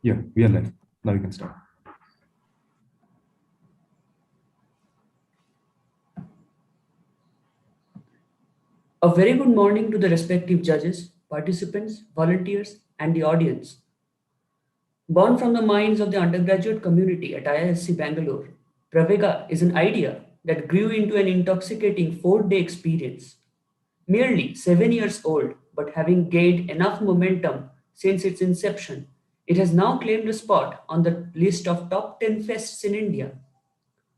Yeah, we are live. Now we can start. A very good morning to the respective judges, participants, volunteers, and the audience. Born from the minds of the undergraduate community at IISc Bangalore, Pravega is an idea that grew into an intoxicating 4-day experience. Merely 7 years old, but having gained enough momentum since its inception, it has now claimed a spot on the list of top 10 fests in India.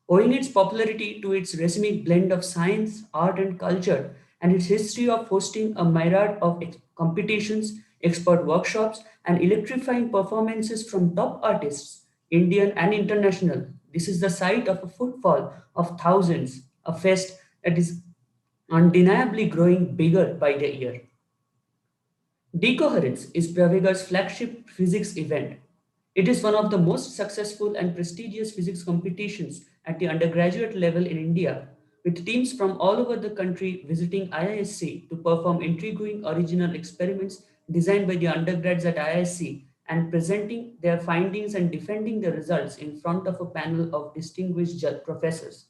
Owing its popularity to its rhythmic blend of science, art, and culture, and its history of hosting a myriad of competitions, expert workshops, and electrifying performances from top artists, Indian and international, this is the site of a footfall of thousands, a fest that is undeniably growing bigger by the year. Decoherence is Pravega's flagship physics event. It is one of the most successful and prestigious physics competitions at the undergraduate level in India, with teams from all over the country visiting IISc to perform intriguing original experiments designed by the undergrads at IISc and presenting their findings and defending the results in front of a panel of distinguished professors.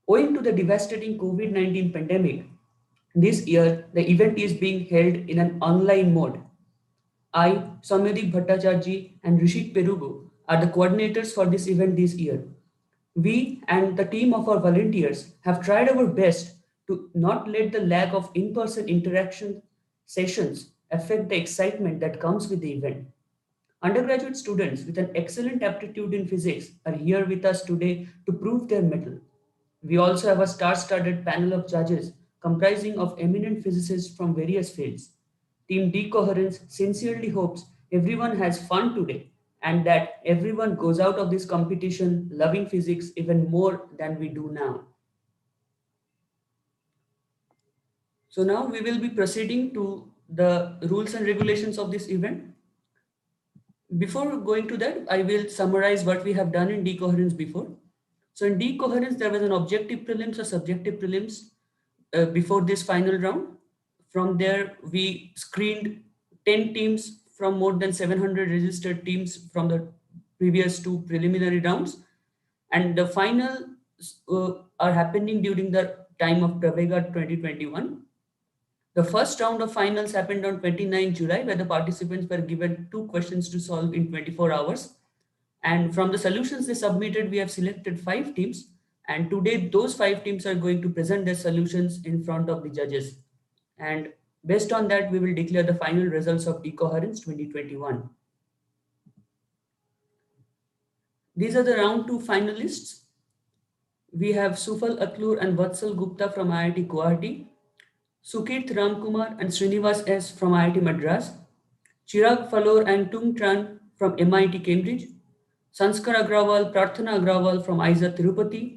Owing to the devastating COVID 19 pandemic, this year the event is being held in an online mode. I, Soumyadeep Bhattacharjee, and Rishik Perugu are the coordinators for this event this year. We and the team of our volunteers have tried our best to not let the lack of in person interaction sessions affect the excitement that comes with the event. Undergraduate students with an excellent aptitude in physics are here with us today to prove their mettle. We also have a star studded panel of judges comprising of eminent physicists from various fields. Team Decoherence sincerely hopes everyone has fun today and that everyone goes out of this competition loving physics even more than we do now. So, now we will be proceeding to the rules and regulations of this event. Before going to that, I will summarize what we have done in decoherence before. So in decoherence, there was an objective prelims, a subjective prelims before this final round. From there, we screened 10 teams from more than 700 registered teams from the previous two preliminary rounds. And the finals are happening during the time of Pravega 2021. The first round of finals happened on 29 July, where the participants were given two questions to solve in 24 hours. And from the solutions they submitted, we have selected 5 teams. And today, those 5 teams are going to present their solutions in front of the judges. And based on that, we will declare the final results of Decoherence 2021. These are the round 2 finalists. We have Sufal Atlur and Vatsal Gupta from IIT Guwahati, Sukirth Ramkumar and Srinivas S. from IIT Madras, Chirag Falor and Tung Tran from MIT Cambridge, Sanskar Agrawal, Prarthana Agrawal from IISA Tirupati,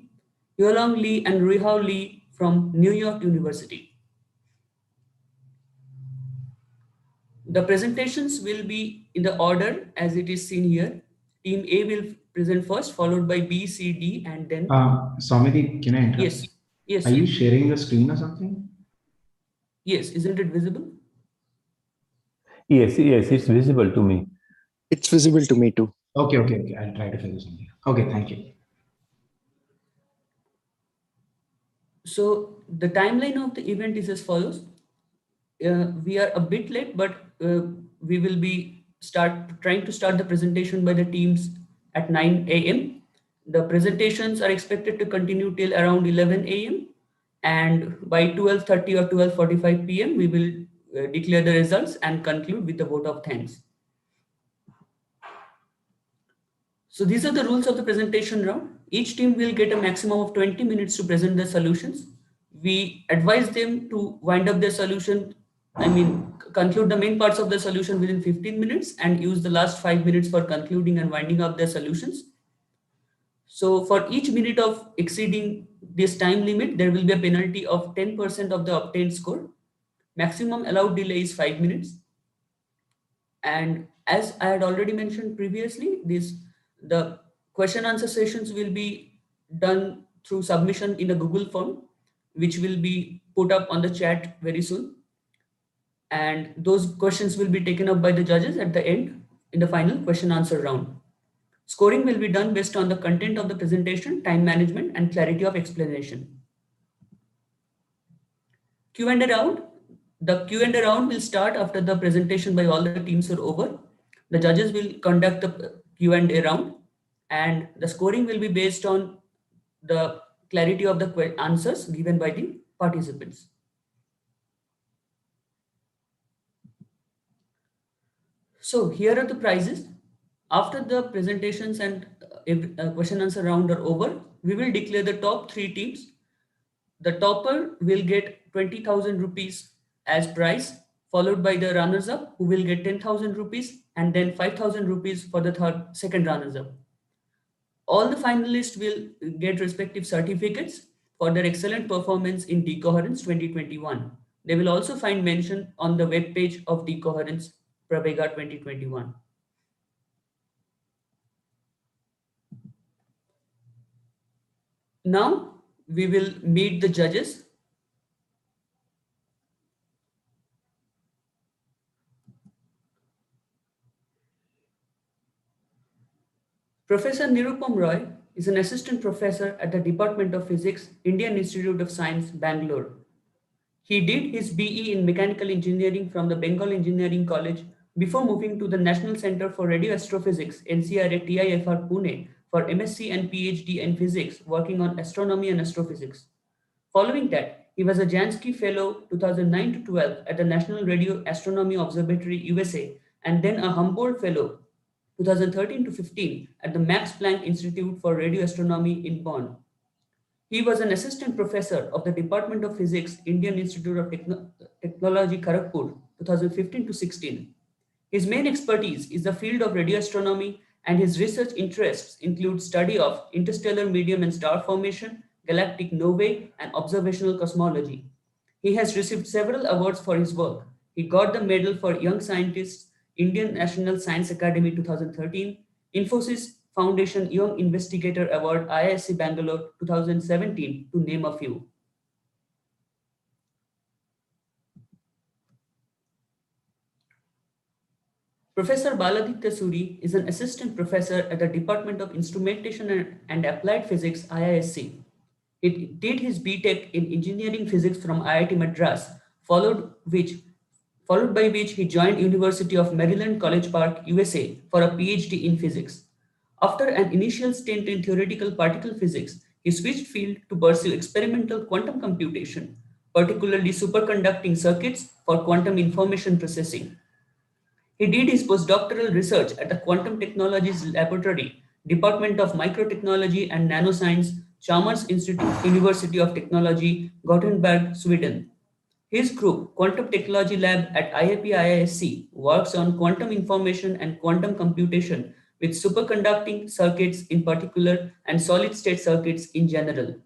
Yolong Lee and Rihao Lee from New York University. The presentations will be in the order as it is seen here. Team A will present first, followed by B, C, D, and then... Samiti, can I interrupt? Yes. Yes. Are you sharing the screen or something? Yes. Isn't it visible? Yes, it's visible to me. It's visible to me too. Okay. I'll try to figure something. Okay, thank you. So the timeline of the event is as follows. We are a bit late, but we will be trying to start the presentation by the teams at 9 a.m. The presentations are expected to continue till around 11 a.m. and by 12:30 or 12:45 p.m. we will declare the results and conclude with the vote of thanks. So these are the rules of the presentation round. Each team will get a maximum of 20 minutes to present their solutions. We advise them to wind up their solution, conclude the main parts of the solution within 15 minutes and use the last 5 minutes for concluding and winding up their solutions. So for each minute of exceeding this time limit, there will be a penalty of 10% of the obtained score. Maximum allowed delay is 5 minutes. And as I had already mentioned previously, the question answer sessions will be done through submission in a Google form, which will be put up on the chat very soon. And those questions will be taken up by the judges at the end. in the final question answer round. Scoring will be done based on the content of the presentation, time management, and clarity of explanation. Q&A round. The Q&A round will start after the presentation by all the teams are over. The judges will conduct the Q&A round, and the scoring will be based on the clarity of the answers given by the participants. So here are the prizes. After the presentations and question answer round are over, we will declare the top 3 teams. The topper will get 20,000 rupees as prize, followed by the runners up who will get 10,000 rupees, and then 5,000 rupees for the second runners up. All the finalists will get respective certificates for their excellent performance in Decoherence 2021. They will also find mention on the web page of Decoherence Pravega 2021. Now we will meet the judges. Professor Nirupam Roy is an assistant professor at the Department of Physics, Indian Institute of Science, Bangalore. He did his BE in Mechanical Engineering from the Bengal Engineering College before moving to the National Center for Radio Astrophysics, NCRA TIFR Pune, for MSc and PhD in physics, working on astronomy and astrophysics. Following that, he was a Jansky Fellow 2009 to 12 at the National Radio Astronomy Observatory, USA, and then a Humboldt Fellow 2013 to 15 at the Max Planck Institute for Radio Astronomy in Bonn. He was an assistant professor of the Department of Physics, Indian Institute of Technology, Kharagpur, 2015 to 16. His main expertise is the field of radio astronomy, and his research interests include study of interstellar medium and star formation, galactic novae, and observational cosmology. He has received several awards for his work. He got the Medal for Young Scientists, Indian National Science Academy 2013, Infosys Foundation Young Investigator Award, IISc Bangalore 2017, to name a few. Professor Baladitya Suri is an assistant professor at the Department of Instrumentation and Applied Physics, IISc. He did his BTech in Engineering Physics from IIT Madras, followed by which he joined University of Maryland College Park, USA, for a PhD in physics. After an initial stint in theoretical particle physics, he switched field to pursue experimental quantum computation, particularly superconducting circuits for quantum information processing. He did his postdoctoral research at the Quantum Technologies Laboratory, Department of Microtechnology and Nanoscience, Chalmers Institute, University of Technology, Gothenburg, Sweden. His group, Quantum Technology Lab at IIP-IISc, works on quantum information and quantum computation with superconducting circuits in particular and solid-state circuits in general.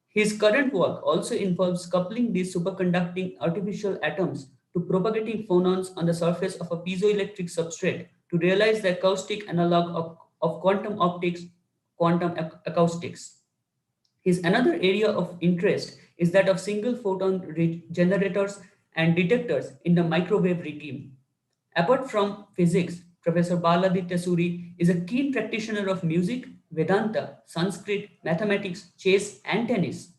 His current work also involves coupling these superconducting artificial atoms to propagating phonons on the surface of a piezoelectric substrate to realize the acoustic analog of quantum optics, quantum acoustics. His another area of interest is that of single photon generators and detectors in the microwave regime. Apart from physics, Professor Baladitya Suri is a keen practitioner of music, Vedanta, Sanskrit, mathematics, chess, and tennis.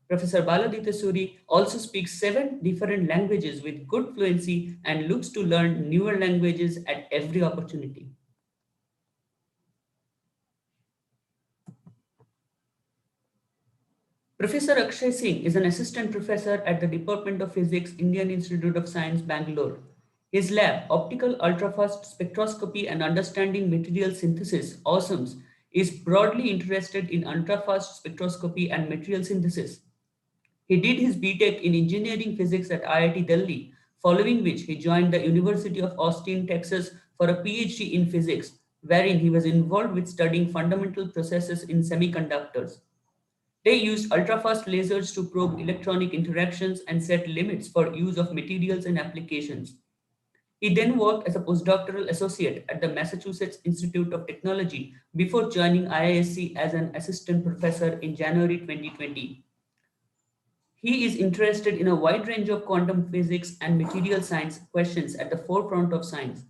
Professor Baladitya Suri also speaks 7 different languages with good fluency and looks to learn newer languages at every opportunity. Professor Akshay Singh is an assistant professor at the Department of Physics, Indian Institute of Science, Bangalore. His lab, Optical Ultrafast Spectroscopy and Understanding Material Synthesis, OSMS, is broadly interested in ultrafast spectroscopy and material synthesis. He did his BTech in Engineering Physics at IIT Delhi, following which he joined the University of Austin, Texas for a PhD in physics, wherein he was involved with studying fundamental processes in semiconductors. They used ultrafast lasers to probe electronic interactions and set limits for use of materials and applications. He then worked as a postdoctoral associate at the Massachusetts Institute of Technology before joining IISc as an assistant professor in January 2020. He is interested in a wide range of quantum physics and material science questions at the forefront of science.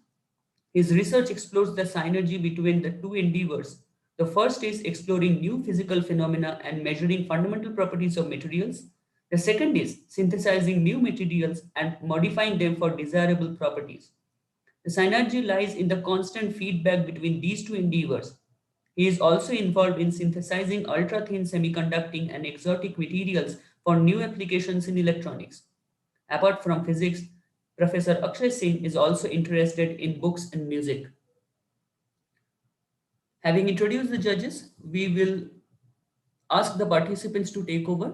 His research explores the synergy between the two endeavors. The first is exploring new physical phenomena and measuring fundamental properties of materials. The second is synthesizing new materials and modifying them for desirable properties. The synergy lies in the constant feedback between these two endeavors. He is also involved in synthesizing ultra thin semiconducting and exotic materials for new applications in electronics. Apart from physics, Professor Akshay Singh is also interested in books and music. Having introduced the judges, we will ask the participants to take over.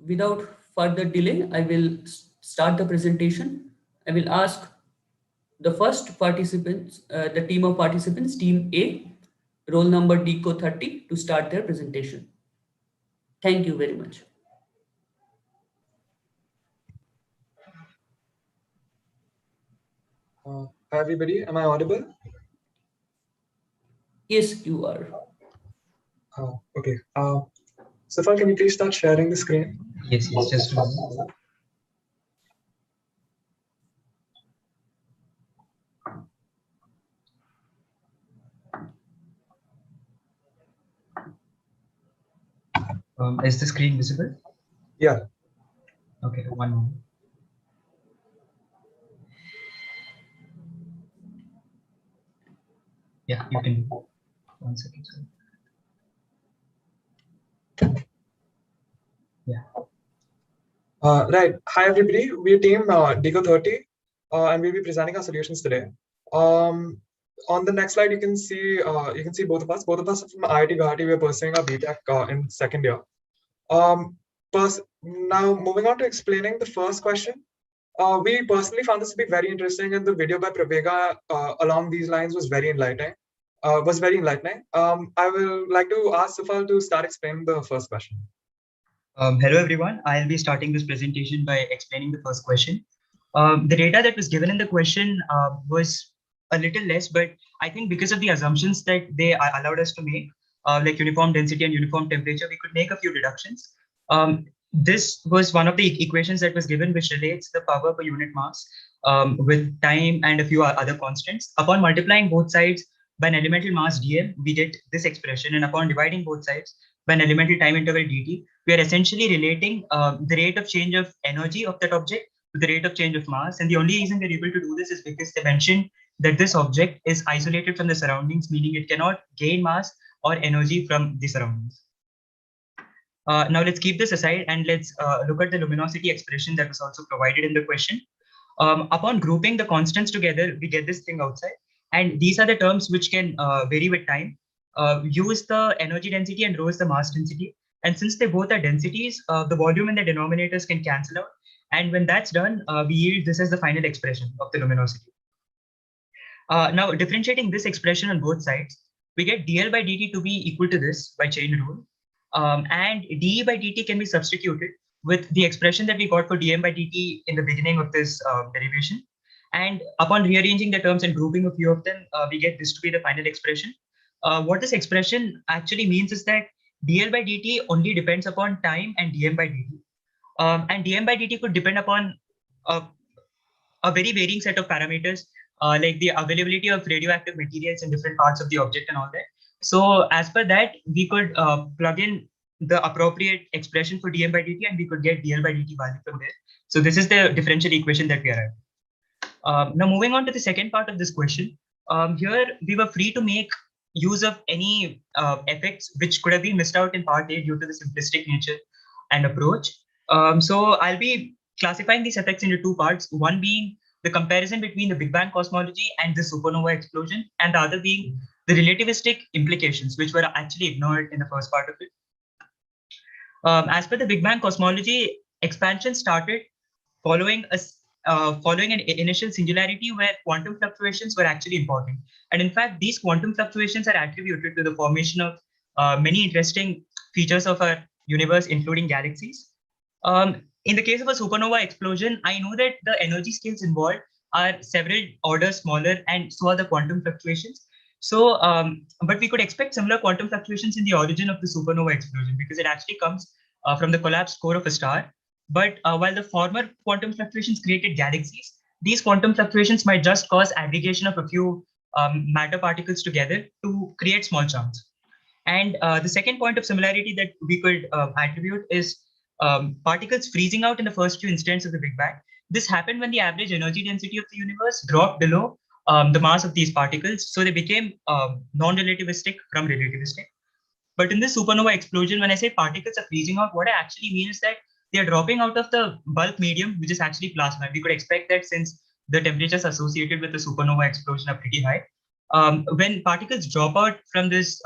Without further delay, I will start the presentation. I will ask the first participants, the team of participants, team A, roll number DCO 30, to start their presentation. Thank you very much. Hi everybody, am I audible? Yes, you are. Okay. Safal, can you please start sharing the screen? Yes, just a moment. Is the screen visible? Yeah. Okay, one moment. Yeah, you can. 1 second. Sorry. Yeah. Right. Hi everybody. We're team Deco 30, and we'll be presenting our solutions today. On the next slide, you can see both of us. Both of us are from IIT Guwahati. We're pursuing our BTech in second year. Now moving on to explaining the first question. We personally found this to be very interesting, and the video by Pravega along these lines was very enlightening. I will like to ask Safal to start explaining the first question. Hello everyone. I'll be starting this presentation by explaining the first question. The data that was given in the question was a little less, but I think because of the assumptions that they allowed us to make, like uniform density and uniform temperature, we could make a few deductions. This was one of the equations that was given, which relates the power per unit mass with time and a few other constants. Upon multiplying both sides by an elemental mass dm, we get this expression, and upon dividing both sides by an elemental time interval dt, we are essentially relating the rate of change of energy of that object to the rate of change of mass. And the only reason we're able to do this is because they mentioned that this object is isolated from the surroundings, meaning it cannot gain mass or energy from the surroundings. Now let's keep this aside and let's look at the luminosity expression that was also provided in the question. Upon grouping the constants together, we get this thing outside. And these are the terms which can vary with time. Use the energy density and rho is the mass density. And since they both are densities, the volume and the denominators can cancel out. And when that's done, we yield this as the final expression of the luminosity. Now, differentiating this expression on both sides, we get dl by dt to be equal to this by chain rule. And dE by dt can be substituted with the expression that we got for dm by dt in the beginning of this derivation. And upon rearranging the terms and grouping a few of them, we get this to be the final expression. What this expression actually means is that dl by dt only depends upon time and dm by dt. And dm by dt could depend upon a very varying set of parameters, like the availability of radioactive materials in different parts of the object and all that. So as per that, we could plug in the appropriate expression for dm by dt and we could get dl by dt value from there. So this is the differential equation that we are at. Now moving on to the second part of this question, here we were free to make use of any effects which could have been missed out in part A due to the simplistic nature and approach. So I'll be classifying these effects into two parts, one being the comparison between the Big Bang cosmology and the supernova explosion, and the other being the relativistic implications, which were actually ignored in the first part of it. As per the Big Bang cosmology, expansion started following an initial singularity where quantum fluctuations were actually important. And in fact, these quantum fluctuations are attributed to the formation of many interesting features of our universe, including galaxies. In the case of a supernova explosion, I know that the energy scales involved are several orders smaller, and so are the quantum fluctuations. So, but we could expect similar quantum fluctuations in the origin of the supernova explosion because it actually comes from the collapsed core of a star. But while the former quantum fluctuations created galaxies, these quantum fluctuations might just cause aggregation of a few matter particles together to create small chunks. And the second point of similarity that we could attribute is particles freezing out in the first few instants of the Big Bang. This happened when the average energy density of the universe dropped below the mass of these particles. So they became non-relativistic from relativistic. But in this supernova explosion, when I say particles are freezing out, what I actually mean is that they are dropping out of the bulk medium, which is actually plasma. We could expect that since the temperatures associated with the supernova explosion are pretty high. When particles drop out from this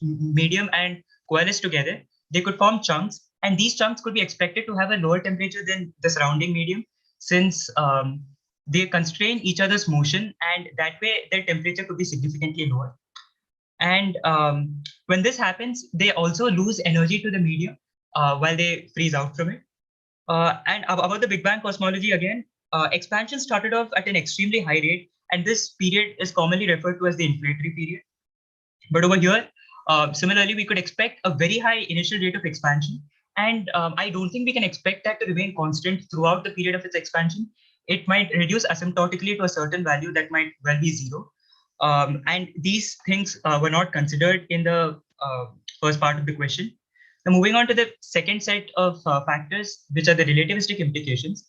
medium and coalesce together, they could form chunks, and these chunks could be expected to have a lower temperature than the surrounding medium, since they constrain each other's motion, and that way their temperature could be significantly lower. And when this happens, they also lose energy to the medium while they freeze out from it. And about the Big Bang cosmology again, expansion started off at an extremely high rate, and this period is commonly referred to as the inflatory period. But over here, similarly, we could expect a very high initial rate of expansion. And I don't think we can expect that to remain constant throughout the period of its expansion. It might reduce asymptotically to a certain value that might well be zero. And these things were not considered in the first part of the question. Now, moving on to the second set of factors, which are the relativistic implications.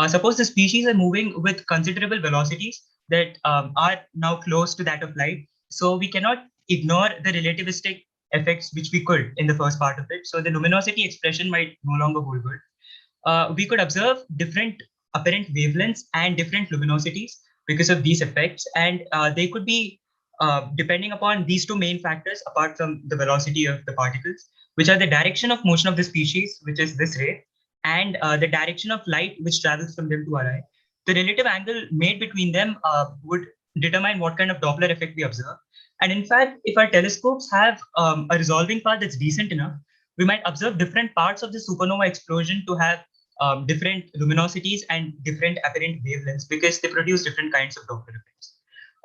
Suppose the species are moving with considerable velocities that are now close to that of light. So we cannot ignore the relativistic effects which we could in the first part of it. So the luminosity expression might no longer hold good. We could observe different apparent wavelengths and different luminosities because of these effects, and they could be depending upon these two main factors apart from the velocity of the particles, which are the direction of motion of the species, which is this ray, and the direction of light which travels from them to our eye. The relative angle made between them would determine what kind of Doppler effect we observe. And in fact, if our telescopes have a resolving path that's decent enough, we might observe different parts of the supernova explosion to have different luminosities and different apparent wavelengths because they produce different kinds of Doppler effects.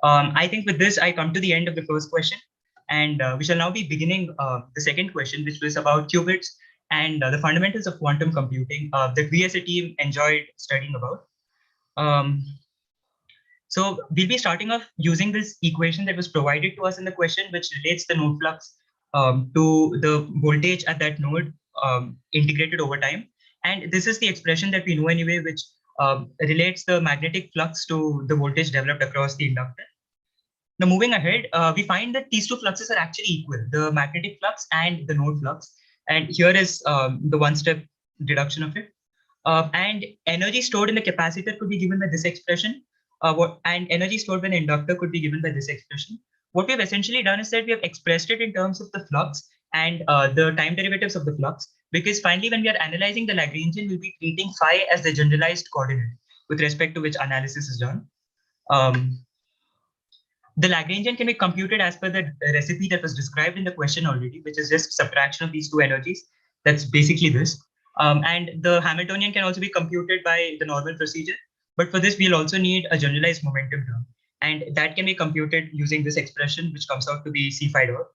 I think with this, I come to the end of the first question, and we shall now be beginning the second question, which was about qubits and the fundamentals of quantum computing that we as a team enjoyed studying about. So we'll be starting off using this equation that was provided to us in the question, which relates the node flux to the voltage at that node integrated over time. And this is the expression that we know anyway, which relates the magnetic flux to the voltage developed across the inductor. Now, moving ahead, we find that these two fluxes are actually equal, the magnetic flux and the node flux. And here is the one-step deduction of it. And energy stored in the capacitor could be given by this expression, and energy stored by the inductor could be given by this expression. What we have essentially done is that we have expressed it in terms of the flux and the time derivatives of the flux, because finally, when we are analyzing the Lagrangian, we'll be treating phi as the generalized coordinate with respect to which analysis is done. The Lagrangian can be computed as per the recipe that was described in the question already, which is just subtraction of these two energies. That's basically this. And the Hamiltonian can also be computed by the normal procedure. But for this, we'll also need a generalized momentum term. And that can be computed using this expression, which comes out to be C phi dot.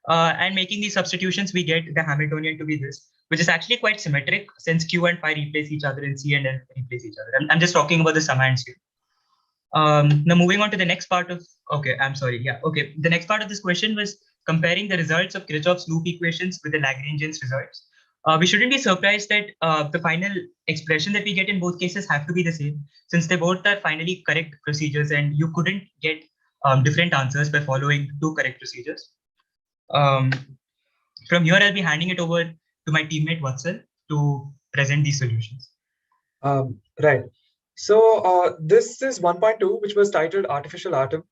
And making these substitutions, we get the Hamiltonian to be this, which is actually quite symmetric since Q and phi replace each other and C and L replace each other. I'm just talking about the summands here. Now moving on to the next part of, the next part of this question was comparing the results of Kirchhoff's loop equations with the Lagrangian's results. We shouldn't be surprised that the final expression that we get in both cases have to be the same, since they both are finally correct procedures and you couldn't get different answers by following two correct procedures. From here, I'll be handing it over to my teammate Vatsal to present these solutions. Right. So this is 1.2, which was titled Artificial Atom.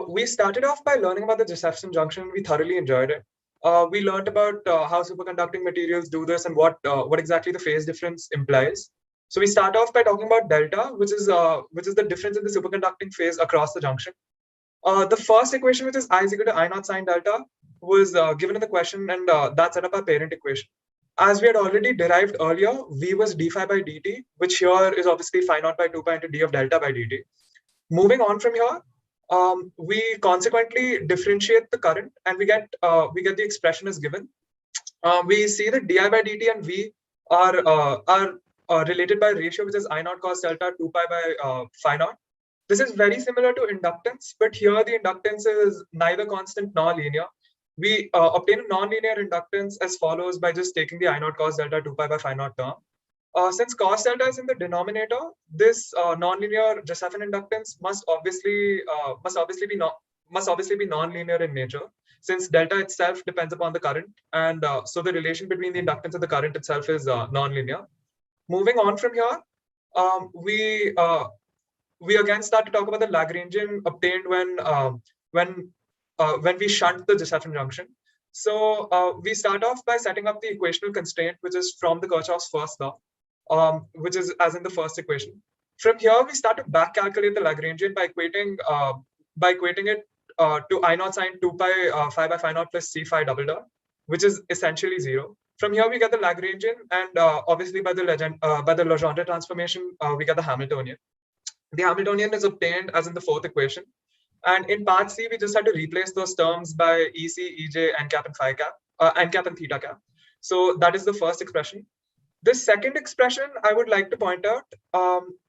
We started off by learning about the Josephson junction. We thoroughly enjoyed it. We learned about how superconducting materials do this and what exactly the phase difference implies. So we start off by talking about delta, which is the difference in the superconducting phase across the junction. The first equation, which is I is equal to I naught sine delta, was given in the question, and that set up our parent equation. As we had already derived earlier, V was d phi by dt, which here is obviously phi naught by 2 pi into d of delta by dt. Moving on from here, we consequently differentiate the current, and we get the expression as given. We see that di by dt and V are related by ratio, which is I naught cos delta 2 pi by phi naught. This is very similar to inductance, but here the inductance is neither constant nor linear. We obtain a non-linear inductance as follows by just taking the I naught cos delta 2 pi by phi naught term. Since cos delta is in the denominator, this non-linear Josephson inductance must obviously be non-linear in nature, since delta itself depends upon the current, and so the relation between the inductance and the current itself is non-linear. Moving on from here, we again start to talk about the Lagrangian obtained when we shunt the Josephson junction. So we start off by setting up the equational constraint, which is from the Kirchhoff's first law, which is as in the first equation. From here, we start to back calculate the Lagrangian by equating it to I naught sine 2 pi phi by phi naught plus c phi double dot, which is essentially 0. From here, we get the Lagrangian, and obviously by the Legendre transformation, we get the Hamiltonian. The Hamiltonian is obtained as in the fourth equation. And in part C, we just had to replace those terms by EC, EJ, n cap, and phi cap, n cap and theta cap. So that is the first expression. The second expression I would like to point out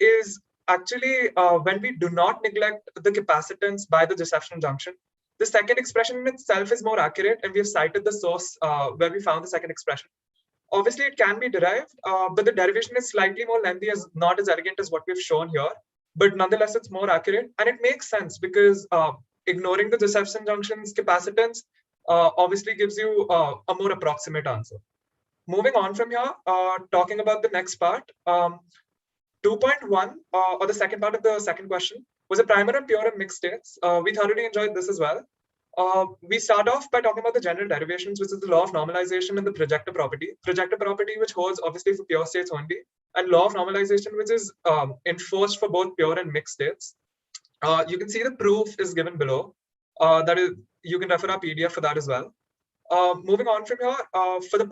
is actually when we do not neglect the capacitance by the Josephson junction. The second expression in itself is more accurate, and we have cited the source where we found the second expression. Obviously, it can be derived, but the derivation is slightly more lengthy, as not as elegant as what we've shown here. But nonetheless, it's more accurate, and it makes sense because ignoring the Josephson junction's capacitance obviously gives you a more approximate answer. Moving on from here, talking about the next part, 2.1, or the second part of the second question, was a primer and pure and mixed states. We thoroughly enjoyed this as well. We start off by talking about the general derivations, which is the law of normalization and the projector property. Projector property, which holds obviously for pure states only, and law of normalization, which is enforced for both pure and mixed states. You can see the proof is given below. That is, you can refer our PDF for that as well. Moving on from here, for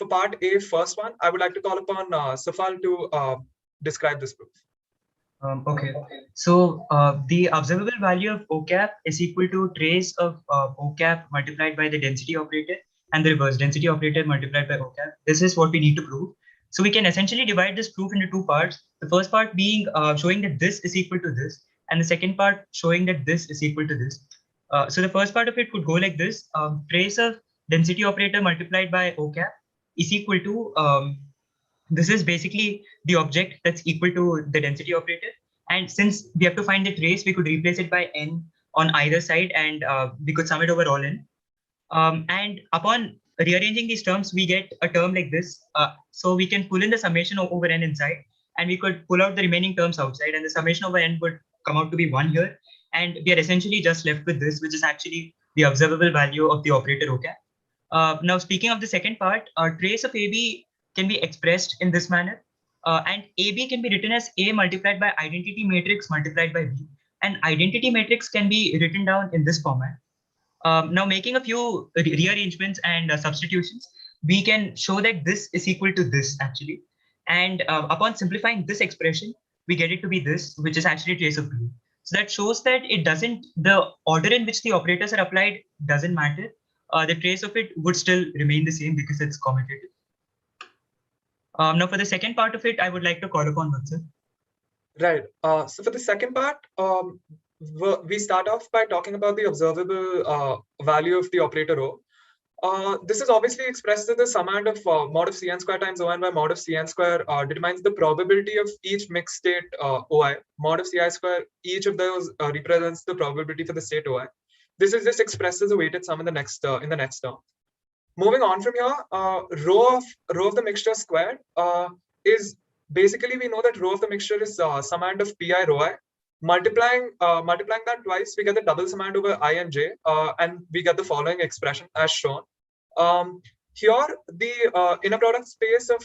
part A, first one, I would like to call upon Safal to describe this proof. Okay, so the observable value of O cap is equal to trace of O cap multiplied by the density operator and the reverse density operator multiplied by O cap. This is what we need to prove. So we can essentially divide this proof into two parts. The first part being showing that this is equal to this, and the second part showing that this is equal to this. So the first part of it could go like this. Trace of density operator multiplied by O cap is equal to, this is basically the object that's equal to the density operator. And since we have to find the trace, we could replace it by n on either side, and we could sum it over all n. And upon rearranging these terms, we get a term like this. So we can pull in the summation over n inside, and we could pull out the remaining terms outside, and the summation over n would come out to be 1 here. And we are essentially just left with this, which is actually the observable value of the operator O cap. Now, speaking of the second part, trace of AB can be expressed in this manner. And AB can be written as A multiplied by identity matrix multiplied by B. And identity matrix can be written down in this format. Now, making a few rearrangements and substitutions, we can show that this is equal to this actually. And upon simplifying this expression, we get it to be this, which is actually trace of B. So that shows that it doesn't, the order in which the operators are applied doesn't matter. The trace of it would still remain the same because it's commutative. Now, for the second part of it, I would like to call upon Vatsal. Right. So for the second part, we start off by talking about the observable value of the operator O. This is obviously expressed as the summand of mod of Cn square times On by mod of Cn square determines the probability of each mixed state Oi. Mod of Ci square, each of those represents the probability for the state Oi. This is just expressed as a weighted sum in the next term. Moving on from here, rho of the mixture squared is basically, we know that rho of the mixture is summand of pi rho I. Multiplying that twice, we get the double summand over I and j, and we get the following expression as shown. Here, the inner product space of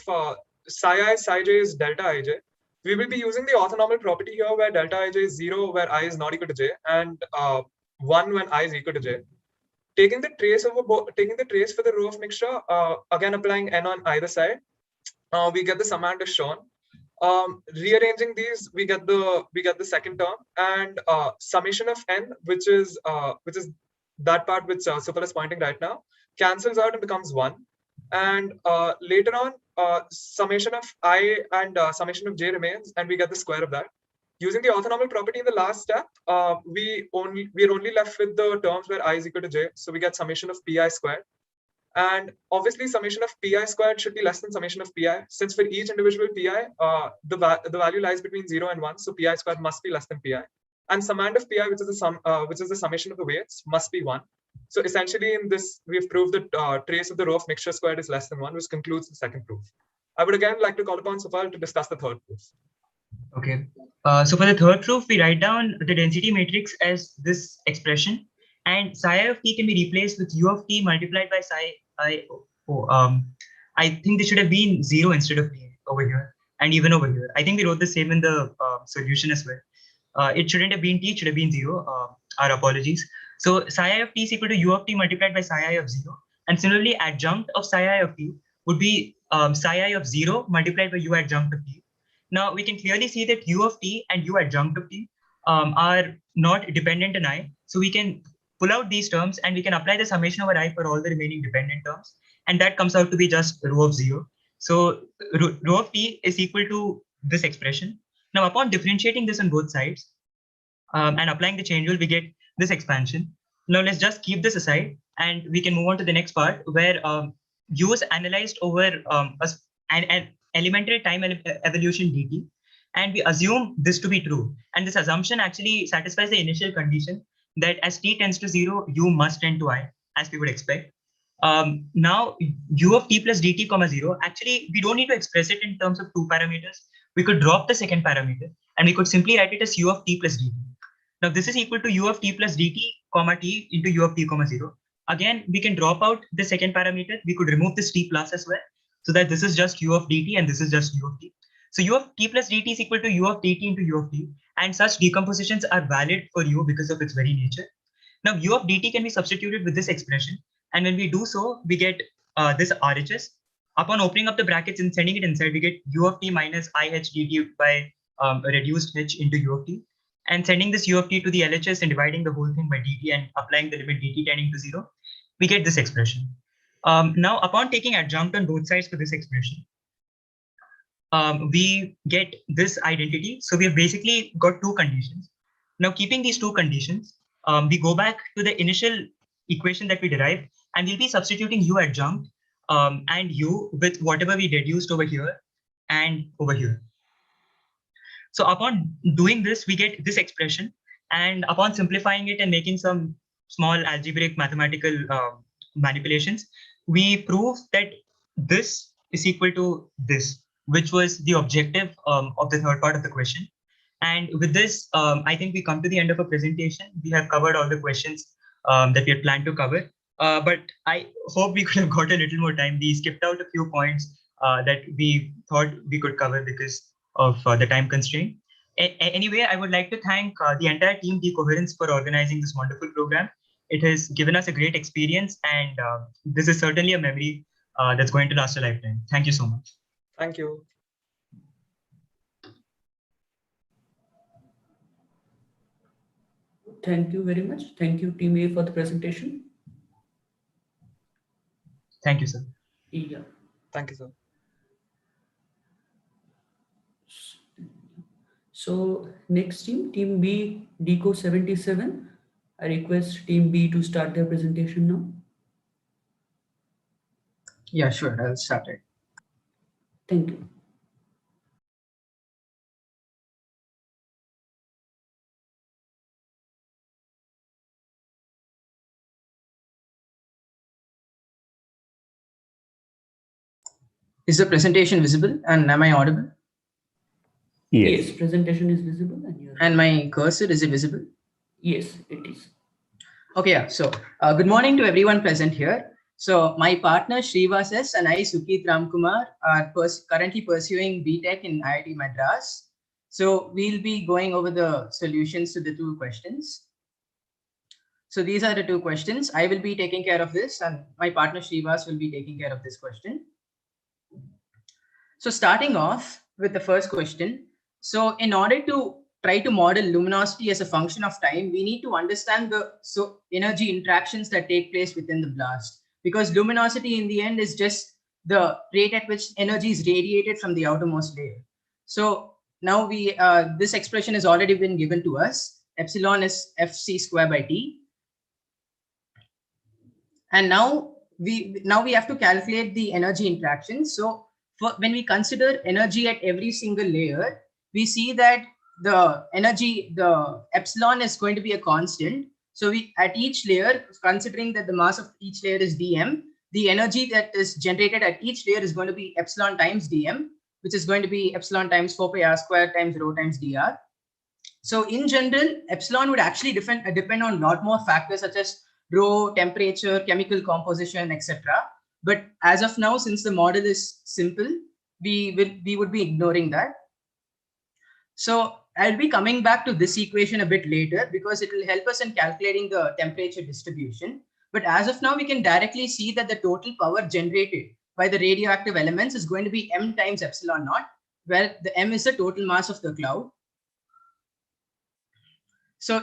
psi I, psi j is delta ij. We will be using the orthonormal property here where delta ij is 0 where I is not equal to j, and 1 when I is equal to j. Taking the trace for the row of mixture, again applying n on either side, we get the summand as shown. Rearranging these, we get the second term, and summation of n, which is that part which Sufal is pointing right now, cancels out and becomes 1. And later on, summation of I and summation of j remains, and we get the square of that. Using the orthonormal property in the last step, we're only left with the terms where I is equal to j. So we get summation of pi squared. And obviously, summation of pi squared should be less than summation of pi, since for each individual pi, the value lies between 0 and 1. So pi squared must be less than pi. And summand of pi, which is the summation of the weights, must be 1. So essentially, in this, we've proved that trace of the row of mixture squared is less than 1, which concludes the second proof. I would again like to call upon Sufal to discuss the third proof. Okay. So for the third proof, we write down the density matrix as this expression, and psi of t can be replaced with u of t multiplied by psi I. I think this should have been 0 instead of t over here, and even over here. I think we wrote the same in the solution as well. It shouldn't have been t, it should have been 0. Our apologies. So psi I of t is equal to u of t multiplied by psi I of 0. And similarly, adjunct of psi I of t would be psi I of 0 multiplied by u adjunct of t. Now we can clearly see that u of t and u adjunct of t are not dependent on I. So we can pull out these terms and we can apply the summation over I for all the remaining dependent terms. And that comes out to be just rho of 0. So rho of t is equal to this expression. Now upon differentiating this on both sides and applying the chain rule, we get this expansion. Now let's just keep this aside and we can move on to the next part where u is analyzed over an elementary time evolution dt, and we assume this to be true. And this assumption actually satisfies the initial condition that as t tends to 0, u must tend to I, as we would expect. Now u of t plus dt comma 0, actually we don't need to express it in terms of two parameters. We could drop the second parameter and we could simply write it as u of t plus dt. Now this is equal to u of t plus dt comma t into u of t comma 0. Again, we can drop out the second parameter. We could remove this t plus as well, so that this is just u of dt and this is just u of t. So u of t plus dt is equal to u of dt into u of t, and such decompositions are valid for u because of its very nature. Now u of dt can be substituted with this expression, and when we do so, we get this RHS. Upon opening up the brackets and sending it inside, we get u of t minus I h dt by a reduced h into u of t. And sending this u of t to the LHS and dividing the whole thing by dt and applying the limit dt tending to 0, we get this expression. Now, upon taking adjunct on both sides for this expression, we get this identity. So we have basically got two conditions. Now, keeping these two conditions, we go back to the initial equation that we derived, and we'll be substituting u adjunct and u with whatever we deduced over here and over here. So upon doing this, we get this expression, and upon simplifying it and making some small algebraic mathematical manipulations, we prove that this is equal to this, which was the objective of the third part of the question. And with this, I think we come to the end of a presentation. We have covered all the questions that we had planned to cover, but I hope we could have got a little more time. We skipped out a few points that we thought we could cover because of the time constraint. Anyway, I would like to thank the entire team Decoherence for organizing this wonderful program. It has given us a great experience, and this is certainly a memory that's going to last a lifetime. Thank you so much. Thank you. Thank you very much. Thank you, Team A, for the presentation. Thank you, sir. Yeah. Thank you, sir. So next team, Team B, Deco 77. I request Team B to start their presentation now. Yeah, sure. I'll start it. Thank you. Is the presentation visible and am I audible? Yes, presentation is visible and you're And my cursor, is it visible? Yes, it is. Okay, yeah. So good morning to everyone present here. So my partner Shrivas S and I, Sukit Ramkumar, are currently pursuing BTech in IIT Madras. So we'll be going over the solutions to the two questions. So these are the two questions. I will be taking care of this and my partner Shrivas will be taking care of this question. So starting off with the first question. So in order to try to model luminosity as a function of time, we need to understand the energy interactions that take place within the blast, because luminosity in the end is just the rate at which energy is radiated from the outermost layer. So now this expression has already been given to us. Epsilon is Fc square by T. And now we have to calculate the energy interaction. So when we consider energy at every single layer, we see that the epsilon is going to be a constant. So we at each layer, considering that the mass of each layer is dm, the energy that is generated at each layer is going to be epsilon times dm, which is going to be epsilon times 4 pi r square times rho times dr. So in general, epsilon would actually depend on a lot more factors such as rho, temperature, chemical composition, etc. But as of now, since the model is simple, we would be ignoring that. So I'll be coming back to this equation a bit later because it will help us in calculating the temperature distribution. But as of now, we can directly see that the total power generated by the radioactive elements is going to be m times epsilon naught, where the m is the total mass of the cloud. So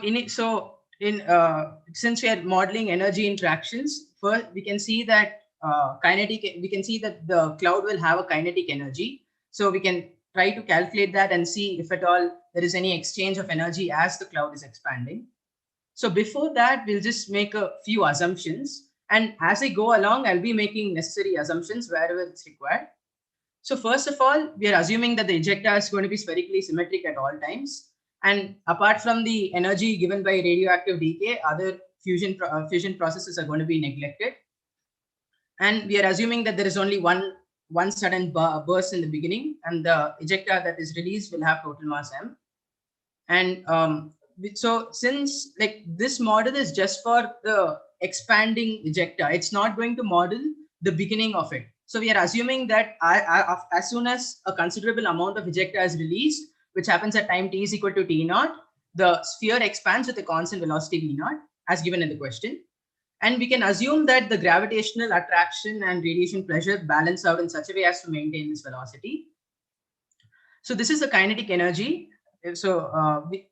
since we are modeling energy interactions, first we can see that the cloud will have a kinetic energy. So we can try to calculate that and see if at all there is any exchange of energy as the cloud is expanding. So before that, we'll just make a few assumptions. And as I go along, I'll be making necessary assumptions wherever it's required. So first of all, we are assuming that the ejecta is going to be spherically symmetric at all times. And apart from the energy given by radioactive decay, other fusion processes are going to be neglected. And we are assuming that there is only one sudden burst in the beginning, and the ejecta that is released will have total mass m. And so since like this model is just for the expanding ejecta, it's not going to model the beginning of it. So we are assuming that as soon as a considerable amount of ejecta is released, which happens at time t is equal to t naught, the sphere expands with a constant velocity v naught, as given in the question. And we can assume that the gravitational attraction and radiation pressure balance out in such a way as to maintain this velocity. So this is the kinetic energy. So we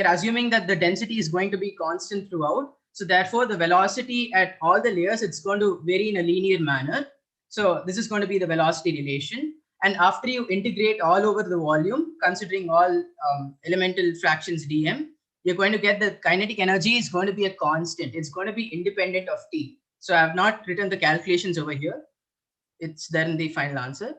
are assuming that the density is going to be constant throughout. So therefore, the velocity at all the layers, it's going to vary in a linear manner. So this is going to be the velocity relation. And after you integrate all over the volume, considering all elemental fractions dm, you're going to get the kinetic energy is going to be a constant. It's going to be independent of t. So I have not written the calculations over here. It's there in the final answer.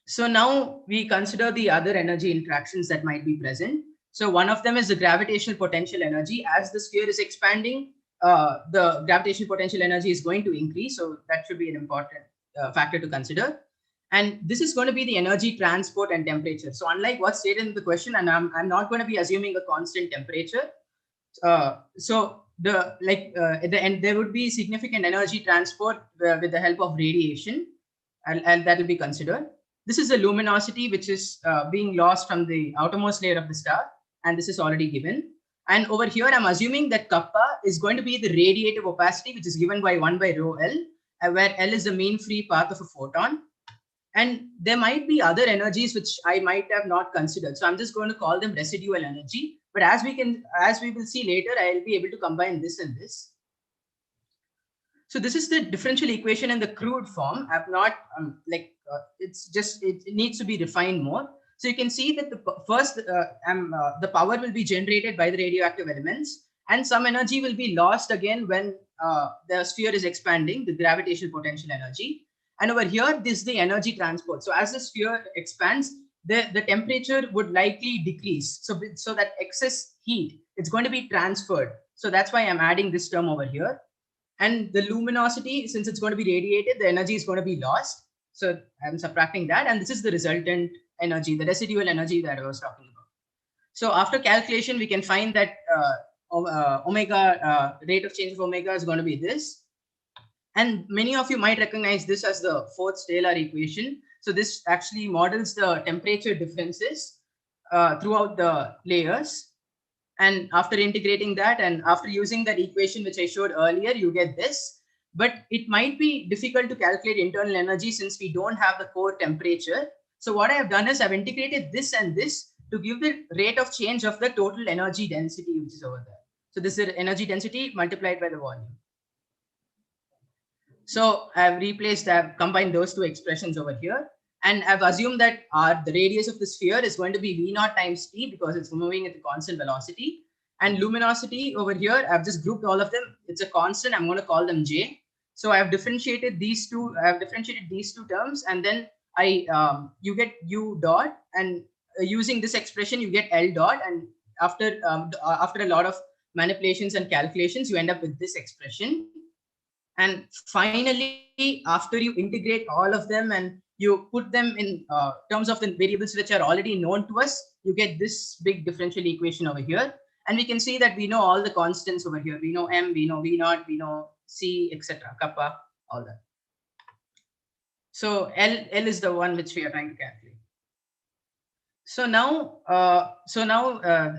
So now we consider the other energy interactions that might be present. So one of them is the gravitational potential energy. As the sphere is expanding, the gravitational potential energy is going to increase. So that should be an important factor to consider. And this is going to be the energy transport and temperature. So unlike what's stated in the question, and I'm not going to be assuming a constant temperature. So at the end, there would be significant energy transport with the help of radiation, and that will be considered. This is the luminosity, which is being lost from the outermost layer of the star. And this is already given. And over here, I'm assuming that kappa is going to be the radiative opacity, which is given by 1 by rho L, where L is the mean free path of a photon. And there might be other energies which I might have not considered. So I'm just going to call them residual energy. But as we will see later, I'll be able to combine this and this. So this is the differential equation in the crude form. I've not it needs to be refined more. So you can see that the power will be generated by the radioactive elements, and some energy will be lost again when the sphere is expanding, the gravitational potential energy. And over here, this is the energy transport. So as the sphere expands, the temperature would likely decrease. So that excess heat, it's going to be transferred. So that's why I'm adding this term over here. And the luminosity, since it's going to be radiated, the energy is going to be lost. So I'm subtracting that. And this is the resultant energy, the residual energy that I was talking about. So after calculation, we can find that rate of change of omega is going to be this. And many of you might recognize this as the fourth Taylor equation. So this actually models the temperature differences throughout the layers. And after integrating that and after using that equation, which I showed earlier, you get this. But it might be difficult to calculate internal energy since we don't have the core temperature. So what I have done is I've integrated this and this to give the rate of change of the total energy density, which is over there. So this is the energy density multiplied by the volume. So I've combined those two expressions over here. And I've assumed that the radius of the sphere is going to be V naught times T because it's moving at a constant velocity. And luminosity over here, I've just grouped all of them. It's a constant. I'm going to call them J. So I've differentiated these two. I've differentiated these two terms, and then you get U dot, and using this expression, you get L dot. And after a lot of manipulations and calculations, you end up with this expression. And finally, after you integrate all of them and you put them in terms of the variables which are already known to us, you get this big differential equation over here. And we can see that we know all the constants over here. We know M, we know V naught, we know C, etc., kappa, all that. So L is the one which we are trying to calculate. So now,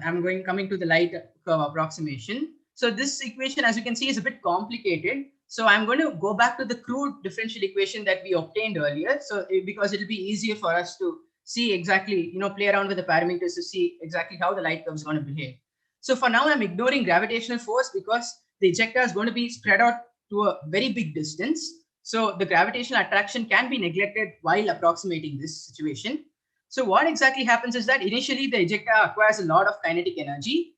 I'm coming to the light curve approximation. So this equation, as you can see, is a bit complicated. So I'm going to go back to the crude differential equation that we obtained earlier. So because it'll be easier for us to see exactly, play around with the parameters to see exactly how the light curve is going to behave. So for now, I'm ignoring gravitational force because the ejecta is going to be spread out to a very big distance. So the gravitational attraction can be neglected while approximating this situation. So what exactly happens is that initially the ejecta acquires a lot of kinetic energy.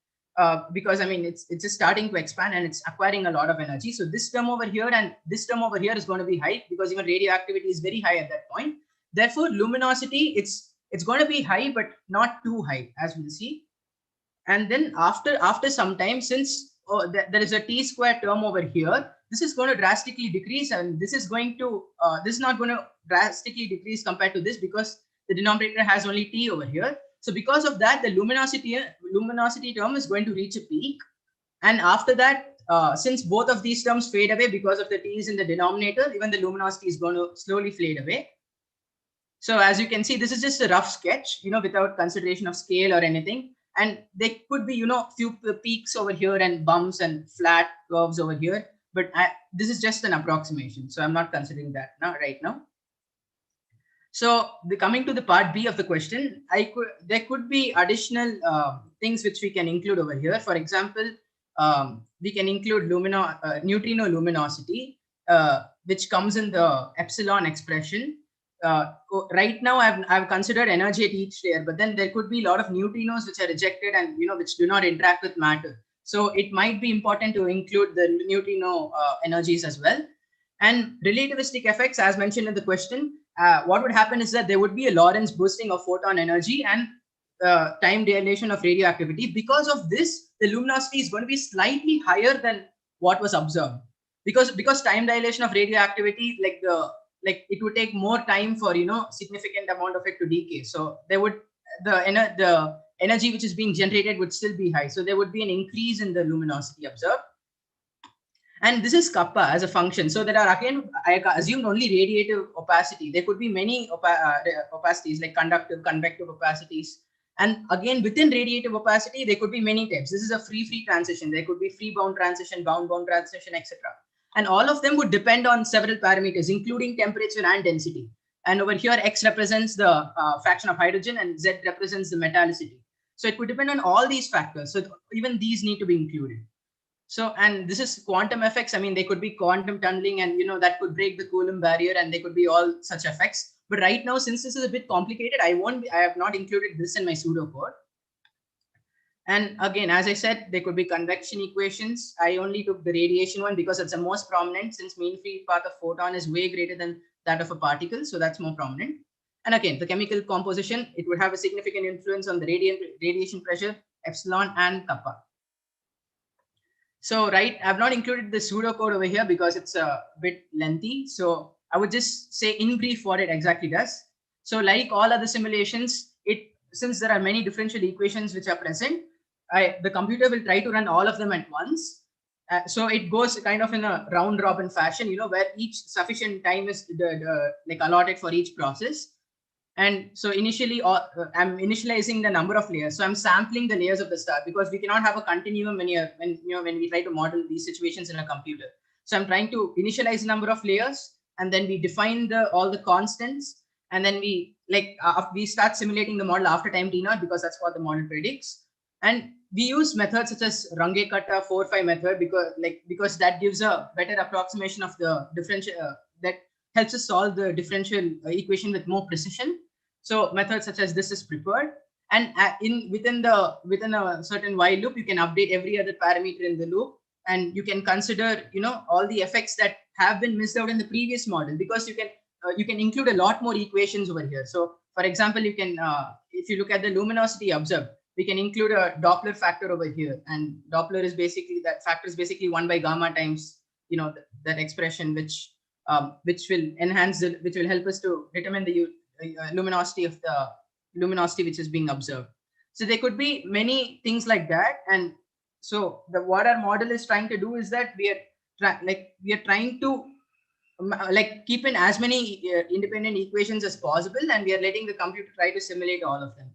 Because it's just starting to expand and it's acquiring a lot of energy. So this term over here and this term over here is going to be high because even radioactivity is very high at that point. Therefore, luminosity, it's going to be high, but not too high, as we'll see. And then after some time, since there is a t square term over here, this is going to drastically decrease, and this is not going to drastically decrease compared to this because the denominator has only t over here. So because of that, the luminosity term is going to reach a peak. And after that, since both of these terms fade away because of the t's in the denominator, even the luminosity is going to slowly fade away. So as you can see, this is just a rough sketch, without consideration of scale or anything. And there could be, few peaks over here and bumps and flat curves over here. But this is just an approximation. So I'm not considering that right now. So coming to the part B of the question, there could be additional things which we can include over here. For example, we can include neutrino luminosity, which comes in the epsilon expression. Right now, I've considered energy at each layer, but then there could be a lot of neutrinos which are ejected and which do not interact with matter. So it might be important to include the neutrino energies as well. And relativistic effects, as mentioned in the question, what would happen is that there would be a Lorentz boosting of photon energy and time dilation of radioactivity. Because of this, the luminosity is going to be slightly higher than what was observed. Because time dilation of radioactivity, it would take more time for significant amount of it to decay. So the energy which is being generated would still be high. So there would be an increase in the luminosity observed. And this is kappa as a function. So there are, again, I assumed only radiative opacity. There could be many opacities like conductive, convective opacities. And again, within radiative opacity, there could be many types. This is a free transition. There could be free bound transition, bound transition, etc. And all of them would depend on several parameters, including temperature and density. And over here, X represents the fraction of hydrogen and Z represents the metallicity. So it would depend on all these factors. So even these need to be included. So, and this is quantum effects. They could be quantum tunneling and, that could break the Coulomb barrier and they could be all such effects. But right now, since this is a bit complicated, I have not included this in my pseudocode. And again, as I said, there could be convection equations. I only took the radiation one because it's the most prominent, since mean free path of photon is way greater than that of a particle. So that's more prominent. And again, the chemical composition, it would have a significant influence on the radiation pressure, epsilon and kappa. So, I've not included the pseudocode over here because it's a bit lengthy. So I would just say in brief what it exactly does. So like all other simulations, since there are many differential equations which are present, the computer will try to run all of them at once. So it goes kind of in a round robin fashion, where each sufficient time is allotted for each process. And so initially, I'm initializing the number of layers. So I'm sampling the layers of the star because we cannot have a continuum when we try to model these situations in a computer. So I'm trying to initialize the number of layers, and then we define all the constants, and then we start simulating the model after time t0 because that's what the model predicts. And we use methods such as Runge-Kutta 4-5 method because that gives a better approximation of the differential that helps us solve the differential equation with more precision. So methods such as this is preferred, and within a certain while loop, you can update every other parameter in the loop, and you can consider all the effects that have been missed out in the previous model, because you can include a lot more equations over here. So for example, you can if you look at the luminosity observed, we can include a Doppler factor over here, and Doppler is basically, that factor is basically 1 by gamma times that expression, which will help us to determine the luminosity of the luminosity which is being observed. So there could be many things like that, and so what our model is trying to do is that we are trying to keep in as many independent equations as possible, and we are letting the computer try to simulate all of them.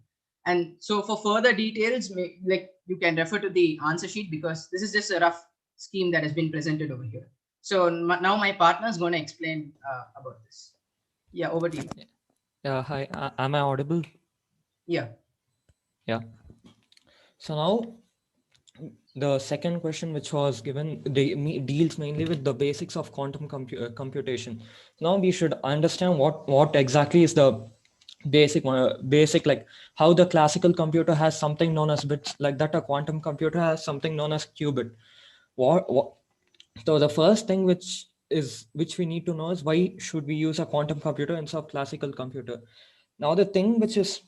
And so for further details, you can refer to the answer sheet, because this is just a rough scheme that has been presented over here. So now my partner is going to explain about this. Yeah, over to you. Hi, am I audible? Yeah. Yeah. So now the second question, which was given, deals mainly with the basics of quantum computation. Now we should understand what exactly is the basic like how the classical computer has something known as bits, like that a quantum computer has something known as qubit. So the first thing which we need to know is, why should we use a quantum computer instead of classical computer? Now the thing which is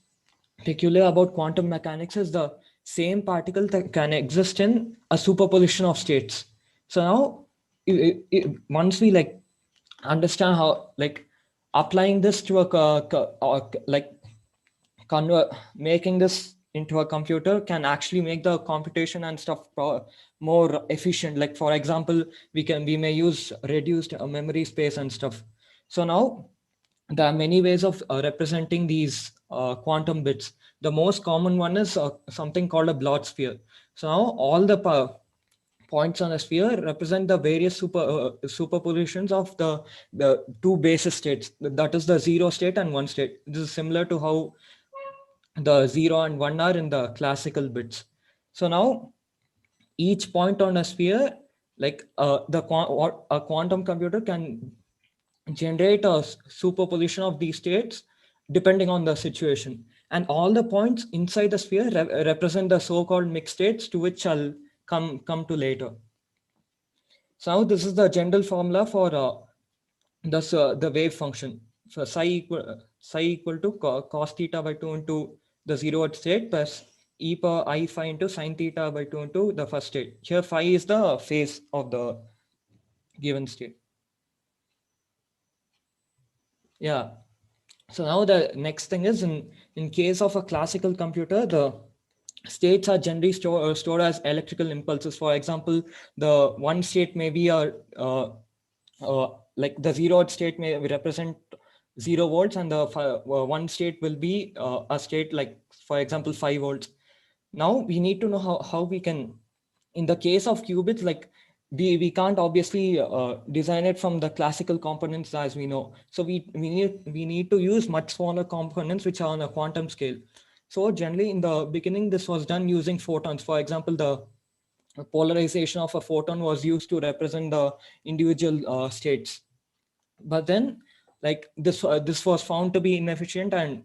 peculiar about quantum mechanics is the same particle that can exist in a superposition of states. So now once we understand how applying this to making this into a computer can actually make the computation and stuff more efficient. Like for example, we may use reduced memory space and stuff. So now there are many ways of representing these quantum bits. The most common one is something called a Bloch sphere. So now all the points on a sphere represent the various superpositions of the two basis states. That is the 0 state and 1 state. This is similar to how the 0 and 1 are in the classical bits. So now each point on a sphere, a quantum computer can generate a superposition of these states depending on the situation, and all the points inside the sphere represent the so-called mixed states, to which I'll come to later. So now this is the general formula for the wave function. So psi equal to cos theta by 2 into the 0th state plus e power I phi into sin theta by 2 into the first state. Here phi is the phase of the given state. Yeah. So now the next thing is, in case of a classical computer, the states are generally stored as electrical impulses. For example, the one state may be like the 0th state may represent 0 volts, and the one state will be a state like, for example, 5 volts. Now we need to know how we can, in the case of qubits, like we can't obviously design it from the classical components as we know. So we need to use much smaller components which are on a quantum scale. So generally in the beginning, this was done using photons. For example, the polarization of a photon was used to represent the individual states. But then this was found to be inefficient, and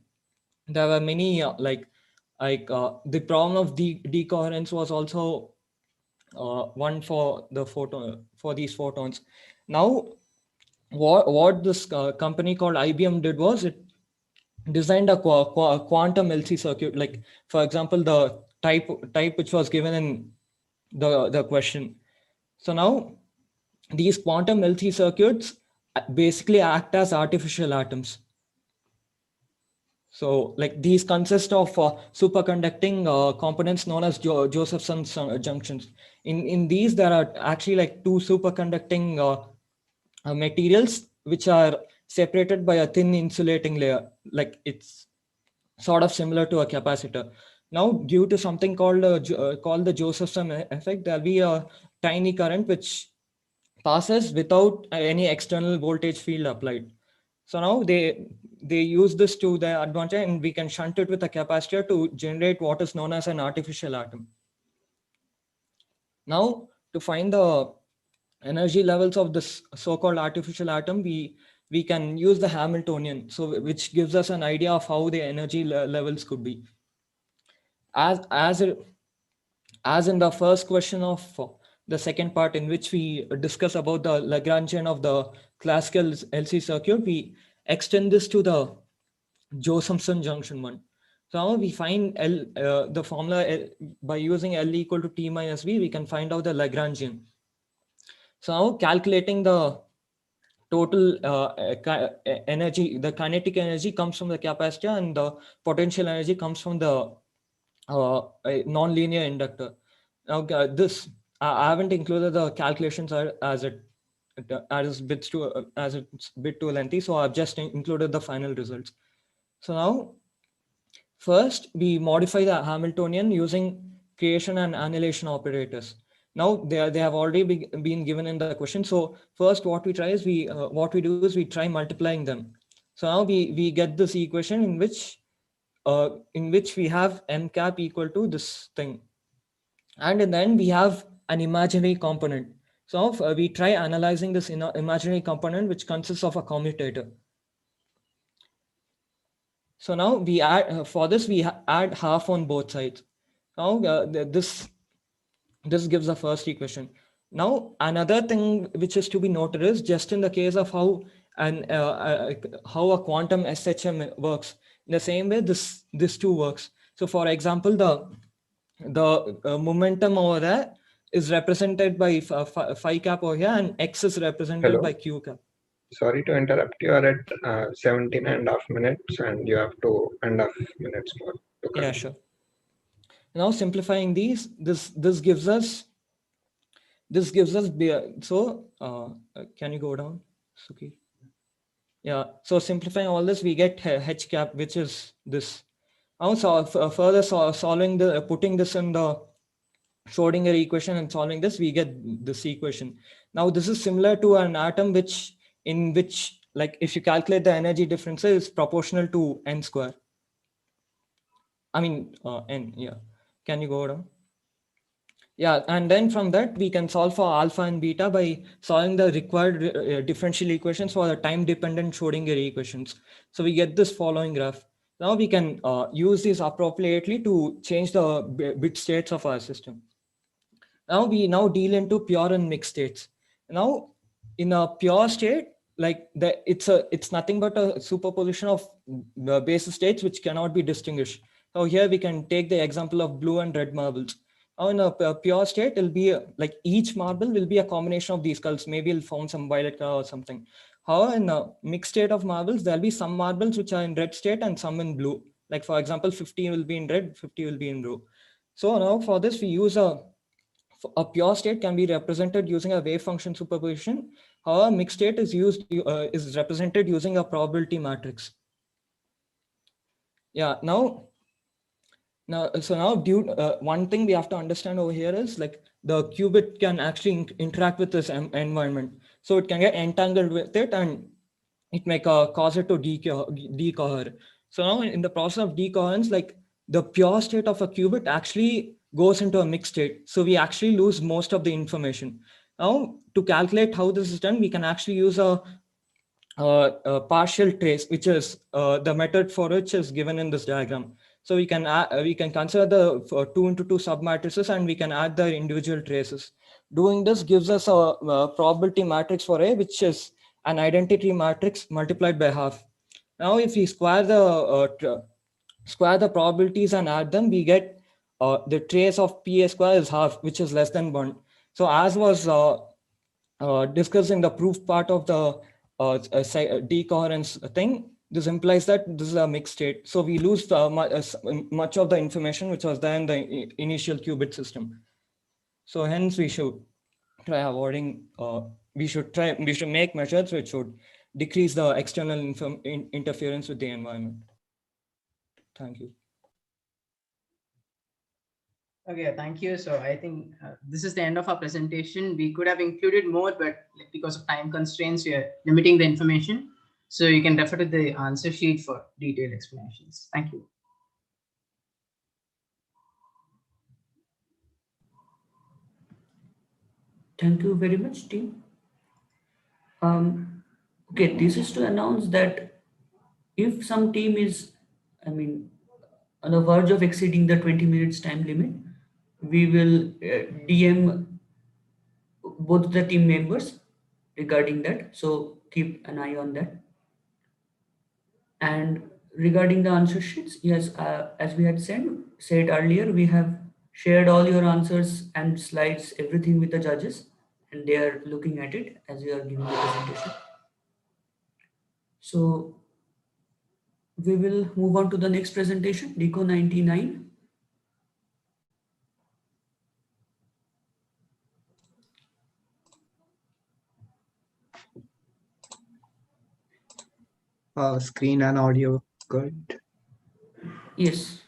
there were many the problem of decoherence was also one for these photons. Now what this company called IBM did was, it designed a quantum LC circuit, like for example the type which was given in the question. So now these quantum LC circuits basically act as artificial atoms. So like these consist of superconducting components known as Josephson junctions. In these, there are actually like two superconducting materials which are separated by a thin insulating layer. Like it's sort of similar to a capacitor. Now, due to something called the Josephson effect, there'll be a tiny current which passes without any external voltage field applied. So now they use this to their advantage, and we can shunt it with a capacitor to generate what is known as an artificial atom. Now, to find the energy levels of this so-called artificial atom, we can use the Hamiltonian, so which gives us an idea of how the energy levels could be. As in the first question of the second part, in which we discuss about the Lagrangian of the classical LC circuit, we extend this to the Josephson junction one. So now we find the formula by using L equal to T minus V, we can find out the Lagrangian. So now calculating the total energy, the kinetic energy comes from the capacitor, and the potential energy comes from the non-linear inductor. Now this I haven't included the calculations as it's bit too lengthy, so I've just included the final results. So now first we modify the Hamiltonian using creation and annihilation operators. Now they have already been given in the question. So first what we try is we try multiplying them. So now we get this equation in which we have m cap equal to this thing, and then we have an imaginary component. So we try analyzing this imaginary component, which consists of a commutator. So now we add for this we add half on both sides. Now this gives the first equation. Now another thing which is to be noted is, just in the case of how a quantum SHM works, in the same way this too works. So for example, the momentum over there is represented by phi cap over here, and x is represented Hello? by q cap. Sorry to interrupt. You are at 17 and a half minutes, and you have 2.5 minutes more to Yeah, continue. sure. Now simplifying these, this gives us so can you go down, Suki? Yeah, so simplifying all this, we get h cap, which is this. Now further solving putting this in the Schrodinger equation and solving this, we get this equation. Now this is similar to an atom in which like if you calculate the energy difference is proportional to n square. I mean n, yeah. Can you go down? Yeah, and then from that we can solve for alpha and beta by solving the required differential equations for the time-dependent Schrodinger equations. So we get this following graph. Now we can use these appropriately to change the bit states of our system. Now we deal into pure and mixed states. Now in a pure state, like it's nothing but a superposition of basis states which cannot be distinguished. So here we can take the example of blue and red marbles. Now in a pure state, it'll be like each marble will be a combination of these colors. Maybe it'll form some violet color or something. However, in a mixed state of marbles, there'll be some marbles which are in red state and some in blue. Like for example, 50 will be in red, 50 will be in blue. So now for this, we use a pure state can be represented using a wave function superposition. However, mixed state is represented using a probability matrix. Yeah, now one thing we have to understand over here is like the qubit can actually interact with this environment. So it can get entangled with it and it may cause it to decohere. So now in the process of decoherence, like the pure state of a qubit actually goes into a mixed state. So we actually lose most of the information. Now to calculate how this is done, we can actually use a partial trace, which is the method for which is given in this diagram. So we can consider the 2 into 2 submatrices and we can add the individual traces. Doing this gives us a probability matrix for A, which is an identity matrix multiplied by half. Now, if we square the probabilities and add them, we get the trace of PA square is half, which is less than 1. So as was discussed in the proof part of the decoherence thing, this implies that this is a mixed state. So we lose much of the information which was there in the initial qubit system. So hence we should try avoiding, we should make measures which should decrease the external interference with the environment. Thank you. Okay, thank you. So I think this is the end of our presentation. We could have included more, but because of time constraints, we are limiting the information. So you can refer to the answer sheet for detailed explanations. Thank you. Thank you very much, team. Okay, this is to announce that if some team is, I mean, on the verge of exceeding the 20 minutes time limit, we will DM both the team members regarding that. So keep an eye on that. And regarding the answer sheets, yes, as we had said earlier, we have shared all your answers and slides, everything with the judges, and they are looking at it as we are giving the presentation. So we will move on to the next presentation, DECO 99. Screen and audio good. Yes.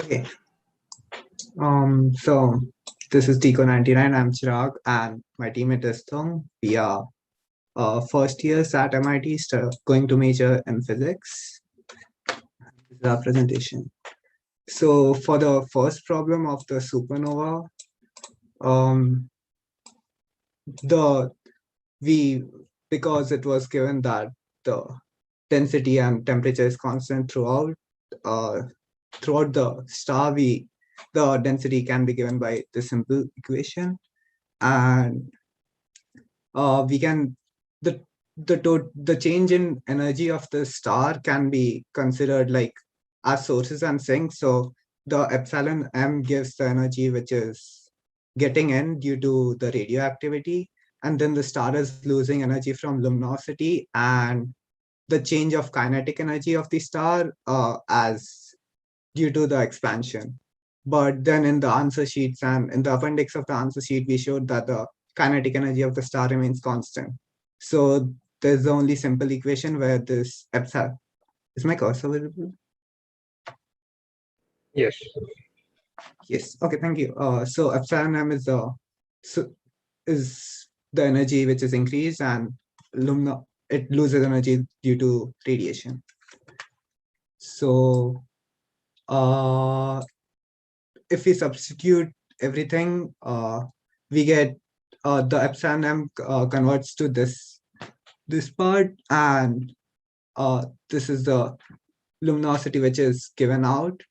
Okay. So this is Deco 99. I'm Chirag and my teammate is Thung. We are first years at MIT, going to major in physics. This is our presentation. So for the first problem of the supernova, because it was given that the density and temperature is constant throughout the star, the density can be given by the simple equation, and we can the change in energy of the star can be considered like as sources and sinks. So the epsilon m gives the energy which is getting in due to the radioactivity, and then the star is losing energy from luminosity and the change of kinetic energy of the star as due to the expansion. But then in the answer sheets and in the appendix of the answer sheet, we showed that the kinetic energy of the star remains constant. So there's the only simple equation where this epsilon, is my cursor visible? Yes. Yes. Okay. Thank you. So epsilon m is the energy which is increased, and it loses energy due to radiation. So if we substitute everything, we get the epsilon m converts to this part, and this is the luminosity which is given out.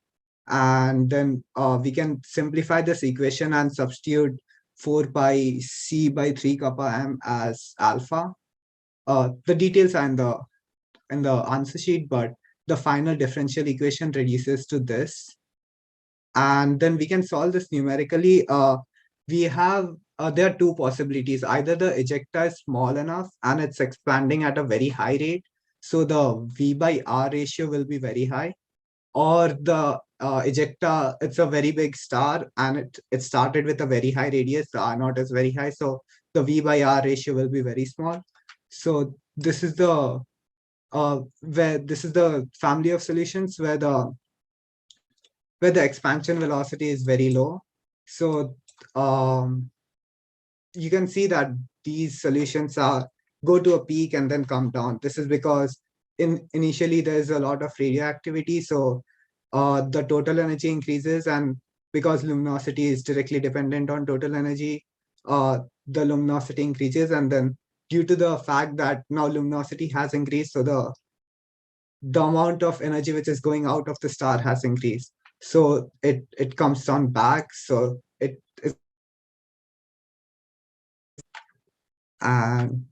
And then we can simplify this equation and substitute 4 pi c by 3 kappa m as alpha. The details are in the answer sheet, but the final differential equation reduces to this. And then we can solve this numerically. We have there are two possibilities. Either the ejecta is small enough and it's expanding at a very high rate, so the V by R ratio will be very high, or the ejecta, it's a very big star and it started with a very high radius, the R naught is very high, so the V by R ratio will be very small. So this is the family of solutions where the expansion velocity is very low. So you can see that these solutions go to a peak and then come down. This is because initially there's a lot of radioactivity, so the total energy increases, and because luminosity is directly dependent on total energy, the luminosity increases, and then due to the fact that now luminosity has increased, so the amount of energy which is going out of the star has increased. So it comes down back. So it is, and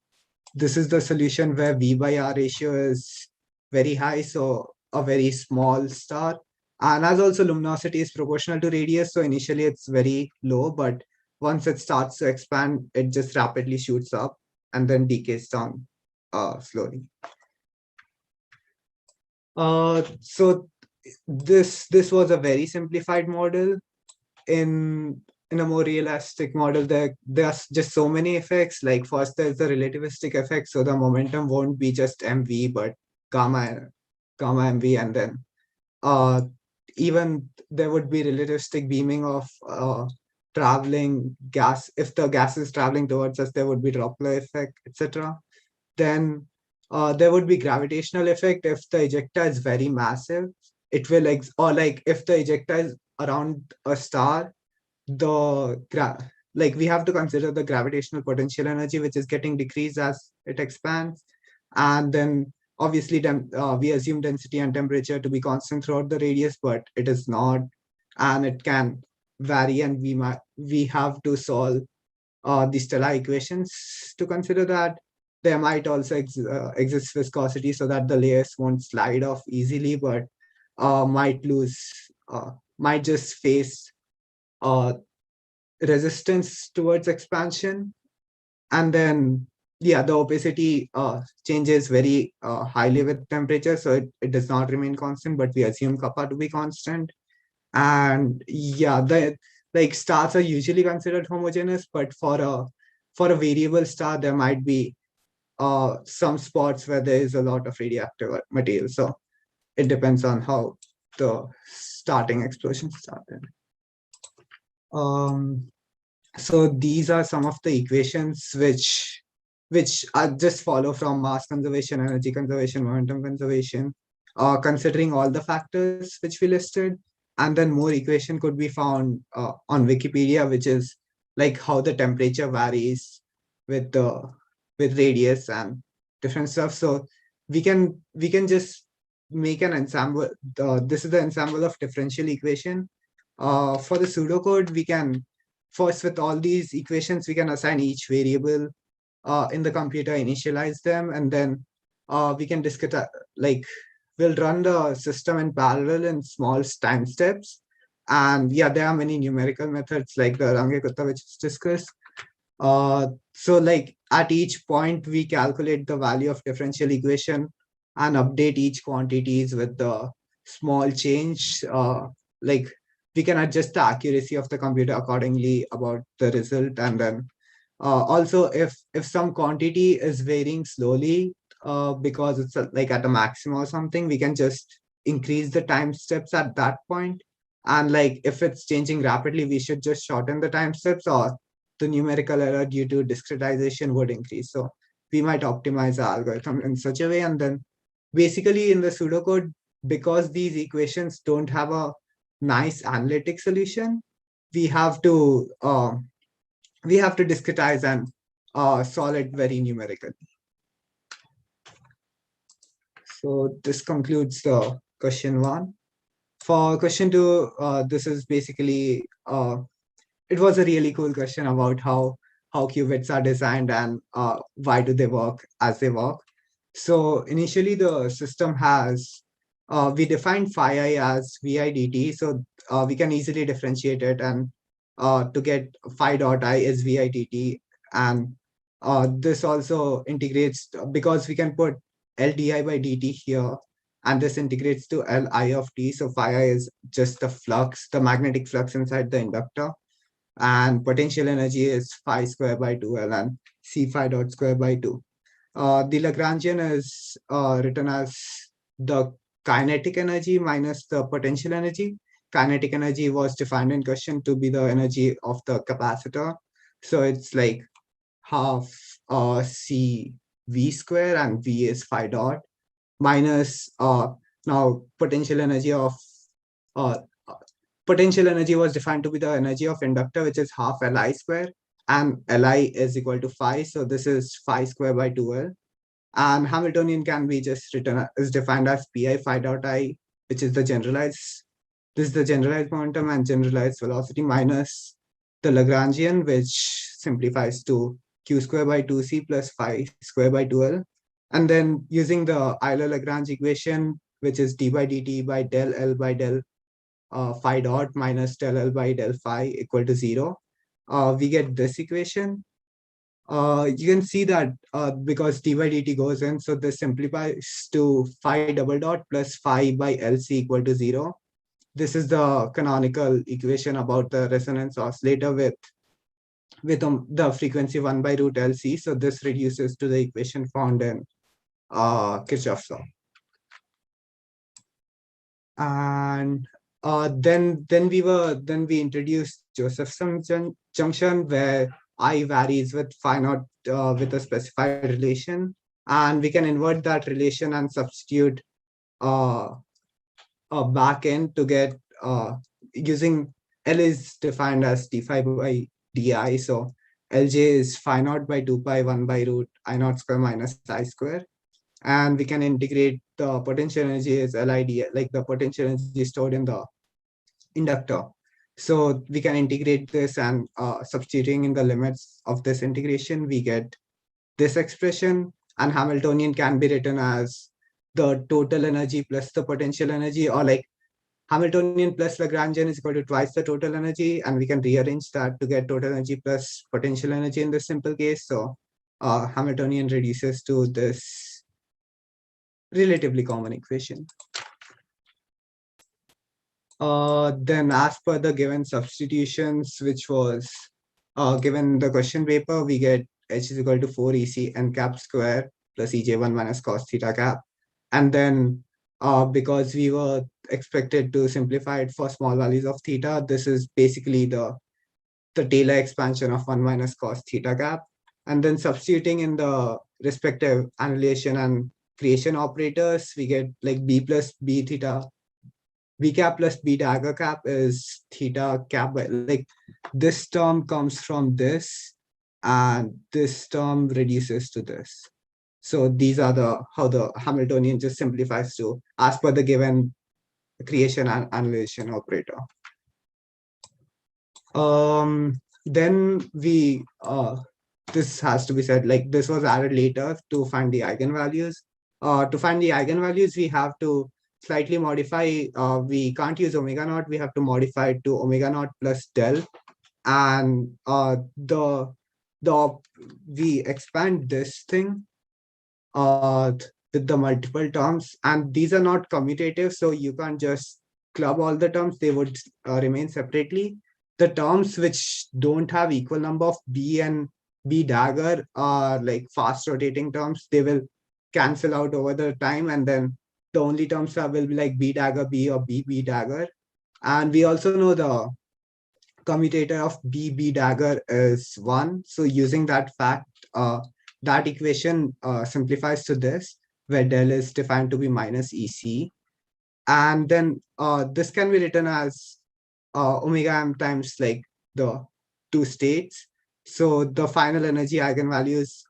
this is the solution where V by R ratio is very high, so a very small star. And as also luminosity is proportional to radius, so initially it's very low, but once it starts to expand, it just rapidly shoots up and then decays down slowly. So this was a very simplified model. In a more realistic model, there's just so many effects. Like first there's the relativistic effect, so the momentum won't be just mv but gamma mv, and then even there would be relativistic beaming of traveling gas. If the gas is traveling towards us, there would be Doppler effect, etc. Then there would be gravitational effect. If the ejecta is very massive, it will or like if the ejecta is around a star, the like we have to consider the gravitational potential energy, which is getting decreased as it expands. And then obviously we assume density and temperature to be constant throughout the radius, but it is not, and it can vary, and we have to solve the stellar equations to consider that. There might also exist viscosity so that the layers won't slide off easily, but might lose, might just face uh, resistance towards expansion. And then, yeah, the opacity changes very highly with temperature, so it does not remain constant, but we assume kappa to be constant. And yeah, the like stars are usually considered homogeneous, but for a variable star, there might be some spots where there is a lot of radioactive material. So it depends on how the starting explosion started. So these are some of the equations which are just follow from mass conservation, energy conservation, momentum conservation, considering all the factors which we listed. And then more equation could be found on Wikipedia, which is like how the temperature varies with the with radius and different stuff. So we can just make an ensemble. This is the ensemble of differential equation. For the pseudocode, we can first, with all these equations, we can assign each variable in the computer, initialize them, and then we can discuss like we'll run the system in parallel in small time steps. And yeah, there are many numerical methods like the Rangekutta, which is discussed. So like at each point, we calculate the value of differential equation and update each quantities with the small change. Like we can adjust the accuracy of the computer accordingly about the result. And then also if some quantity is varying slowly because it's like at a maximum or something, we can just increase the time steps at that point. And like if it's changing rapidly, we should just shorten the time steps, or the numerical error due to discretization would increase. So we might optimize the algorithm in such a way. And then basically in the pseudocode, because these equations don't have a nice analytic solution, we have to discretize and solve it very numerically. So this concludes the question 1. For question 2, this is basically it was a really cool question about how qubits are designed and why do they work as they work. So initially the system has we defined phi I as vi dt, so we can easily differentiate it, and to get phi dot I is vi dt. And this also integrates because we can put L di by dt here, and this integrates to Li of t. So phi I is just the flux, the magnetic flux inside the inductor, and potential energy is phi square by 2L and C phi dot square by 2. The Lagrangian is written as the kinetic energy minus the potential energy. Kinetic energy was defined in question to be the energy of the capacitor. So it's like half C V square, and V is phi dot, minus now potential energy of uh, potential energy was defined to be the energy of inductor, which is half Li square, and Li is equal to phi. So this is phi square by 2L. And Hamiltonian can be just written is defined as pi phi dot I, which is the generalized. This is the generalized momentum and generalized velocity, minus the Lagrangian, which simplifies to q square by 2c plus phi square by 2L. And then using the Euler-Lagrange equation, which is d by dt by del L by del phi dot minus del L by del phi equal to 0. We get this equation. You can see that because d by dt goes in, so this simplifies to phi double dot plus phi by LC equal to 0. This is the canonical equation about the resonance oscillator with the frequency 1 by root LC. So this reduces to the equation found in Kirchhoff's law. And then we introduced Josephson junction, where I varies with phi naught with a specified relation, and we can invert that relation and substitute a back end to get using L is defined as d phi by di. So Lj is phi naught by 2 pi 1 by root I naught square minus I square. And we can integrate the potential energy as LID, like the potential energy stored in the inductor. So we can integrate this, and substituting in the limits of this integration, we get this expression, and Hamiltonian can be written as the total energy plus the potential energy, or like Hamiltonian plus Lagrangian is equal to twice the total energy, and we can rearrange that to get total energy plus potential energy in this simple case. So Hamiltonian reduces to this relatively common equation. Then as per the given substitutions, which was given the question paper, we get H is equal to 4 EC n cap square plus EJ1 minus cos theta cap. And then because we were expected to simplify it for small values of theta, this is basically the Taylor expansion of 1 minus cos theta cap. And then substituting in the respective annihilation and creation operators, we get like B plus B theta, B cap plus B dagger cap is theta cap by, like, this term comes from this, and this term reduces to this. So these are how the Hamiltonian just simplifies to as per the given creation and annihilation operator. Then we this has to be said, like, this was added later to find the eigenvalues. To find the eigenvalues, we have to slightly modify. We can't use omega naught. We have to modify it to omega naught plus del, and we expand this thing with the multiple terms, and these are not commutative, so you can't just club all the terms. They would remain separately. The terms which don't have equal number of B and B dagger are like fast rotating terms. They will cancel out over the time, and then the only terms that will be like B dagger B or B dagger. And we also know the commutator of B dagger is 1. So using that fact, that equation simplifies to this, where del is defined to be minus EC. And then this can be written as omega m times like the two states. So the final energy eigenvalues,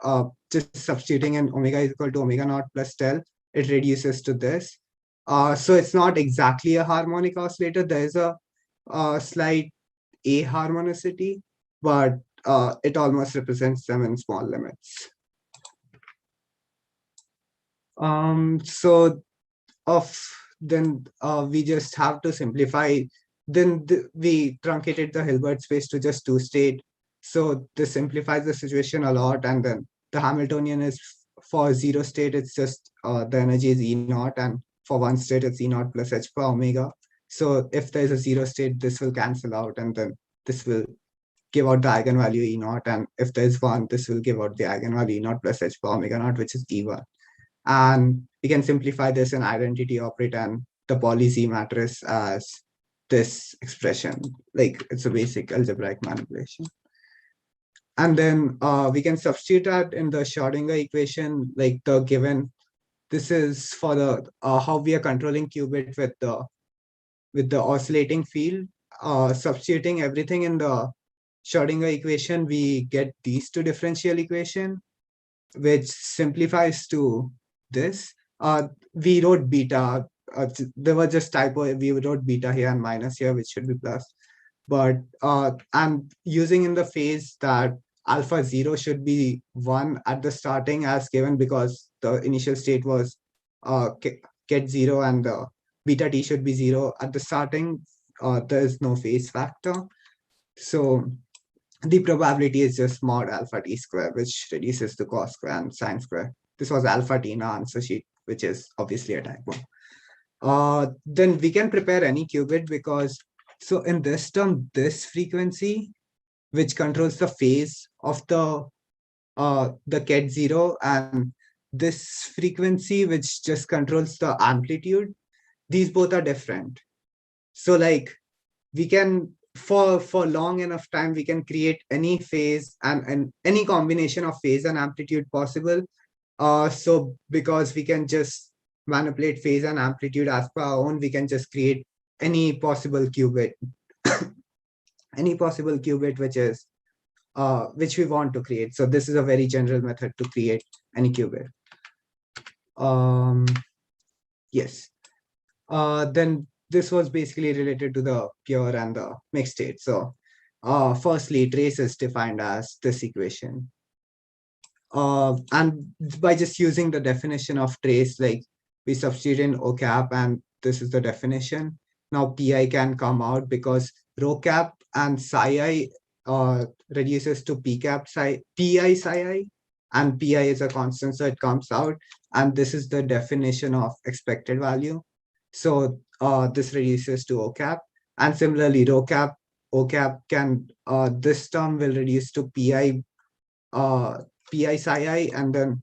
just substituting in omega is equal to omega naught plus del, it reduces to this. So it's not exactly a harmonic oscillator. There is a slight aharmonicity, but it almost represents them in small limits. So then we just have to simplify. Then we truncated the Hilbert space to just two state. So this simplifies the situation a lot. And then the Hamiltonian is for 0 state, it's just the energy is E naught, and for 1 state, it's E naught plus H per omega. So if there's a 0 state, this will cancel out, and then this will give out the eigenvalue E naught. And if there's 1, this will give out the eigenvalue E naught plus H per omega naught, which is E1. And we can simplify this in identity operator and the poly Z matrix as this expression. Like, it's a basic algebraic manipulation. And then we can substitute that in the Schrodinger equation, like the given. This is for the how we are controlling qubit with the oscillating field. Substituting everything in the Schrodinger equation, we get these two differential equation, which simplifies to this. We wrote beta. There was just typo. We wrote beta here and minus here, which should be plus. But I'm using in the phase that alpha 0 should be 1 at the starting as given, because the initial state was get 0, and the beta t should be 0 at the starting. There is no phase factor. So the probability is just mod alpha t square, which reduces to cos square and sine square. This was alpha t in our answer sheet, which is obviously a typo. Then we can prepare any qubit, because so in this term, this frequency, which controls the phase of the ket 0, and this frequency, which just controls the amplitude, these both are different. So like, we can, for long enough time, we can create any phase and any combination of phase and amplitude possible. So because we can just manipulate phase and amplitude as per our own, we can just create any possible qubit, any possible qubit which is which we want to create. So this is a very general method to create any qubit. Yes. Then this was basically related to the pure and the mixed state. So firstly, trace is defined as this equation. And by just using the definition of trace, like we substitute in O cap and this is the definition. Now pi can come out because rho cap and psi I reduces to p cap psi pi psi I, and pi is a constant, so it comes out. And this is the definition of expected value. So this reduces to O cap. And similarly, rho cap, O cap can, this term will reduce to pi pi psi I, and then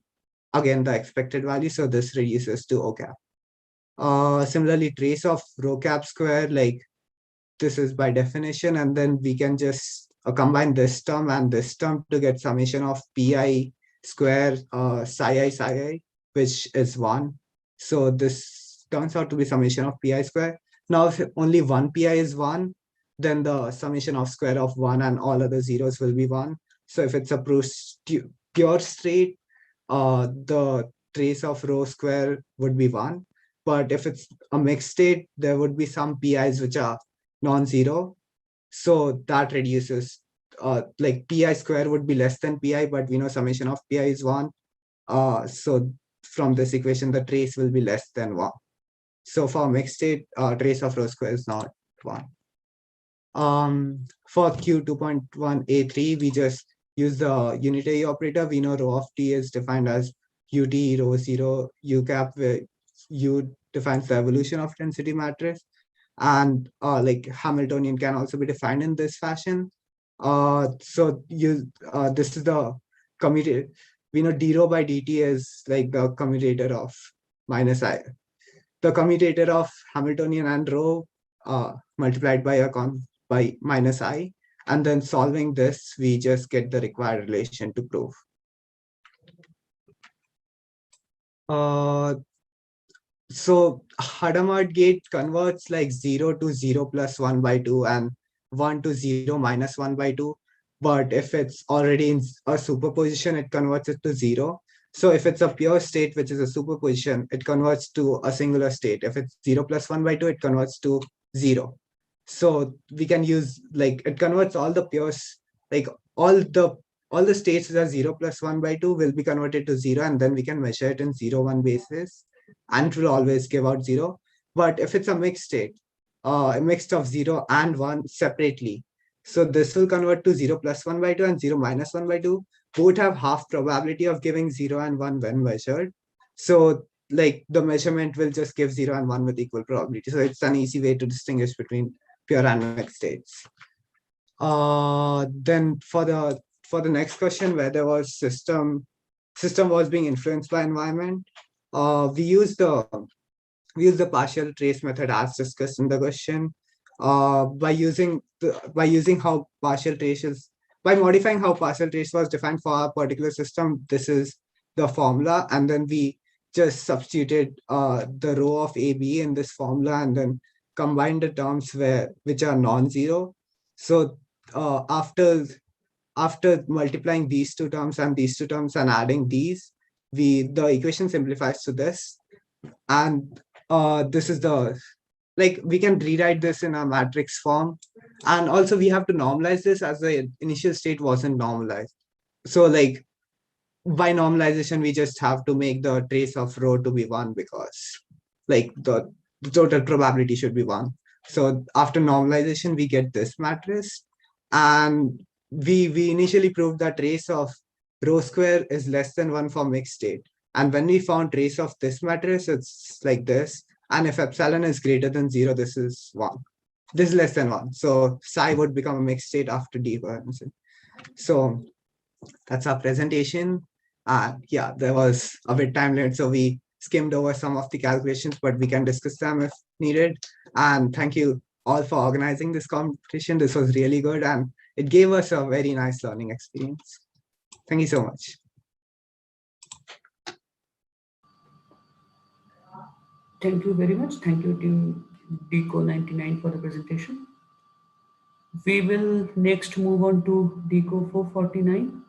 again the expected value. So this reduces to O cap. Similarly, trace of rho cap square, like this is by definition, and then we can just combine this term and this term to get summation of pi square psi I, which is 1. So this turns out to be summation of pi square. Now, if only one pi is 1, then the summation of square of 1 and all other zeros will be 1. So if it's a pure state, the trace of rho square would be 1. But if it's a mixed state, there would be some pi's which are non-zero. So that reduces, like pi square would be less than pi, but we know summation of pi is 1. So from this equation, the trace will be less than 1. So for mixed state, trace of rho square is not 1. For Q2.1A3, we just use the unitary operator. We know rho of t is defined as ut rho 0 u cap, where u defines the evolution of density matrix. And like Hamiltonian can also be defined in this fashion. So this is the commutator. We know d rho by dt is like the commutator of minus I. The commutator of Hamiltonian and rho multiplied by minus I. And then solving this, we just get the required relation to prove. So Hadamard gate converts like 0 to 0 plus 1 by 2 and 1 to 0 minus 1 by 2. But if it's already in a superposition, it converts it to 0. So if it's a pure state, which is a superposition, it converts to a singular state. If it's 0 plus 1 by 2, it converts to 0. So we can use, like, it converts all the pures, like all the states that are 0 plus 1 by 2 will be converted to 0, and then we can measure it in 0, 1 basis, and it will always give out 0. But if it's a mixed state, a mix of 0 and 1 separately, so this will convert to 0 plus 1 by 2 and 0 minus 1 by 2. Both have half probability of giving 0 and 1 when measured. So like the measurement will just give 0 and 1 with equal probability. So it's an easy way to distinguish between pure and mixed states. Then for the next question, where there was system was being influenced by environment, we use the partial trace method as discussed in the question. By modifying how partial trace was defined for our particular system, this is the formula, and then we just substituted the row of AB in this formula, and then combined the terms which are non-zero. So after multiplying these two terms and these two terms and adding these, the equation simplifies to this, and this is we can rewrite this in a matrix form, and also we have to normalize this as the initial state wasn't normalized. So like by normalization, we just have to make the trace of rho to be 1, because like the total probability should be 1. So after normalization, we get this matrix, and we initially proved that trace of rho square is less than 1 for mixed state. And when we found trace of this matrix, it's like this. And if epsilon is greater than 0, this is 1. This is less than 1. So psi would become a mixed state after decoherence. So that's our presentation. Yeah, there was a bit time limit, so we skimmed over some of the calculations, but we can discuss them if needed. And thank you all for organizing this competition. This was really good, and it gave us a very nice learning experience. Thank you so much. Thank you very much. Thank you to Deco99 for the presentation. We will next move on to Deco 449.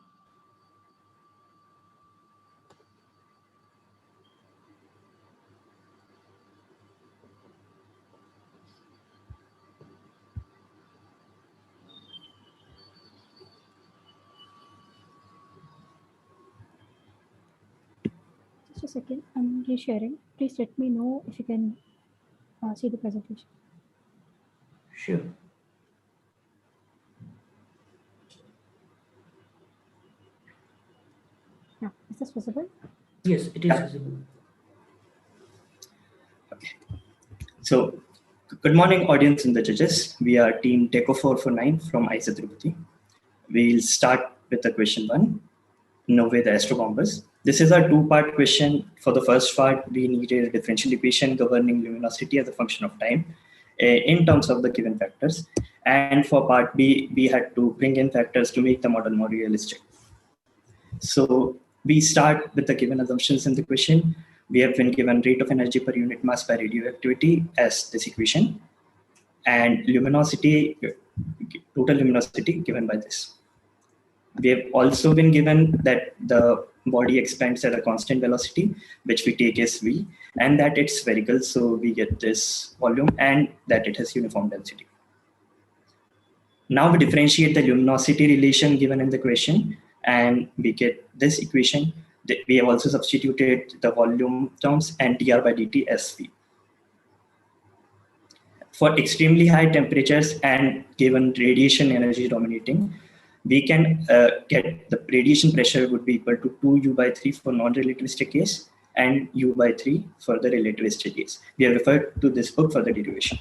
Just a second, I'm resharing. Please let me know if you can see the presentation. Sure. Yeah, is this visible? Yes, it is visible. Okay. So, good morning, audience and the judges. We are team Deco 449 from ISA Tirupati. We'll start with the question 1. No way the astrobombers. This is a two-part question. For the first part, we needed a differential equation governing luminosity as a function of time in terms of the given factors. And for part B, we had to bring in factors to make the model more realistic. So we start with the given assumptions in the question. We have been given rate of energy per unit mass by radioactivity as this equation, and luminosity, total luminosity given by this. We have also been given that the body expands at a constant velocity, which we take as V, and that it's spherical, so we get this volume, and that it has uniform density. Now we differentiate the luminosity relation given in the question, and we get this equation. We have also substituted the volume terms and dr by dt as V. For extremely high temperatures and given radiation energy dominating, we can get the radiation pressure would be equal to 2u by 3 for non-relativistic case and u by 3 for the relativistic case. We have referred to this book for the derivation.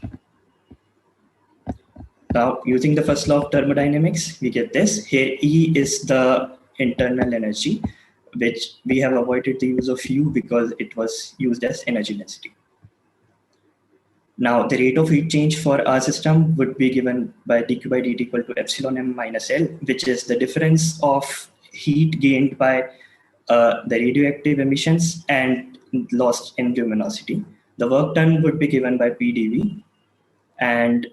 Now, using the first law of thermodynamics, we get this. Here, E is the internal energy, which we have avoided the use of U because it was used as energy density. Now, the rate of heat change for our system would be given by dq by dt equal to epsilon m minus L, which is the difference of heat gained by the radioactive emissions and lost in luminosity. The work done would be given by PdV, and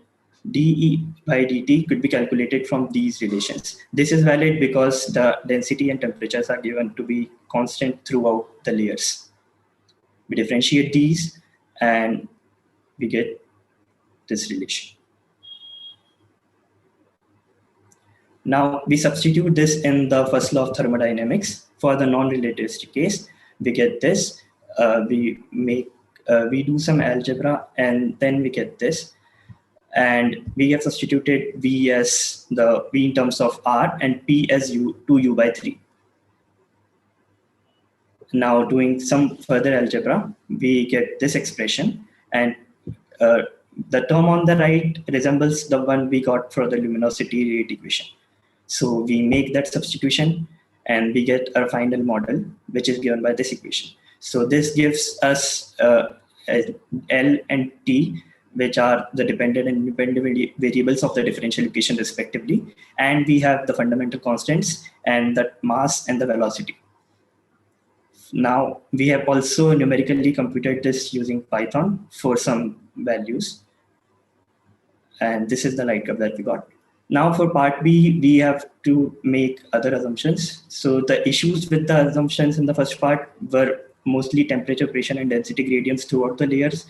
dE by dt could be calculated from these relations. This is valid because the density and temperatures are given to be constant throughout the layers. We differentiate these and we get this relation. Now we substitute this in the first law of thermodynamics. For the non-relativistic case, we get this. We do some algebra and then we get this. And we have substituted V as the V in terms of R and P as U, 2U by 3. Now doing some further algebra, we get this expression, and the term on the right resembles the one we got for the luminosity rate equation. So we make that substitution and we get our final model, which is given by this equation. So this gives us L and T, which are the dependent and independent variables of the differential equation respectively. And we have the fundamental constants and the mass and the velocity. Now we have also numerically computed this using Python for some values. And this is the light curve that we got. Now for part B, we have to make other assumptions. So the issues with the assumptions in the first part were mostly temperature, pressure, and density gradients throughout the layers,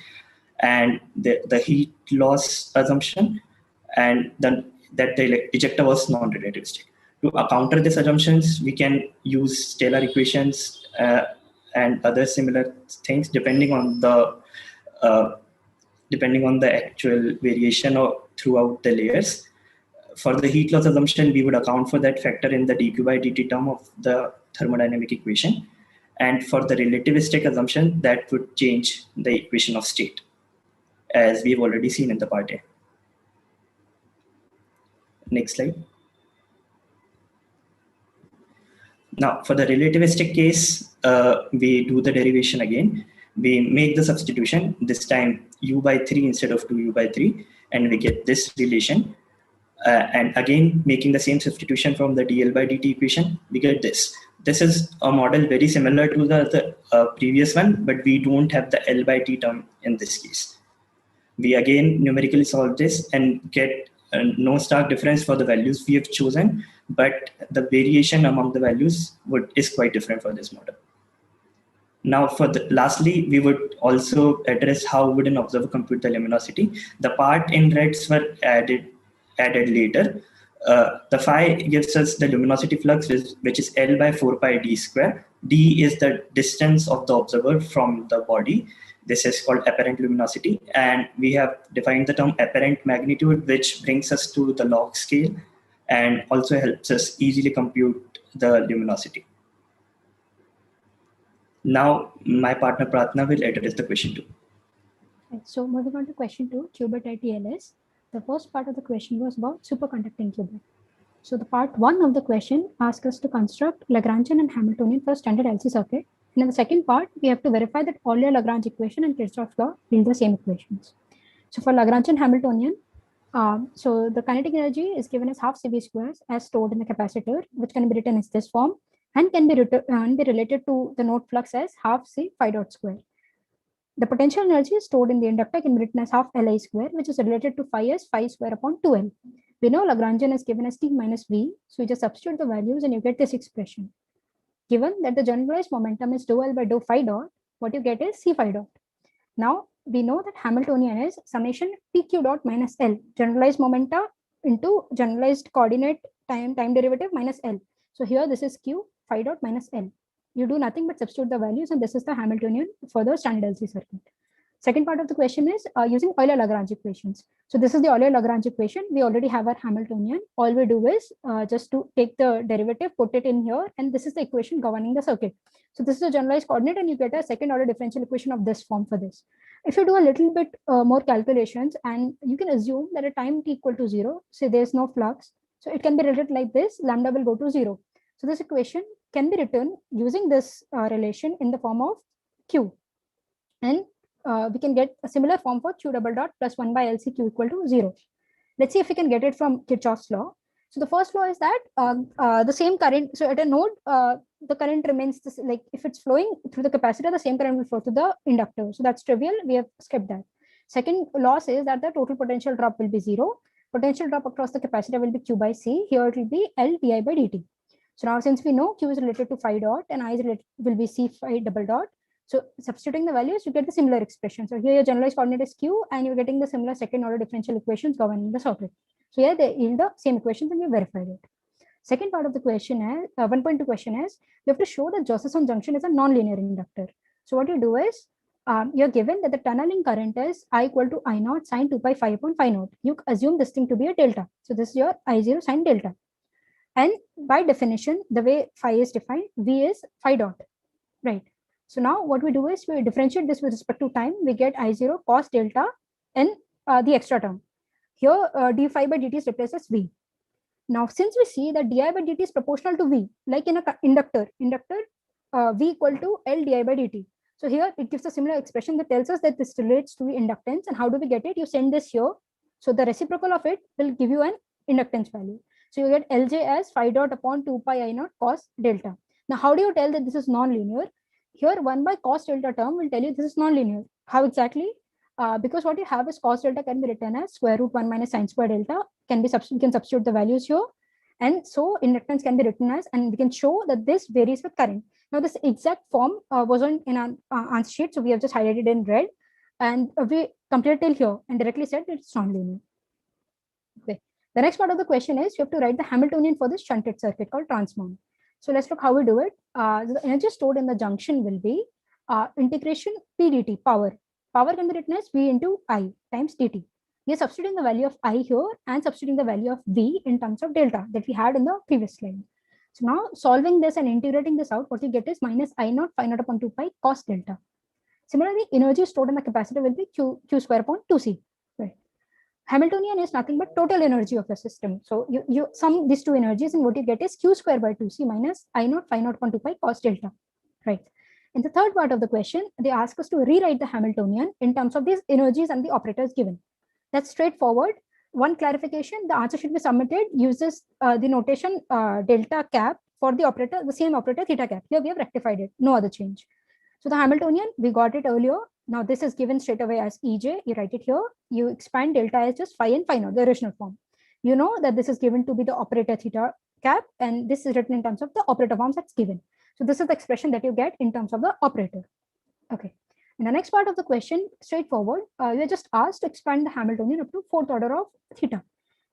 and the heat loss assumption, and then that the ejector was non-relativistic. To counter these assumptions, we can use Taylor equations and other similar things depending on the actual variation throughout the layers. For the heat loss assumption, we would account for that factor in the dq by dt term of the thermodynamic equation. And for the relativistic assumption, that would change the equation of state, as we've already seen in the part A. Next slide. Now, for the relativistic case, we do the derivation again. We make the substitution, this time u by 3 instead of 2u by 3, and we get this relation. And again, making the same substitution from the dl by dt equation, we get this. This is a model very similar to the previous one, but we don't have the L by T term in this case. We again numerically solve this and get no stark difference for the values we have chosen, but the variation among the values is quite different for this model. Now, lastly, we would also address how would an observer compute the luminosity. The part in reds were added later. The phi gives us the luminosity flux, which is L by 4 pi d square. D is the distance of the observer from the body. This is called apparent luminosity. And we have defined the term apparent magnitude, which brings us to the log scale and also helps us easily compute the luminosity. Now, my partner Pratna will address the question 2. Okay, so moving on to question 2, qubit at TLS. The first part of the question was about superconducting qubit. So the part 1 of the question asks us to construct Lagrangian and Hamiltonian for a standard LC circuit. And in the second part, we have to verify that Euler-Lagrange equation and Kirchhoff's law yield the same equations. So for Lagrangian Hamiltonian, so the kinetic energy is given as half CV squares as stored in the capacitor, which can be written as this form and can be related to the node flux as half C phi dot square. The potential energy stored in the inductor can be written as half Li square, which is related to phi as phi square upon 2L. We know Lagrangian is given as T minus V, so you just substitute the values and you get this expression. Given that the generalized momentum is dou L by dou phi dot, what you get is C phi dot. Now, we know that Hamiltonian is summation PQ dot minus L, generalized momenta into generalized coordinate time derivative minus L. So here this is Q phi dot minus L. You do nothing but substitute the values, and this is the Hamiltonian for the standard LC circuit. Second part of the question is using Euler-Lagrange equations. So this is the Euler-Lagrange equation. We already have our Hamiltonian. All we do is just to take the derivative, put it in here, and this is the equation governing the circuit. So this is a generalized coordinate, and you get a second order differential equation of this form for this. If you do a little bit more calculations, and you can assume that at time t equal to 0, say there's no flux, so it can be written like this, lambda will go to 0. So this equation can be written using this relation in the form of Q. And we can get a similar form for Q double dot plus 1 by LC Q equal to 0. Let's see if we can get it from Kirchhoff's law. So the first law is that the same current, so at a node, the current remains this, like if it's flowing through the capacitor, the same current will flow to the inductor. So that's trivial. We have skipped that. Second law says that the total potential drop will be 0. Potential drop across the capacitor will be Q by C. Here it will be L di by dt. So now since we know Q is related to phi dot and I will be C phi double dot. So substituting the values, you get the similar expression. So here your generalized coordinate is Q and you're getting the similar second order differential equations governing the circuit. So here they yield the same equations and we verified it. Second part of the question is, 1.2 question is, you have to show that Josephson junction is a nonlinear inductor. So what you do is, you're given that the tunneling current is I equal to I naught sine 2 pi phi upon phi naught. You assume this thing to be a delta. So this is your I0 sine delta. And by definition, the way phi is defined, V is phi dot, right? So now what we do is we differentiate this with respect to time. We get I0 cos delta and the extra term. Here d phi by dt is replaced as V. Now, since we see that di by dt is proportional to V, like in an inductor, V equal to L di by dt. So here it gives a similar expression that tells us that this relates to the inductance. And how do we get it? You send this here. So the reciprocal of it will give you an inductance value. So you get Lj as phi dot upon 2 pi I naught cos delta. Now, how do you tell that this is non-linear? Here 1 by cos delta term will tell you this is non-linear. How exactly? Because what you have is cos delta can be written as square root 1 minus sine square delta. We can substitute the values here. And so inductance can be written as, and we can show that this varies with current. Now this exact form wasn't in our answer sheet. So we have just highlighted in red and we completed till here and directly said it's non-linear. Okay. The next part of the question is you have to write the Hamiltonian for this shunted circuit called transmon. So let's look how we do it. The energy stored in the junction will be integration P dt, power. Power can be written as V into I times dt. We are substituting the value of I here and substituting the value of V in terms of delta that we had in the previous slide. So now solving this and integrating this out, what you get is minus I naught phi naught upon 2 pi cos delta. Similarly, energy stored in the capacitor will be Q square upon 2C. Right. Hamiltonian is nothing but total energy of the system. So you sum these two energies and what you get is Q square by 2C minus I naught phi naught upon 2 pi cos delta. Right. In the third part of the question, they ask us to rewrite the Hamiltonian in terms of these energies and the operators given. That's straightforward. One clarification, the answer should be submitted uses the notation delta cap for the operator, the same operator theta cap. Here we have rectified it, no other change. So the Hamiltonian, we got it earlier. Now this is given straight away as EJ. You write it here. You expand delta as just phi and phi naught, the original form. you know that this is given to be the operator theta cap, and this is written in terms of the operator forms that's given. So this is the expression that you get in terms of the operator. Okay. In the next part of the question, straightforward, you're just asked to expand the Hamiltonian up to fourth order of theta.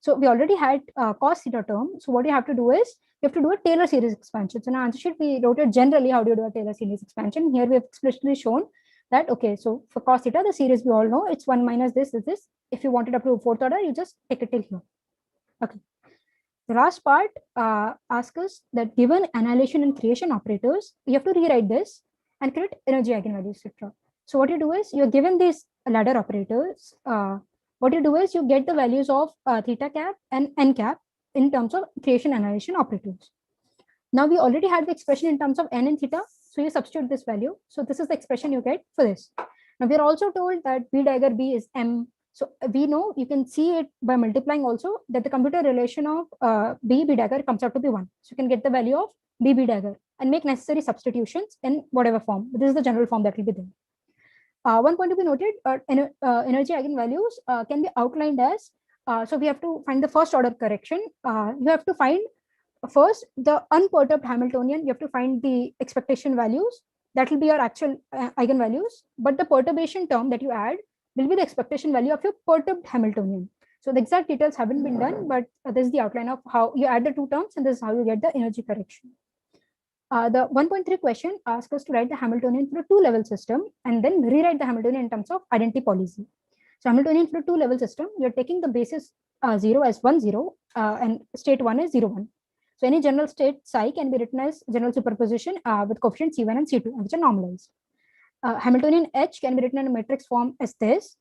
So we already had cos theta term. So what you have to do is you have to do a Taylor series expansion. So in our answer sheet, we wrote it generally, how do you do a Taylor series expansion? Here we have explicitly shown that, okay, so for cos theta, the series we all know, it's 1 minus this is this. If you want it up to fourth order, you just take it till here. Okay. The last part asks us that given annihilation and creation operators, you have to rewrite this and create energy eigenvalues, etc. So what you do is you're given these ladder operators. What you do is you get the values of theta cap and n cap in terms of creation annihilation operators. Now we already had the expression in terms of n and theta. So you substitute this value. So this is the expression you get for this. Now we are also told that B dagger B is M. So we know you can see it by multiplying also that the computer relation of B dagger comes out to be 1. So you can get the value of B dagger and make necessary substitutions in whatever form. This is the general form that will be there. One point to be noted, energy eigenvalues can be outlined as, so we have to find the first order correction. You have to find first the unperturbed Hamiltonian. You have to find the expectation values. That will be your actual eigenvalues. But the perturbation term that you add will be the expectation value of your perturbed Hamiltonian. So the exact details haven't been done, but this is the outline of how you add the two terms, and this is how you get the energy correction. The 1.3 question asks us to write the Hamiltonian for a two-level system and then rewrite the Hamiltonian in terms of identity policy. So Hamiltonian for a two-level system, you're taking the basis 0 as 1, 0 and state 1 as 0, 1. So any general state psi can be written as general superposition with coefficients C1 and C2, which are normalized. Hamiltonian H can be written in a matrix form as this.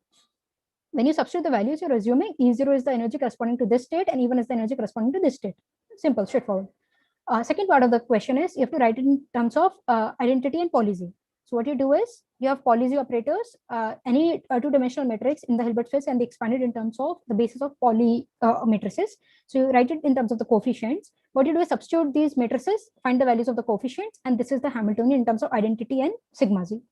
When you substitute the values, you're assuming E0 is the energy corresponding to this state and E1 is the energy corresponding to this state. Simple, straightforward. Second part of the question is you have to write it in terms of identity and policy. So what you do is you have policy operators, any two-dimensional matrix in the Hilbert space can be expanded in terms of the basis of poly matrices. So you write it in terms of the coefficients. What you do is substitute these matrices, find the values of the coefficients, and this is the Hamiltonian in terms of identity and sigma z.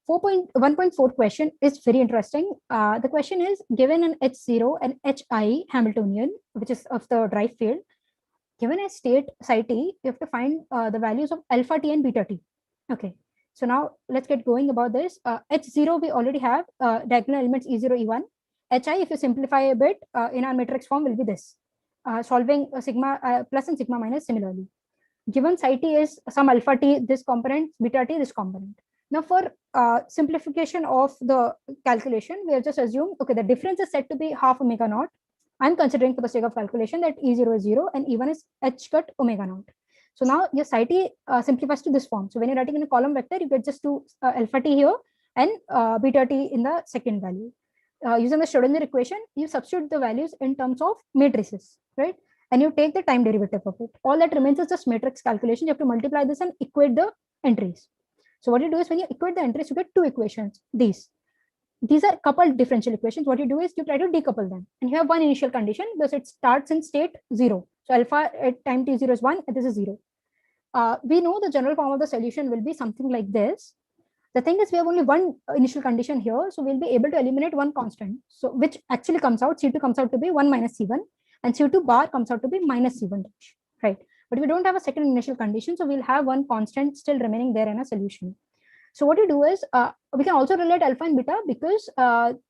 1.4 question is very interesting. The question is given an H0 and Hi Hamiltonian, which is of the drive field. Given a state psi t, you have to find the values of alpha t and beta t. Okay, so now let's get going about this. H0 we already have diagonal elements E0, E1. Hi, if you simplify a bit in our matrix form, will be this. Solving sigma plus and sigma minus similarly. Given psi t is some alpha t this component, beta t this component. Now for simplification of the calculation, we have just assumed, okay, the difference is said to be half omega naught. I'm considering for the sake of calculation that E0 is 0 and E1 is h cut omega naught. So now your psi t simplifies to this form. So when you're writing in a column vector, you get just two alpha t here and beta t in the second value. Using the Schrodinger equation, you substitute the values in terms of matrices, right? And you take the time derivative of it. All that remains is just matrix calculation. You have to multiply this and equate the entries. So what you do is when you equate the entries, you get two equations, These are coupled differential equations. What you do is you try to decouple them. And you have one initial condition because it starts in state 0. So alpha at time t0 is 1 and this is 0. We know the general form of the solution will be something like this. The thing is we have only one initial condition here. So we'll be able to eliminate one constant. So which actually comes out, C2 comes out to be 1 minus C1 and C2 bar comes out to be minus C1 dash, right? But we don't have a second initial condition. So we'll have one constant still remaining there in a solution. So what you do is we can also relate alpha and beta because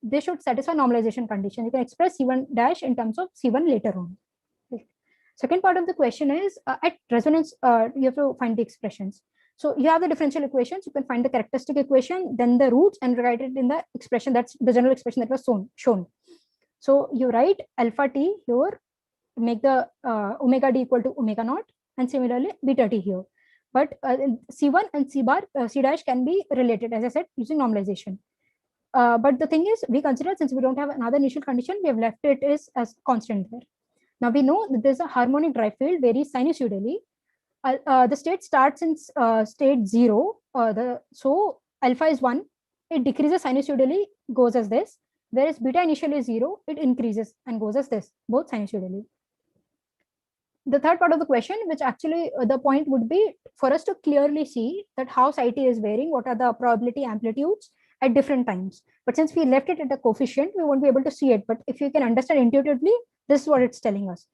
they should satisfy normalization condition. You can express C1 dash in terms of C1 later on. Okay. Second part of the question is at resonance, you have to find the expressions. So you have the differential equations. You can find the characteristic equation, then the roots and write it in the expression. That's the general expression that was shown. So you write alpha t here, make the omega d equal to omega naught, and similarly beta t here. But C1 and C bar, C dash can be related, as I said, using normalization. But the thing is, we consider since we don't have another initial condition, we have left it as constant there. Now we know that there's a harmonic drive field varies sinusoidally. The state starts in state 0. So alpha is 1. It decreases sinusoidally, goes as this. Whereas beta initially is 0. It increases and goes as this, both sinusoidally. The third part of the question, which actually the point would be for us to clearly see that how psi t is varying, what are the probability amplitudes at different times. But since we left it at a coefficient, we won't be able to see it. But if you can understand intuitively, This is what it's telling us.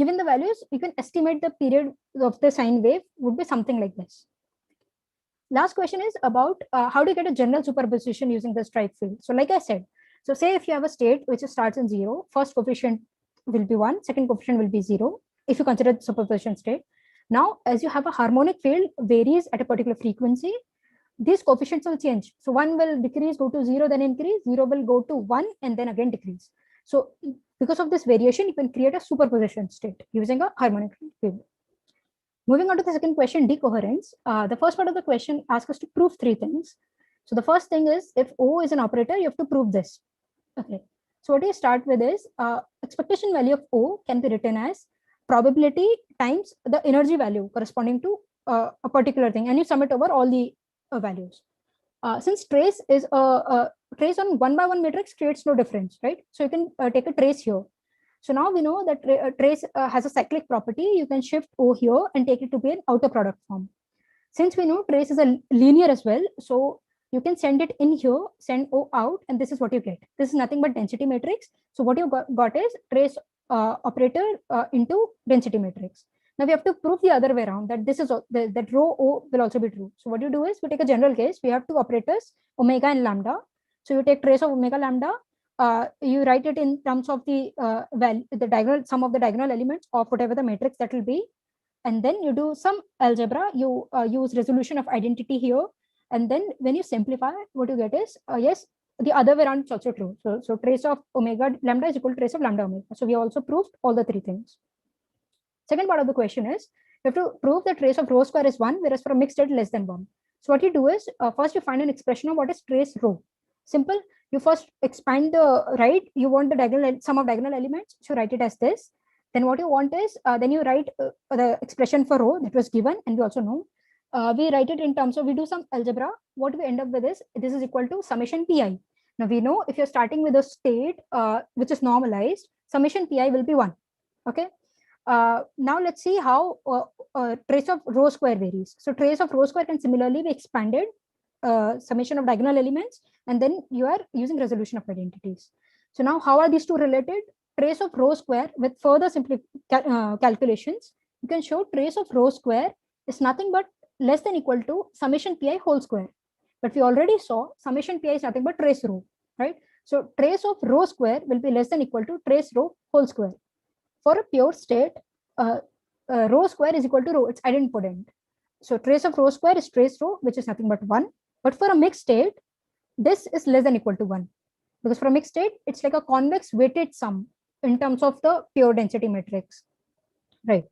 Given the values, you can estimate the period of the sine wave would be something like this. Last question is about how do you get a general superposition using the stripe field? So like I said, so say if you have a state which starts in 0, first coefficient will be 1, second coefficient will be 0, if you consider the superposition state. Now, as you have a harmonic field varies at a particular frequency, these coefficients will change. So 1 will decrease, go to 0, then increase, 0 will go to 1, and then again decrease. So because of this variation, you can create a superposition state using a harmonic field. Moving on to the second question, decoherence. The first part of the question asks us to prove 3 things. So the first thing is, if O is an operator, you have to prove this. Okay. So what you start with is expectation value of O can be written as probability times the energy value corresponding to a particular thing, and you sum it over all the values. Since trace is a trace on 1 by 1 matrix creates no difference, right? So you can take a trace here. So now we know that trace has a cyclic property. You can shift O here and take it to be an outer product form. Since we know trace is a linear as well, so you can send it in here, send O out, and this is what you get. This is nothing but density matrix. So what you got is trace operator into density matrix. Now we have to prove the other way around, that this is that rho O will also be true. So what you do is we take a general case. We have two operators, omega and lambda. So you take trace of omega lambda. You write it in terms of the diagonal sum of the diagonal elements of whatever the matrix that will be, and then you do some algebra. You use resolution of identity here, and then when you simplify, what you get is yes, the other way around is also true. So trace of omega lambda is equal to trace of lambda omega. So we also proved all the 3 things. Second part of the question is you have to prove that trace of rho square is 1, whereas for a mixed state less than 1. So what you do is first you find an expression of what is trace rho. Simple. You first expand the right. You want the diagonal sum of diagonal elements. So write it as this. Then what you want is then you write the expression for rho that was given, and we also know we write it in terms of, we do some algebra. What we end up with is this is equal to summation pi. Now we know if you're starting with a state which is normalized, summation pi will be 1. Okay. Now let's see how trace of rho square varies. So trace of rho square can similarly be expanded, summation of diagonal elements, and then you are using resolution of identities. So now how are these two related? Trace of rho square with further simple calculations, you can show trace of rho square is nothing but less than equal to summation pi whole square. But we already saw summation pi is nothing but trace rho, right? So trace of rho square will be less than equal to trace rho whole square. For a pure state, rho square is equal to rho, it's idempotent. So trace of rho square is trace rho, which is nothing but 1. But for a mixed state, this is less than equal to 1. Because for a mixed state, it's like a convex weighted sum in terms of the pure density matrix. Right.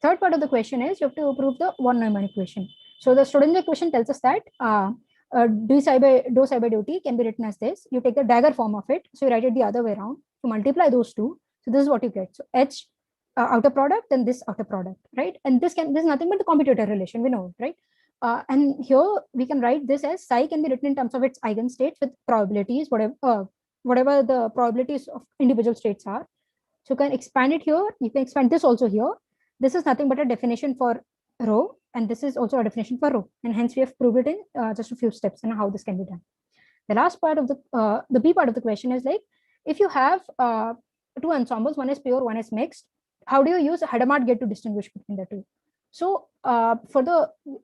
Third part of the question is you have to prove the von Neumann equation. So the Schrodinger equation tells us that dou psi by dou t can be written as this. You take the dagger form of it. So you write it the other way around. To multiply those two. So this is what you get. So H outer product and this outer product, right? And this is nothing but the commutator relation. We know it, right? And here we can write this as psi can be written in terms of its eigenstates with probabilities, whatever the probabilities of individual states are. So you can expand it here. You can expand this also here. This is nothing but a definition for rho, and this is also a definition for rho. And hence we have proved it in just a few steps and how this can be done. The last part of the B part of the question is like, if you have 2 ensembles, one is pure, one is mixed, how do you use a Hadamard gate to distinguish between the two? So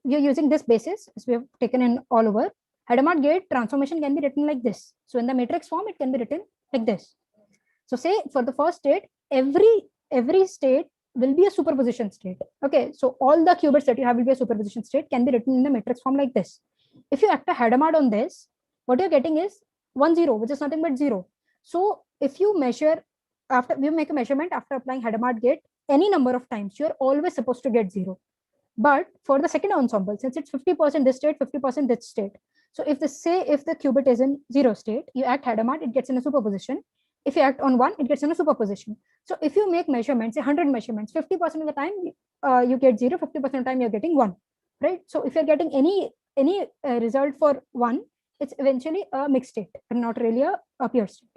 you're using this basis, as we have taken in all over. Hadamard gate transformation can be written like this. So in the matrix form, it can be written like this. So say for the first state, every state will be a superposition state. Okay, so all the qubits that you have will be a superposition state, can be written in the matrix form like this. If you act a Hadamard on this, what you're getting is 1 0, which is nothing but 0. So if you measure after you make a measurement after applying Hadamard gate any number of times, you're always supposed to get 0. But for the second ensemble, since it's 50% this state, 50% this state. So if the qubit is in 0 state, you act Hadamard, it gets in a superposition. If you act on 1, it gets in a superposition. So if you make measurements, 100 measurements, 50% of the time you get 0, 50% of the time you're getting 1, right? So if you're getting any result for 1, it's eventually a mixed state and not really a pure state.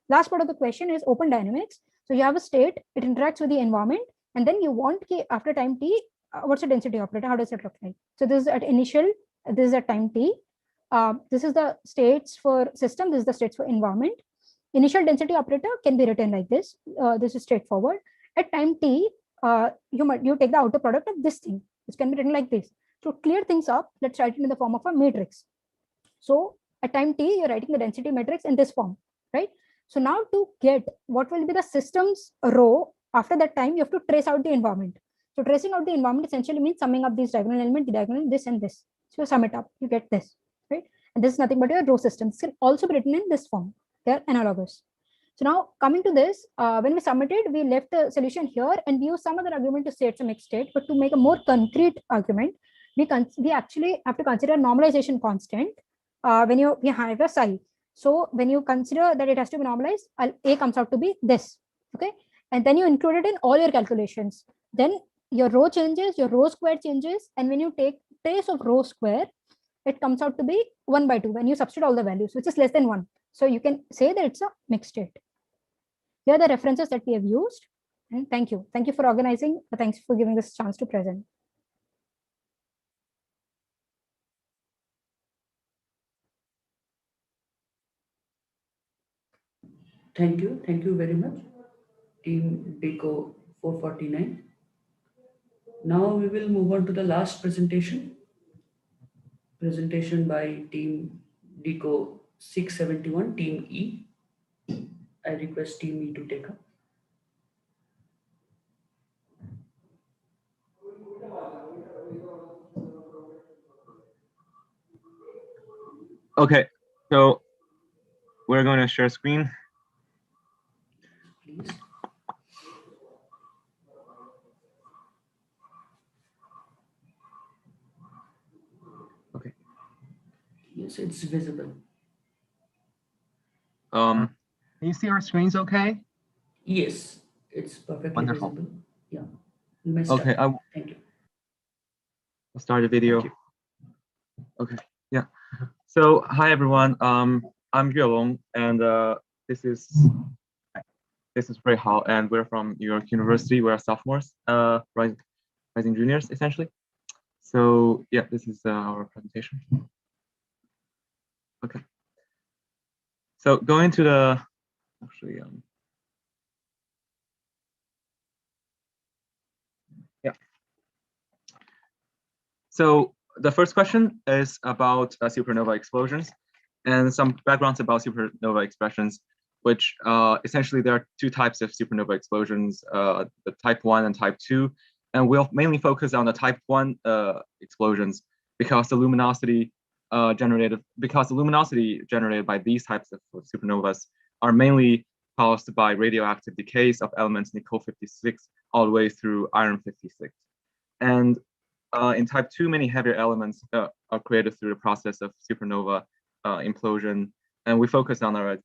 Last part of the question is open dynamics. So you have a state, it interacts with the environment, and then you want after time t, what's the density operator? How does it look like? So this is at initial, this is at time t. This is the states for system, this is the states for environment. initial density operator can be written like this. This is straightforward. At time t, you take the outer product of this thing, which can be written like this. To clear things up, let's write it in the form of a matrix. So at time t, you're writing the density matrix in this form, right? So now to get what will be the system's row, after that time, you have to trace out the environment. So tracing out the environment essentially means summing up these diagonal elements, the diagonal, this and this. So you sum it up, you get this, right? And this is nothing but your row system. This can also be written in this form. They're analogous. So now coming to this, when we submitted, we left the solution here and we use some other argument to say it's a mixed state. But to make a more concrete argument, we actually have to consider normalization constant when you have a psi. So when you consider that it has to be normalized, A comes out to be this, okay? And then you include it in all your calculations. Then your row changes, your row square changes. And when you take trace of row square, it comes out to be 1 by 2 when you substitute all the values, which is less than 1. So you can say that it's a mixed state. Here are the references that we have used. And thank you. Thank you for organizing. Thanks for giving us a chance to present. Thank you. Thank you very much, Team Deco 449. Now we will move on to the last presentation. Presentation by Team Deco 671, Team E. I request Team E to take up. Okay, so we're going to share screen. Please. Okay. Yes, it's visible. Can you see our screens okay? Yes, it's perfectly Wonderful. visible. Yeah, you may start. Okay, Thank you. I'll start the video. Okay, yeah. So hi everyone. I'm Yuelong, and this is Ray Hao, and we're from New York University. We're sophomores, rising juniors essentially. So yeah, this is our presentation. Okay. So going to the yeah. So the first question is about supernova explosions and some backgrounds about supernova explosions, which essentially there are two types of supernova explosions, the type 1 and type 2. And we'll mainly focus on the type 1 explosions because the luminosity generated by these types of supernovas are mainly caused by radioactive decays of elements nickel 56 all the way through iron 56. And in type 2, many heavier elements are created through the process of supernova implosion. And we focus on our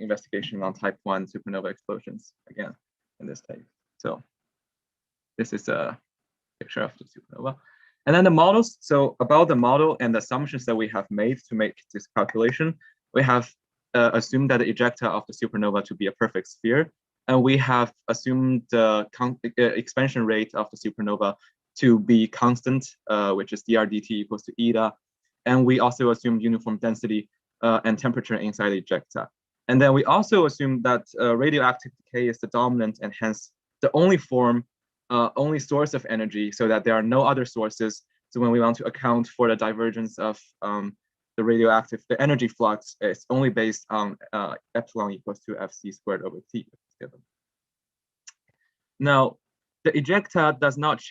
investigation on type 1 supernova explosions again in this tape. So this is a picture of the supernova. And then the models. So about the model and the assumptions that we have made to make this calculation, we have assumed that the ejecta of the supernova to be a perfect sphere. And we have assumed the expansion rate of the supernova to be constant, which is dRdt equals to eta. And we also assume uniform density and temperature inside the ejecta. And then we also assume that radioactive decay is the dominant and hence the only only source of energy, so that there are no other sources. So when we want to account for the divergence of the energy flux, it's only based on epsilon equals to Fc squared over T given. Now, the ejecta does not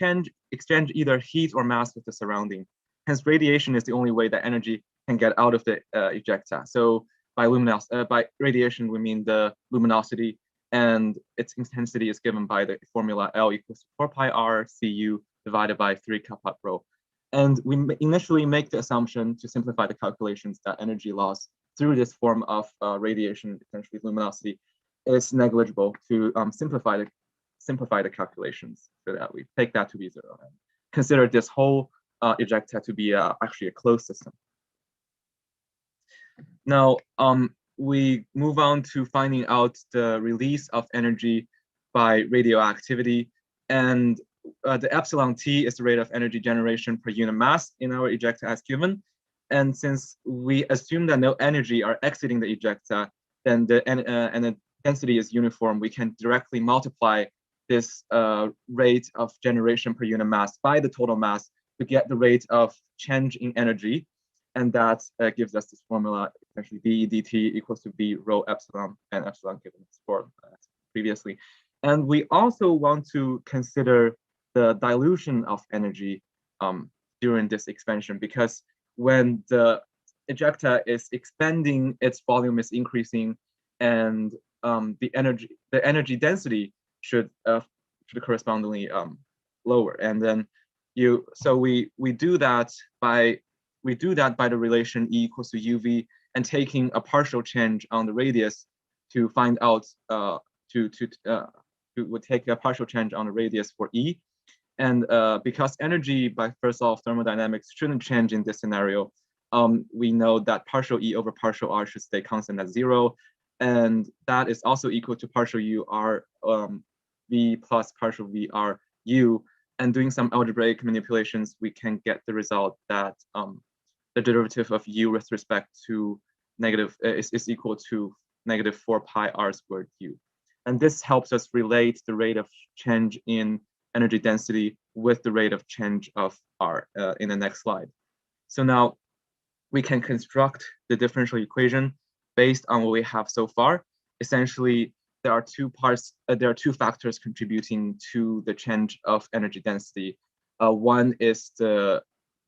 exchange either heat or mass with the surrounding. Hence, radiation is the only way that energy can get out of the ejecta. So by radiation, we mean the luminosity, and its intensity is given by the formula L equals to 4 pi r Cu divided by 3 kappa rho. And we initially make the assumption to simplify the calculations that energy loss through this form of radiation, essentially luminosity, is negligible to simplify the calculations so that we take that to be 0 and consider this whole ejecta to be actually a closed system. Now, we move on to finding out the release of energy by radioactivity, and the epsilon T is the rate of energy generation per unit mass in our ejecta as given. And since we assume that no energy are exiting the ejecta, then and the density is uniform, we can directly multiply this rate of generation per unit mass by the total mass to get the rate of change in energy. And that gives us this formula, essentially dE dt equals to V rho epsilon, and epsilon given this form previously. And we also want to consider the dilution of energy during this expansion, because when the ejecta is expanding, its volume is increasing, and the energy density should correspondingly lower. And then we do that by the relation E equals to UV, and taking a partial change on the radius to find out would take a partial change on the radius for E. And because energy by first law of thermodynamics shouldn't change in this scenario, we know that partial E over partial R should stay constant at 0. And that is also equal to partial U R V plus partial V R U. And doing some algebraic manipulations, we can get the result that the derivative of U with respect to negative is equal to negative 4 pi R squared U. And this helps us relate the rate of change in energy density with the rate of change of R in the next slide. So now we can construct the differential equation based on what we have so far. Essentially, there are two factors contributing to the change of energy density. One is the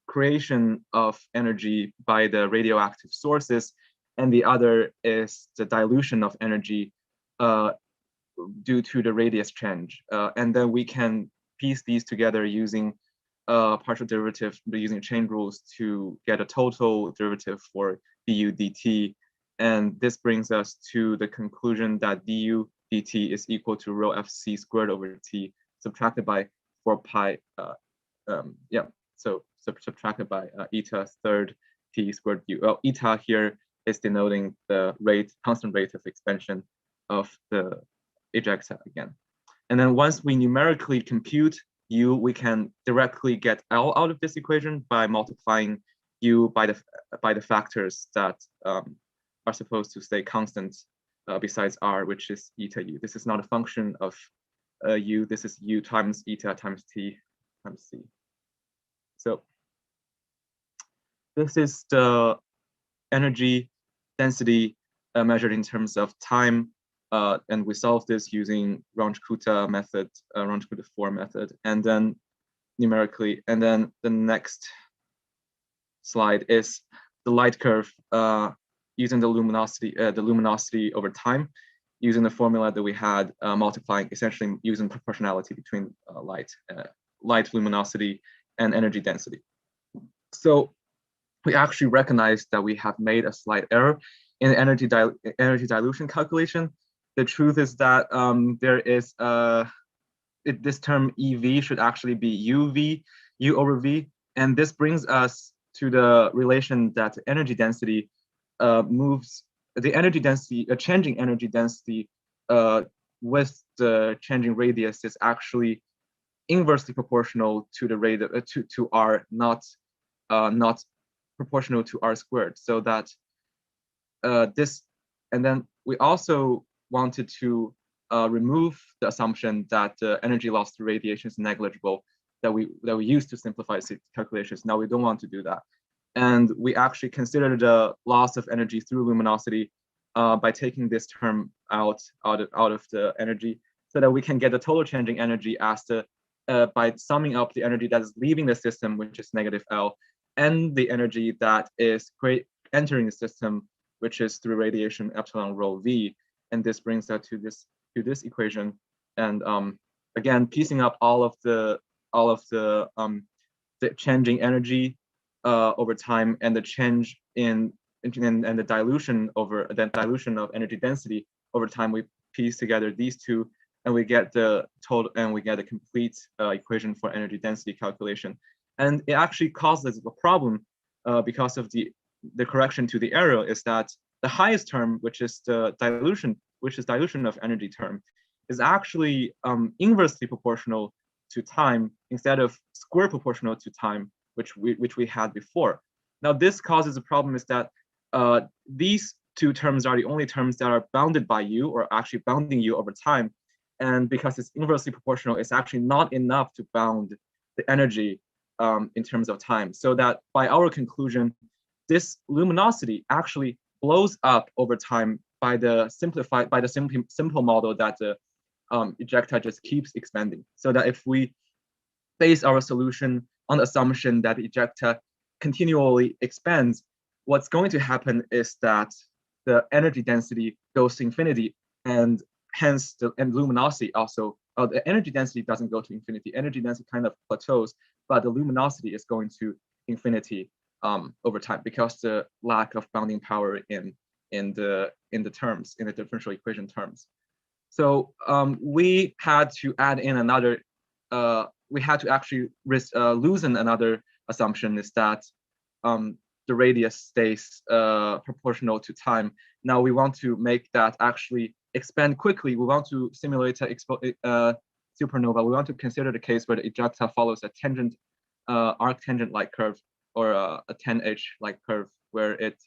creation of energy by the radioactive sources, and the other is the dilution of energy due to the radius change. And then we can piece these together using partial derivative, using chain rules to get a total derivative for du dt. And this brings us to the conclusion that du dt is equal to rho fc squared over t subtracted by 4 pi, so subtracted by eta third t squared u. Well, eta here is denoting the constant rate of expansion of the ejecta again. And then once we numerically compute u, we can directly get L out of this equation by multiplying u by the factors that are supposed to stay constant besides R, which is eta u. This is not a function of u, this is u times eta times t times c. So this is the energy density measured in terms of time, and we solve this using Runge-Kutta method, Runge-Kutta 4 method, and then numerically. And then the next slide is the light curve using the luminosity over time, using the formula that we had, multiplying, essentially using proportionality between light luminosity and energy density. So we actually recognize that we have made a slight error in energy dilution calculation. The truth is that there is this term EV should actually be U over V, and this brings us to the relation that energy density moves the energy density, changing energy density with the changing radius is actually inversely proportional to the rate of, to R, not proportional to R squared. So that this, and then we also wanted to remove the assumption that the energy loss to radiation is negligible that we used to simplify calculations. Now we don't want to do that, and we actually consider the loss of energy through luminosity by taking this term out of the energy, so that we can get the total changing energy as the by summing up the energy that is leaving the system, which is negative L, and the energy that is entering the system, which is through radiation epsilon rho V. And this brings us to this equation. And again, piecing up all of the changing energy over time and the change in and the dilution of energy density over time, we piece together these two, and we get the total, and we get a complete equation for energy density calculation. And it actually causes a problem because of the correction to the error is that the highest term, which is the dilution of energy term, is actually inversely proportional to time instead of square proportional to time, which we had before. Now this causes a problem is that these two terms are the only terms that are bounded by U or actually bounding U over time. And because it's inversely proportional, it's actually not enough to bound the energy in terms of time. So that by our conclusion, this luminosity actually blows up over time by the simple model that the ejecta just keeps expanding. So that if we base our solution on the assumption that the ejecta continually expands, what's going to happen is that the energy density goes to infinity, and hence the luminosity also, the energy density doesn't go to infinity. Energy density kind of plateaus, but the luminosity is going to infinity over time because the lack of bounding power in the terms, in the differential equation terms. So we had to add in another, we had to actually loosen another assumption, is that the radius stays proportional to time. Now we want to make that actually expand quickly. We want to simulate a supernova. We want to consider the case where the ejecta follows a tangent, arctangent-like curve, or a 10H-like curve, where it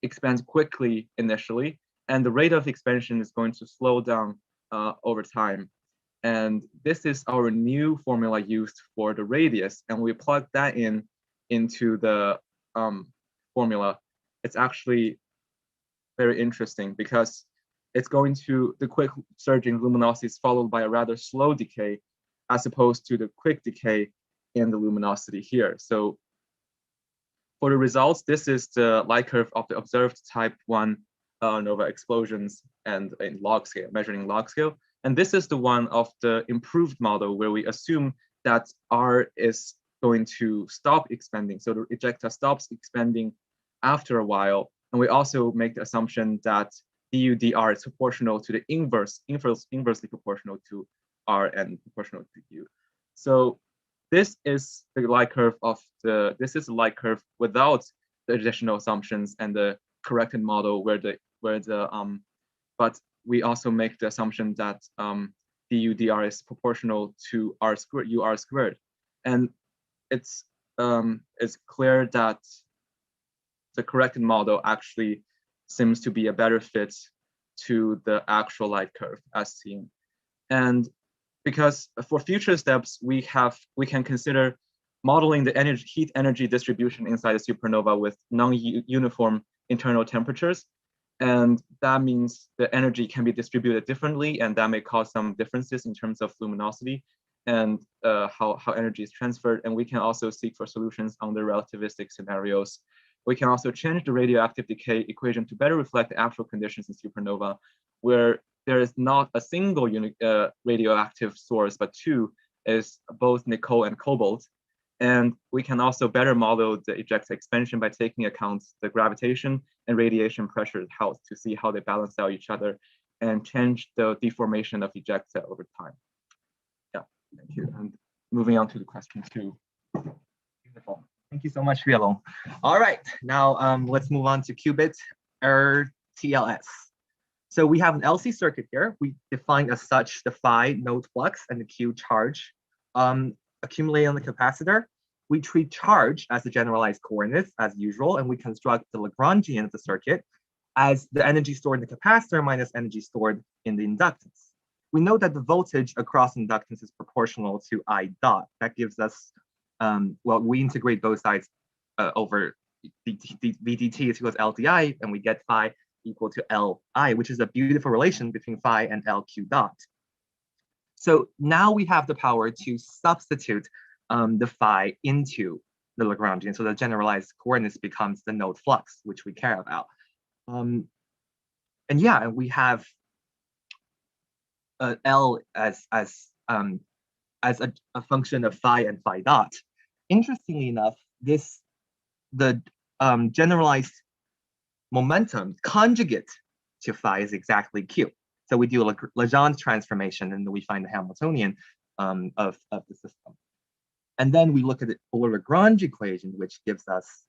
expands quickly initially, and the rate of expansion is going to slow down over time. And this is our new formula used for the radius, and we plug that into the formula. It's actually very interesting because it's going to, the quick surging luminosity is followed by a rather slow decay, as opposed to the quick decay in the luminosity here. So for the results, this is the light curve of the observed type 1 nova explosions and in log scale, measuring log scale. And this is the one of the improved model where we assume that R is going to stop expanding. So the ejecta stops expanding after a while. And we also make the assumption that du dr is proportional to the inversely proportional to R and proportional to U. So this is the light curve of this is the light curve without the additional assumptions and the corrected model but we also make the assumption that du dr is proportional to R squared, UR squared. And it's clear that the corrected model actually seems to be a better fit to the actual light curve as seen. And because for future steps, we can consider modeling the heat energy distribution inside a supernova with non-uniform internal temperatures. And that means the energy can be distributed differently, and that may cause some differences in terms of luminosity and how energy is transferred. And we can also seek for solutions under relativistic scenarios. We can also change the radioactive decay equation to better reflect the actual conditions in supernova, where there is not a single radioactive source, but two, is both nickel and cobalt. And we can also better model the ejecta expansion by taking account the gravitation and radiation pressure to see how they balance out each other and change the deformation of ejecta over time. Yeah, thank you. And moving on to the question 2. Beautiful. Thank you so much, Yelong. All right, now let's move on to qubit TLS. So we have an LC circuit here. We define as such the phi node flux and the Q charge accumulate on the capacitor. We treat charge as the generalized coordinates as usual, and we construct the Lagrangian of the circuit as the energy stored in the capacitor minus energy stored in the inductance. We know that the voltage across inductance is proportional to I dot. That gives us, well, we integrate both sides over VDT is equal to LDI, and we get phi equal to Li, which is a beautiful relation between phi and LQ dot. So now we have the power to substitute the phi into the Lagrangian. So the generalized coordinates becomes the node flux, which we care about. And yeah, we have L as a function of phi and phi dot. Interestingly enough, the generalized momentum conjugate to phi is exactly Q. So we do a Legendre transformation, and we find the Hamiltonian of the system. And then we look at the Lagrange equation, which gives us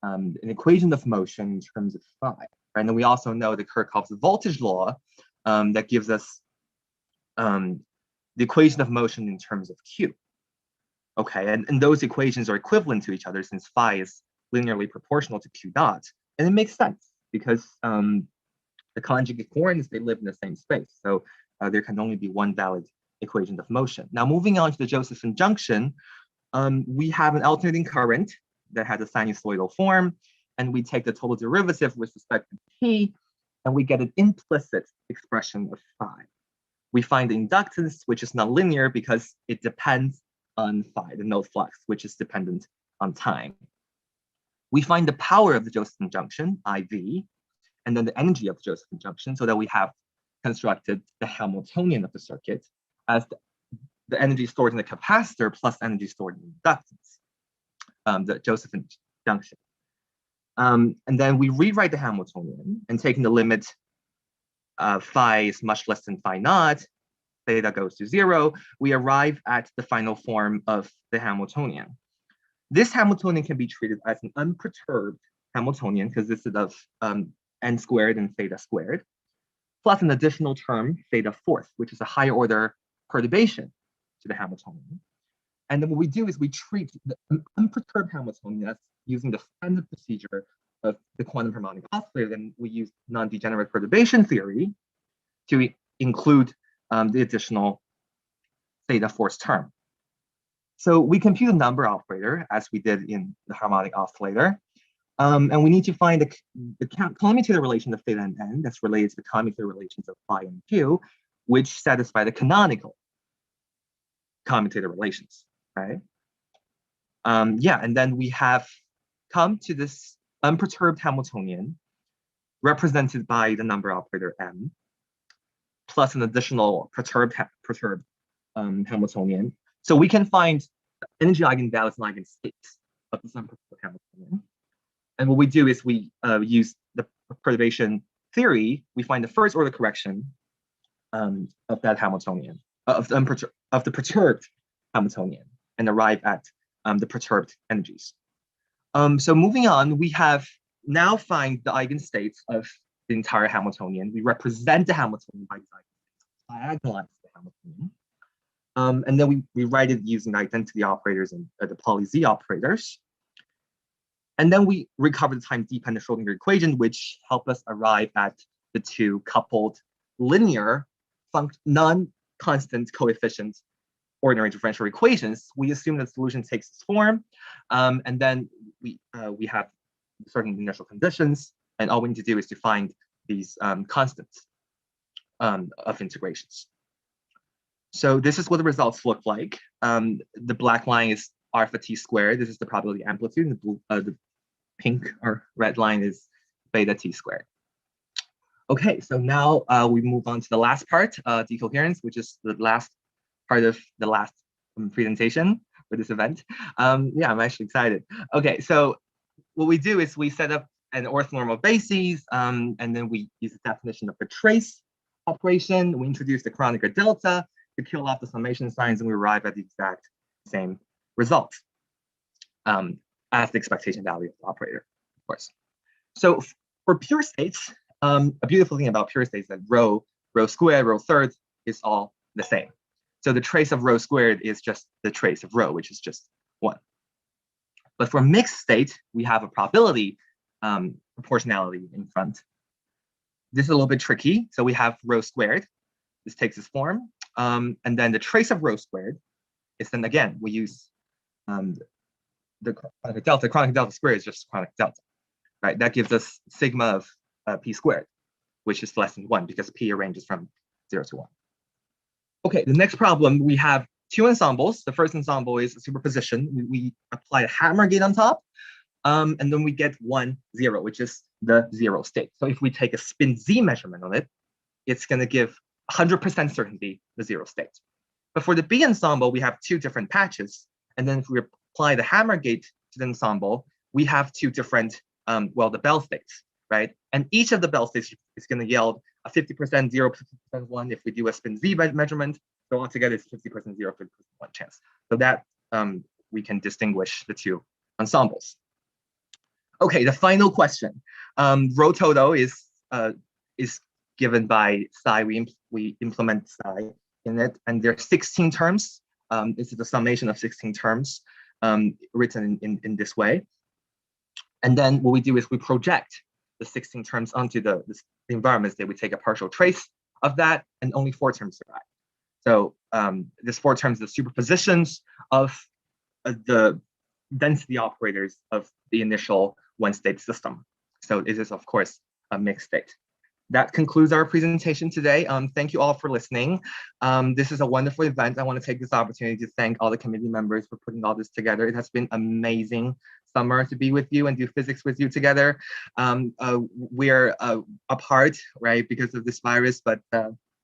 an equation of motion in terms of phi. Right? And then we also know the Kirchhoff's voltage law that gives us the equation of motion in terms of Q. Okay, and those equations are equivalent to each other since phi is linearly proportional to Q dot. And it makes sense. because the conjugate coordinates, they live in the same space. So there can only be one valid equation of motion. Now, moving on to the Josephson junction, we have an alternating current that has a sinusoidal form, and we take the total derivative with respect to t, and we get an implicit expression of phi. We find the inductance, which is not linear because it depends on phi, the node flux, which is dependent on time. We find the power of the Josephson junction, IV, and then the energy of the Josephson junction, so that we have constructed the Hamiltonian of the circuit as the energy stored in the capacitor plus energy stored in the inductance, the Josephson junction. And then we rewrite the Hamiltonian, and taking the limit phi is much less than phi naught, theta goes to 0, we arrive at the final form of the Hamiltonian. This Hamiltonian can be treated as an unperturbed Hamiltonian, consisted of n squared and theta squared, plus an additional term, theta fourth, which is a higher order perturbation to the Hamiltonian. And then what we do is we treat the unperturbed Hamiltonian as using the standard procedure of the quantum harmonic oscillator, and we use non-degenerate perturbation theory to include the additional theta fourth term. So we compute a number operator as we did in the harmonic oscillator. And we need to find the commutator relation of theta and n that's related to the commutator relations of phi and q, which satisfy the canonical commutator relations, right? Yeah, and then we have come to this unperturbed Hamiltonian represented by the number operator m, plus an additional perturbed Hamiltonian. So we can find energy eigenvalues and eigenstates of this unperturbed Hamiltonian. And what we do is we use the perturbation theory. We find the first order correction of that Hamiltonian, of the perturbed Hamiltonian, and arrive at the perturbed energies. So moving on, we have now find the eigenstates of the entire Hamiltonian. We represent the Hamiltonian by these eigenstates, diagonalize the Hamiltonian. And then we write it using identity operators and the poly Z operators. And then we recover the time-dependent Schrodinger equation, which help us arrive at the two coupled linear non-constant coefficient ordinary differential equations. We assume the solution takes this form, and then we have certain initial conditions, and all we need to do is to find these constants of integrations. So this is what the results look like. The black line is alpha t squared. This is the probability amplitude, and the blue, the pink or red line is beta t squared. Okay, so now we move on to the last part, decoherence, which is the last part of the last presentation for this event. Yeah, I'm actually excited. Okay, so what we do is we set up an orthonormal basis, and then we use the definition of the trace operation. We introduce the Kronecker delta to kill off the summation signs, and we arrive at the exact same result as the expectation value of the operator, of course. So for pure states, a beautiful thing about pure states is that rho squared, rho third is all the same. So the trace of rho squared is just the trace of rho, which is just 1. But for mixed state, we have a probability proportionality in front. This is a little bit tricky. So we have rho squared. This takes this form. And then the trace of rho squared is then, again, we use the Kronecker delta. Kronecker delta squared is just Kronecker delta, right? That gives us sigma of p squared, which is less than 1 because p ranges from 0 to 1. Okay, the next problem, we have two ensembles. The first ensemble is a superposition. We apply a hammer gate on top, and then we get 1, 0, which is the 0 state. So if we take a spin z measurement on it, it's going to give 100% certainty the 0 state. But for the B ensemble, we have two different patches. And then if we apply the hammer gate to the ensemble, we have two different, the Bell states, right? And each of the Bell states is going to yield a 50%, 0, 50% 1 if we do a spin z measurement. So altogether, it's 50%, 0, 50% 1 chance. So that we can distinguish the two ensembles. Okay, the final question. Rho total is given by psi. We implement psi in it, and there are 16 terms. This is the summation of 16 terms written in this way. And then what we do is we project the 16 terms onto the environments, they would take a partial trace of that, and only 4 terms survive. So this 4 terms, the superpositions of the density operators of the initial one-state system. So it is, of course, a mixed state. That concludes our presentation today. Thank you all for listening. This is a wonderful event. I want to take this opportunity to thank all the committee members for putting all this together. It has been amazing summer to be with you and do physics with you together. We're apart, right, because of this virus, but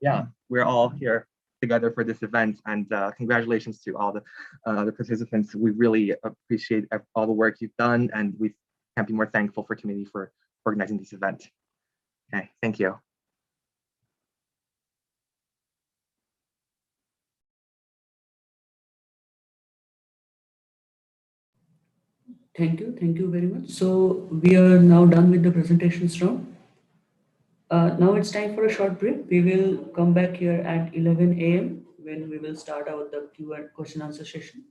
yeah, we're all here together for this event, and congratulations to all the participants. We really appreciate all the work you've done, and we can't be more thankful for committee for organizing this event. Okay, thank you. Thank you very much. So we are now done with the presentations round. Now it's time for a short break. We will come back here at 11 a.m. when we will start out the Q&A question answer session.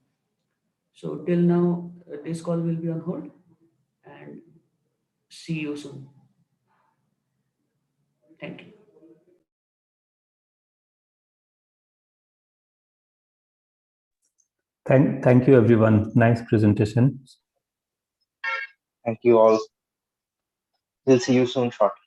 So till now, this call will be on hold, and see you soon. Thank you. Thank you, everyone. Nice presentation. Thank you all. We'll see you soon shortly.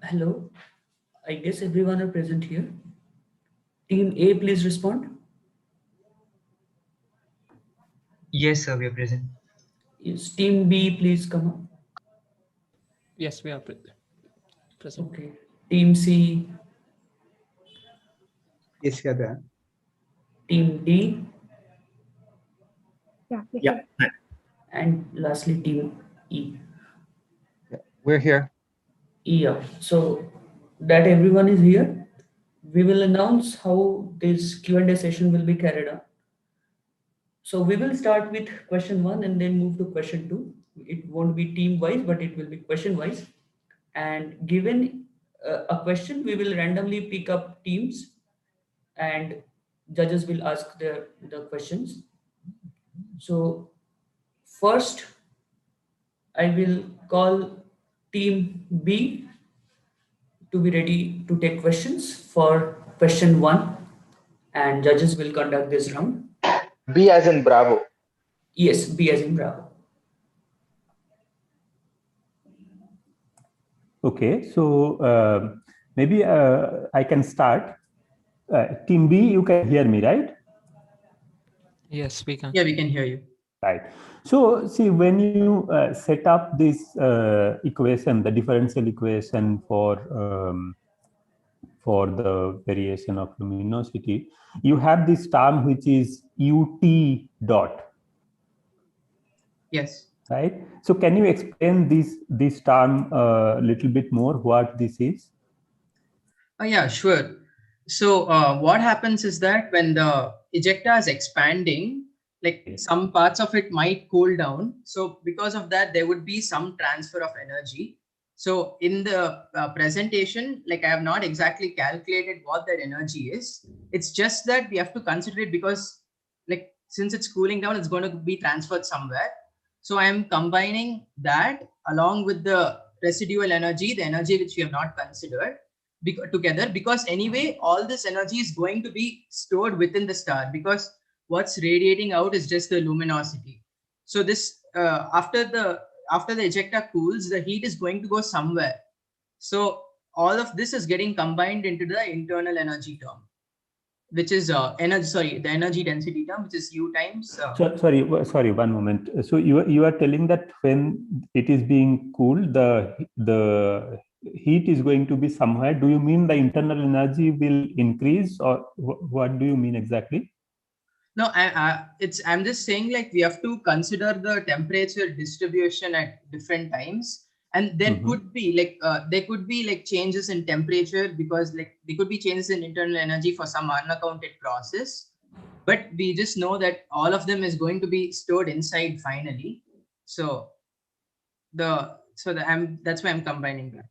Hello. I guess everyone are present here. Team A, please respond. Yes, sir, we are present. Yes. Team B, please come up. Yes, we are present. Okay. Team C. Yes, you're there. Team D. Yeah. Yeah. And lastly, Team E. We're here. Yeah. So that everyone is here, we will announce how this Q&A session will be carried out. So we will start with question 1 and then move to question 2. It won't be team wise, but it will be question wise. And given a question, we will randomly pick up teams and judges will ask the questions. So first, I will call team B to be ready to take questions for question 1, and judges will conduct this round. B as in Bravo. Yes, B as in Bravo. Okay, so maybe I can start. Team B, you can hear me, right? Yes, we can. Yeah, we can hear you. Right. So see, when you set up this equation, the differential equation for the variation of luminosity, you have this term which is ut dot. Yes. Right. So can you explain this term a little bit more? What this is? Yeah, sure. So what happens is that when the ejecta is expanding, like some parts of it might cool down. So because of that, there would be some transfer of energy. So in the presentation, like I have not exactly calculated what that energy is. It's just that we have to consider it because like since it's cooling down, it's going to be transferred somewhere. So I am combining that along with the residual energy, the energy which we have not considered together, because anyway all this energy is going to be stored within the star because what's radiating out is just the luminosity. So this after the ejecta cools, the heat is going to go somewhere. So all of this is getting combined into the internal energy term, which is the energy density term, which is U times. Sorry, one moment. So you are telling that when it is being cooled, the heat is going to be somewhere. Do you mean the internal energy will increase, or what do you mean exactly? No, I'm just saying like we have to consider the temperature distribution at different times, and there could be like changes in temperature because like there could be changes in internal energy for some unaccounted process, but we just know that all of them is going to be stored inside finally. So that's why I'm combining that.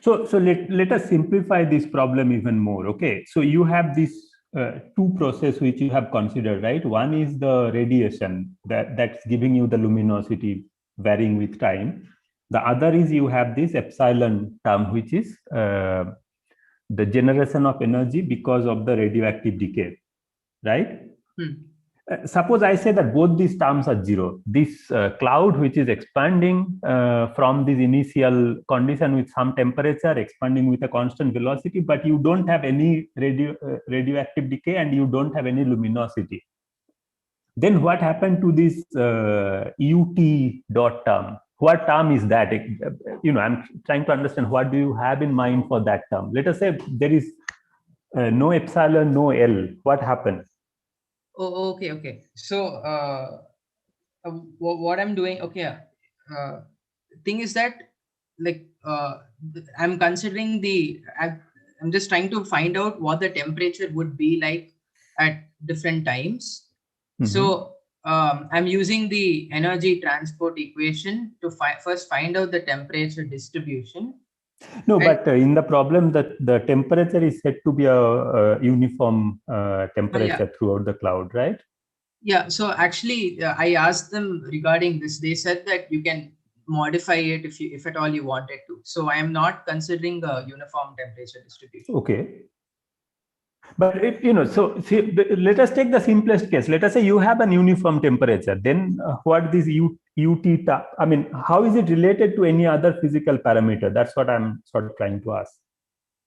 So let us simplify this problem even more. Okay, so you have this two process which you have considered, right? One is the radiation that's giving you the luminosity varying with time. The other is you have this epsilon term, which is the generation of energy because of the radioactive decay, right? Suppose I say that both these terms are zero. This cloud, which is expanding from this initial condition with some temperature, expanding with a constant velocity, but you don't have any radioactive decay and you don't have any luminosity. Then what happened to this ut dot term? What term is that? I'm trying to understand what do you have in mind for that term. Let us say there is no epsilon, no L. What happens? Oh, okay. So what I'm doing, thing is that like I'm considering I'm just trying to find out what the temperature would be like at different times. So I'm using the energy transport equation to first find out the temperature distribution. No, but in the problem that the temperature is said to be a uniform temperature throughout the cloud, right? Yeah, so actually I asked them regarding this. They said that you can modify it if at all you wanted to. So I am not considering a uniform temperature distribution. Okay. But let us take the simplest case. Let us say you have an uniform temperature. Then what this UT, I mean, how is it related to any other physical parameter? That's what I'm sort of trying to ask.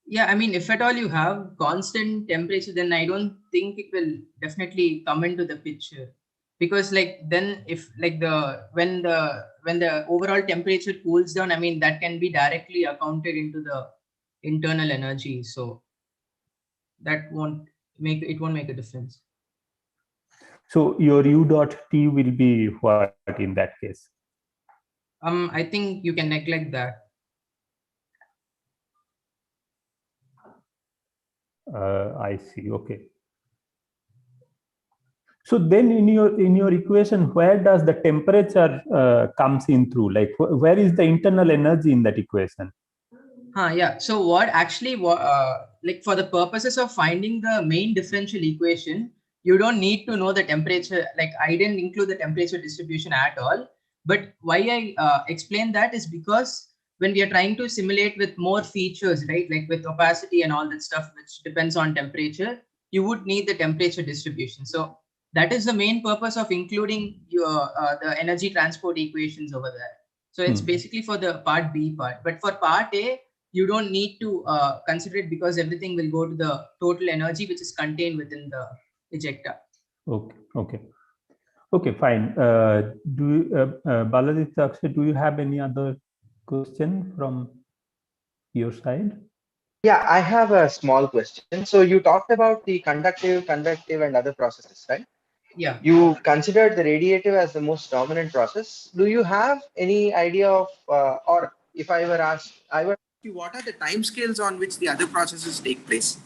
Yeah, I mean, if at all you have constant temperature, then I don't think it will definitely come into the picture, because like then if like when the overall temperature cools down, I mean that can be directly accounted into the internal energy, so that won't make a difference. So your U dot T will be what in that case? I think you can neglect that. I see. Okay. So then in your equation, where does the temperature comes in through? Like where is the internal energy in that equation? Yeah. So what actually, like for the purposes of finding the main differential equation, you don't need to know the temperature. Like I didn't include the temperature distribution at all. But why I explain that is because when we are trying to simulate with more features, right, like with opacity and all that stuff, which depends on temperature, you would need the temperature distribution. So that is the main purpose of including your the energy transport equations over there. So it's basically for the part B part. But for part A, you don't need to consider it, because everything will go to the total energy which is contained within the ejector. Okay, fine. Balaji, Akshay, do you have any other question from your side? Yeah, I have a small question. So you talked about the conductive, and other processes, right? Yeah. You considered the radiative as the most dominant process. Do you have any idea of, or if I were asked, I would ask you, what are the timescales on which the other processes take place?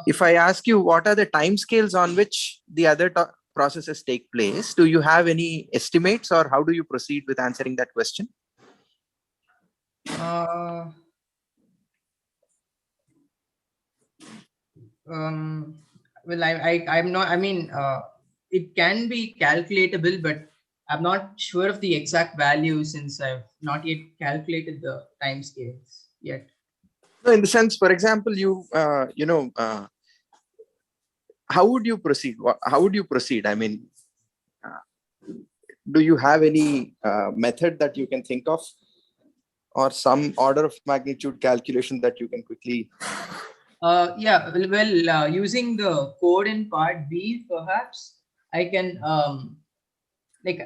If I ask you, what are the timescales on which the other processes take place, do you have any estimates, or how do you proceed with answering that question? Well, I'm not, I mean, it can be calculatable, but I'm not sure of the exact value since I've not yet calculated the time scales yet. No, in the sense, for example, how would you proceed? How would you proceed? I mean, do you have any method that you can think of, or some order of magnitude calculation that you can quickly? Yeah, well, using the code in part B, perhaps I can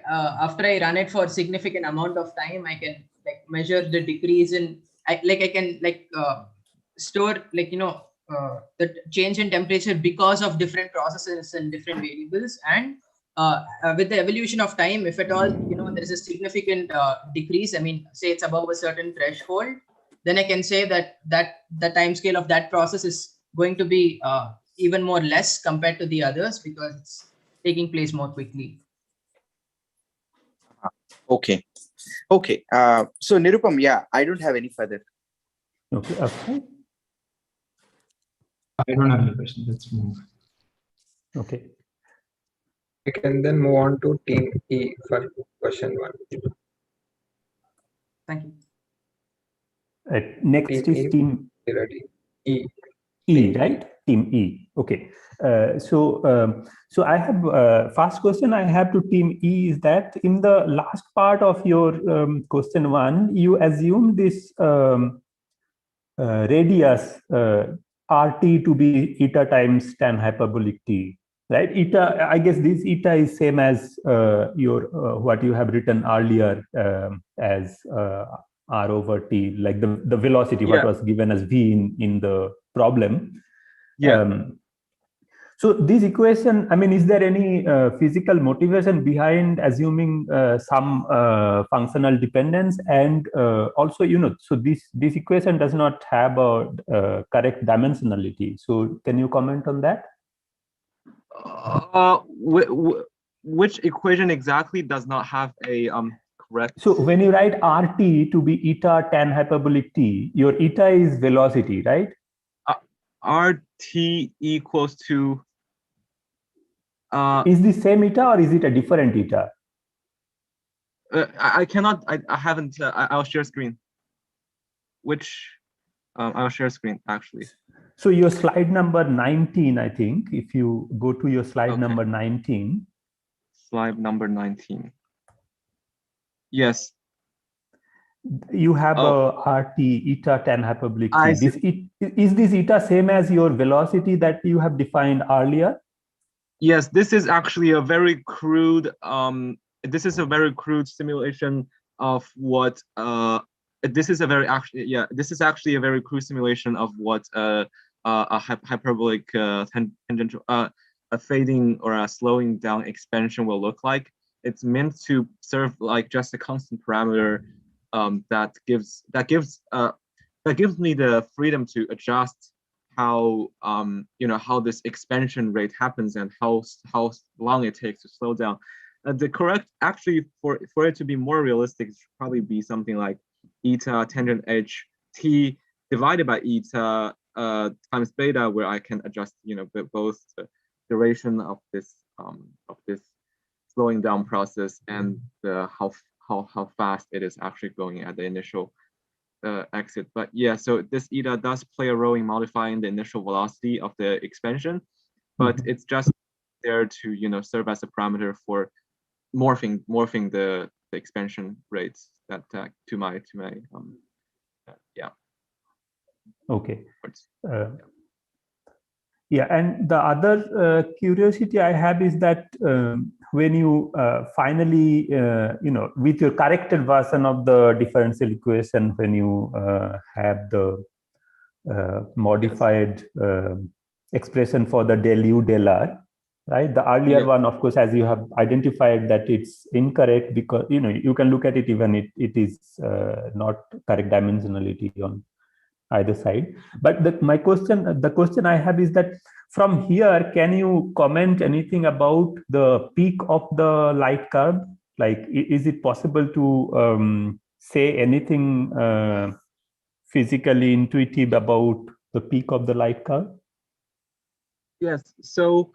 after I run it for a significant amount of time, I can like measure the decrease in I can store the change in temperature because of different processes and different variables. And with the evolution of time, if at all there is a significant decrease, I mean, say it's above a certain threshold, then I can say that the time scale of that process is going to be even more less compared to the others, because it's taking place more quickly. Okay. So Nirupam, yeah, I don't have any further. Okay. I don't have any questions. Let's move. Okay. We can then move on to team E for question 1. Thank you. Next team is team ready. E. Right? Team E. Okay. So I have first question I have to team E is that in the last part of your question 1, you assume this radius RT to be eta times tan hyperbolic T, right? Eta, I guess this eta is same as your what you have written earlier as R over T, like the velocity, what was given as V in the problem. So this equation, I mean, is there any physical motivation behind assuming some functional dependence? And also, so this equation does not have a correct dimensionality. So can you comment on that? Which equation exactly does not have a correct? So when you write RT to be eta tan hyperbolic T, your eta is velocity, right? RT equals to is the same eta or is it a different eta? I cannot. I haven't. I'll share screen. I'll share screen actually. So your slide number 19, I think, if you go to your slide number 19. slide number 19. Yes. You have a RT eta 10 hyperbolic T. Is this eta same as your velocity that you have defined earlier? Yes, this is actually a very crude simulation of what this is actually a very crude simulation of what a hyperbolic tangential a fading or a slowing down expansion will look like. It's meant to serve like just a constant parameter that gives me the freedom to adjust how how this expansion rate happens and how long it takes to slow down. The correct actually for it to be more realistic, it should probably be something like eta tangent edge t divided by eta times beta, where I can adjust both the duration of this slowing down process and the how fast it is actually going at the initial exit. But yeah, so this eta does play a role in modifying the initial velocity of the expansion, but it's just there to serve as a parameter for morphing the expansion rates that to my yeah. Okay. Yeah, and the other curiosity I have is that when you finally, with your corrected version of the differential equation, when you have the modified expression for the del U del R, right? The earlier one, of course, as you have identified that it's incorrect because you can look at it even it is not correct dimensionality on either side. But the question I have is that from here, can you comment anything about the peak of the light curve? Like, is it possible to say anything physically intuitive about the peak of the light curve? Yes. So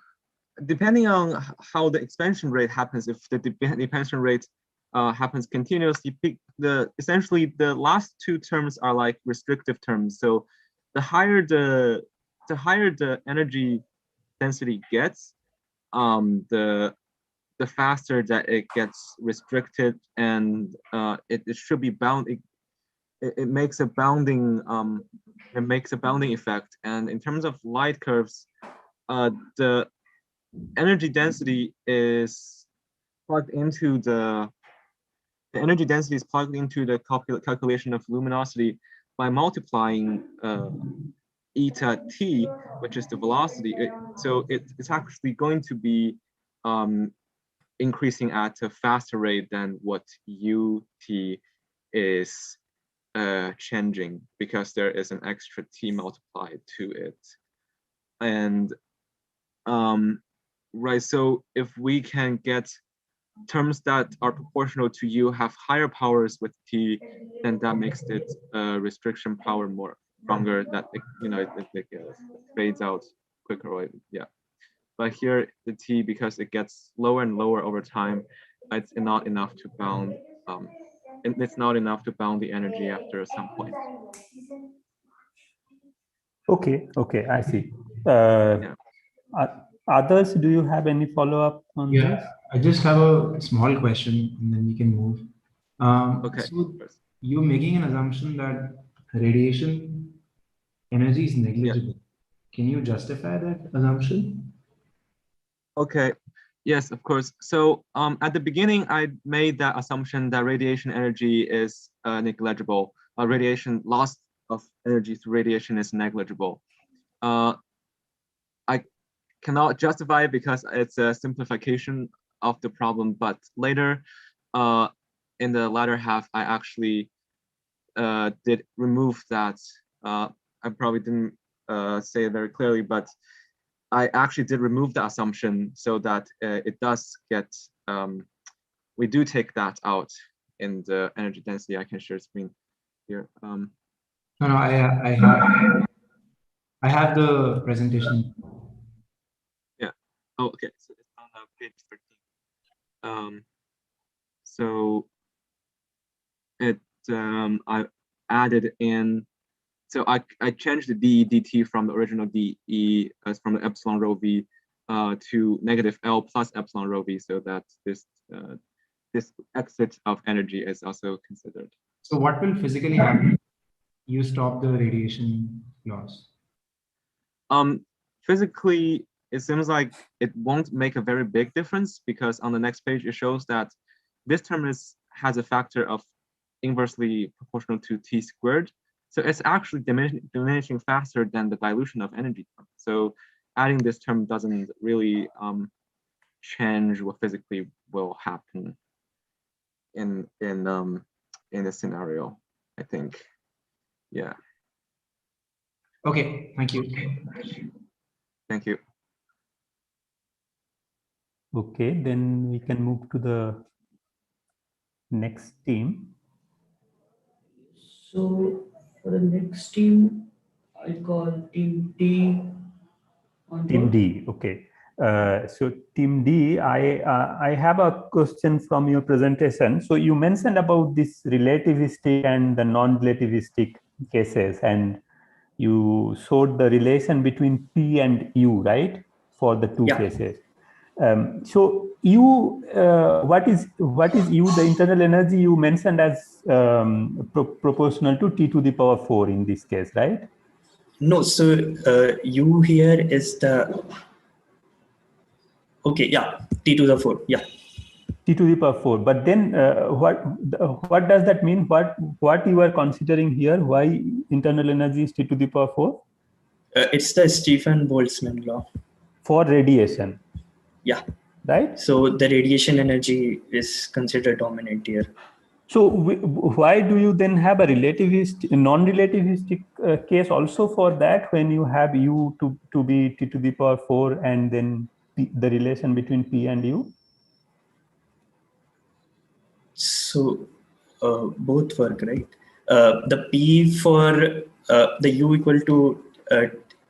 depending on how the expansion rate happens, if the expansion rate happens continuously, essentially the last two terms are like restrictive terms. So the higher the energy density gets, the faster that it gets restricted, and it should be bound. It makes a bounding effect. And in terms of light curves, the energy density is plugged into the calculation of luminosity by multiplying eta t, which is the velocity. So it's actually going to be increasing at a faster rate than what ut is changing, because there is an extra t multiplied to it. And right, so if we can get terms that are proportional to u have higher powers with t, then that makes it restriction power more stronger, that it fades out quicker. Yeah, but here the t, because it gets lower and lower over time, it's not enough to bound. It's not enough to bound the energy after some point. Okay, I see. Others, do you have any follow-up on this? I just have a small question and then we can move. Okay. So you're making an assumption that radiation energy is negligible. Can you justify that assumption? Okay. Yes, of course. So at the beginning, I made that assumption that radiation energy is negligible. Radiation loss of energy through radiation is negligible. I cannot justify it because it's a simplification of the problem. But later, in the latter half, I actually did remove that. I probably didn't say it very clearly, but I actually did remove the assumption so that it does get, we do take that out in the energy density. I can share screen here. No, I have the presentation. Yeah. Oh, okay. So it's on page 13. So it, I added in, so I changed the dE dt from the original dE as from the epsilon rho v to negative L plus epsilon rho v, so that this exit of energy is also considered. So what will physically happen? You stop the radiation loss. Physically, it seems like it won't make a very big difference, because on the next page it shows that this term has a factor of inversely proportional to t squared. So it's actually diminishing faster than the dilution of energy term. So adding this term doesn't really change what physically will happen in this scenario, I think. Yeah. Okay, thank you. Thank you. Okay, then we can move to the next team. So for the next team, I call team D. Team D, okay. So team D, I have a question from your presentation. So you mentioned about this relativistic and the non-relativistic cases, and you showed the relation between P and U, right, for the two cases. So U, what is U? The internal energy you mentioned as proportional to T to the power 4 in this case, right? No, so U here is the, okay, yeah, T to the 4, yeah. T to the power 4. But then what does that mean? What you are considering here? Why internal energy is T to the power 4? It's the Stefan-Boltzmann law. For radiation. Yeah. Right? So the radiation energy is considered dominant here. So why do you then have a non-relativistic case also for that, when you have U to be T to the power 4 and then the relation between P and U? So both work, right? The P for the U equal to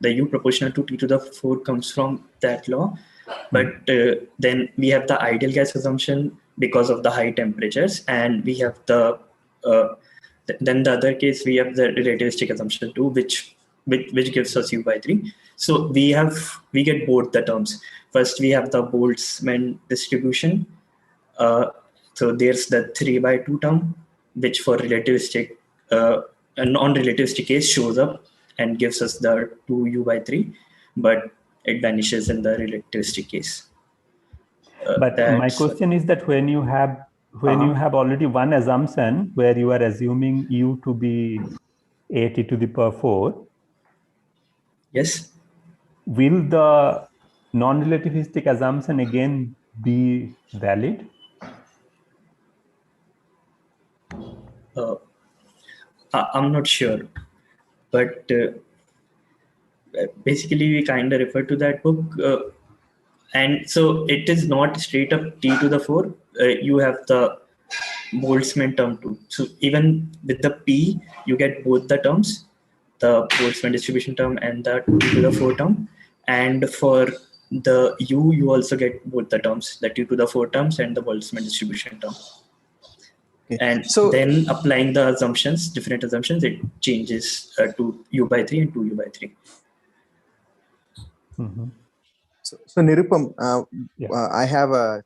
the U proportional to T to the 4 comes from that law. But then we have the ideal gas assumption because of the high temperatures, and we have the then the other case we have the relativistic assumption too, which gives us U by 3. So we get both the terms. First we have the Boltzmann distribution. So there's the 3 by 2 term, which for relativistic a non-relativistic case shows up and gives us the 2U by 3, but it vanishes in the relativistic case. But my question is that when you have already one assumption where you are assuming U to be a T to the power 4, yes, will the non-relativistic assumption again be valid? I'm not sure, but basically we kind of refer to that book, and so it is not straight up T to the 4. You have the Boltzmann term too. So even with the P, you get both the terms, the Boltzmann distribution term and the T to the 4 term. And for the U, you also get both the terms, the T to the 4 terms and the Boltzmann distribution term. Okay. And so then applying the assumptions, different assumptions, it changes to U by 3 and 2U by 3. Mm-hmm. So Nirupam, I have a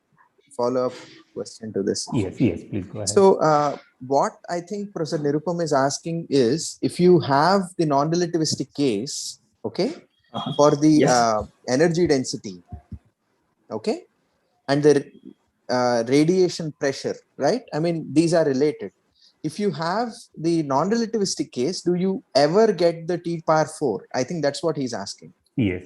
follow-up question to this. Yes, please go ahead. So what I think Professor Nirupam is asking is, if you have the non-relativistic case, okay, for the energy density, okay, and the radiation pressure, right? I mean, these are related. If you have the non-relativistic case, do you ever get the T power 4? I think that's what he's asking. Yes.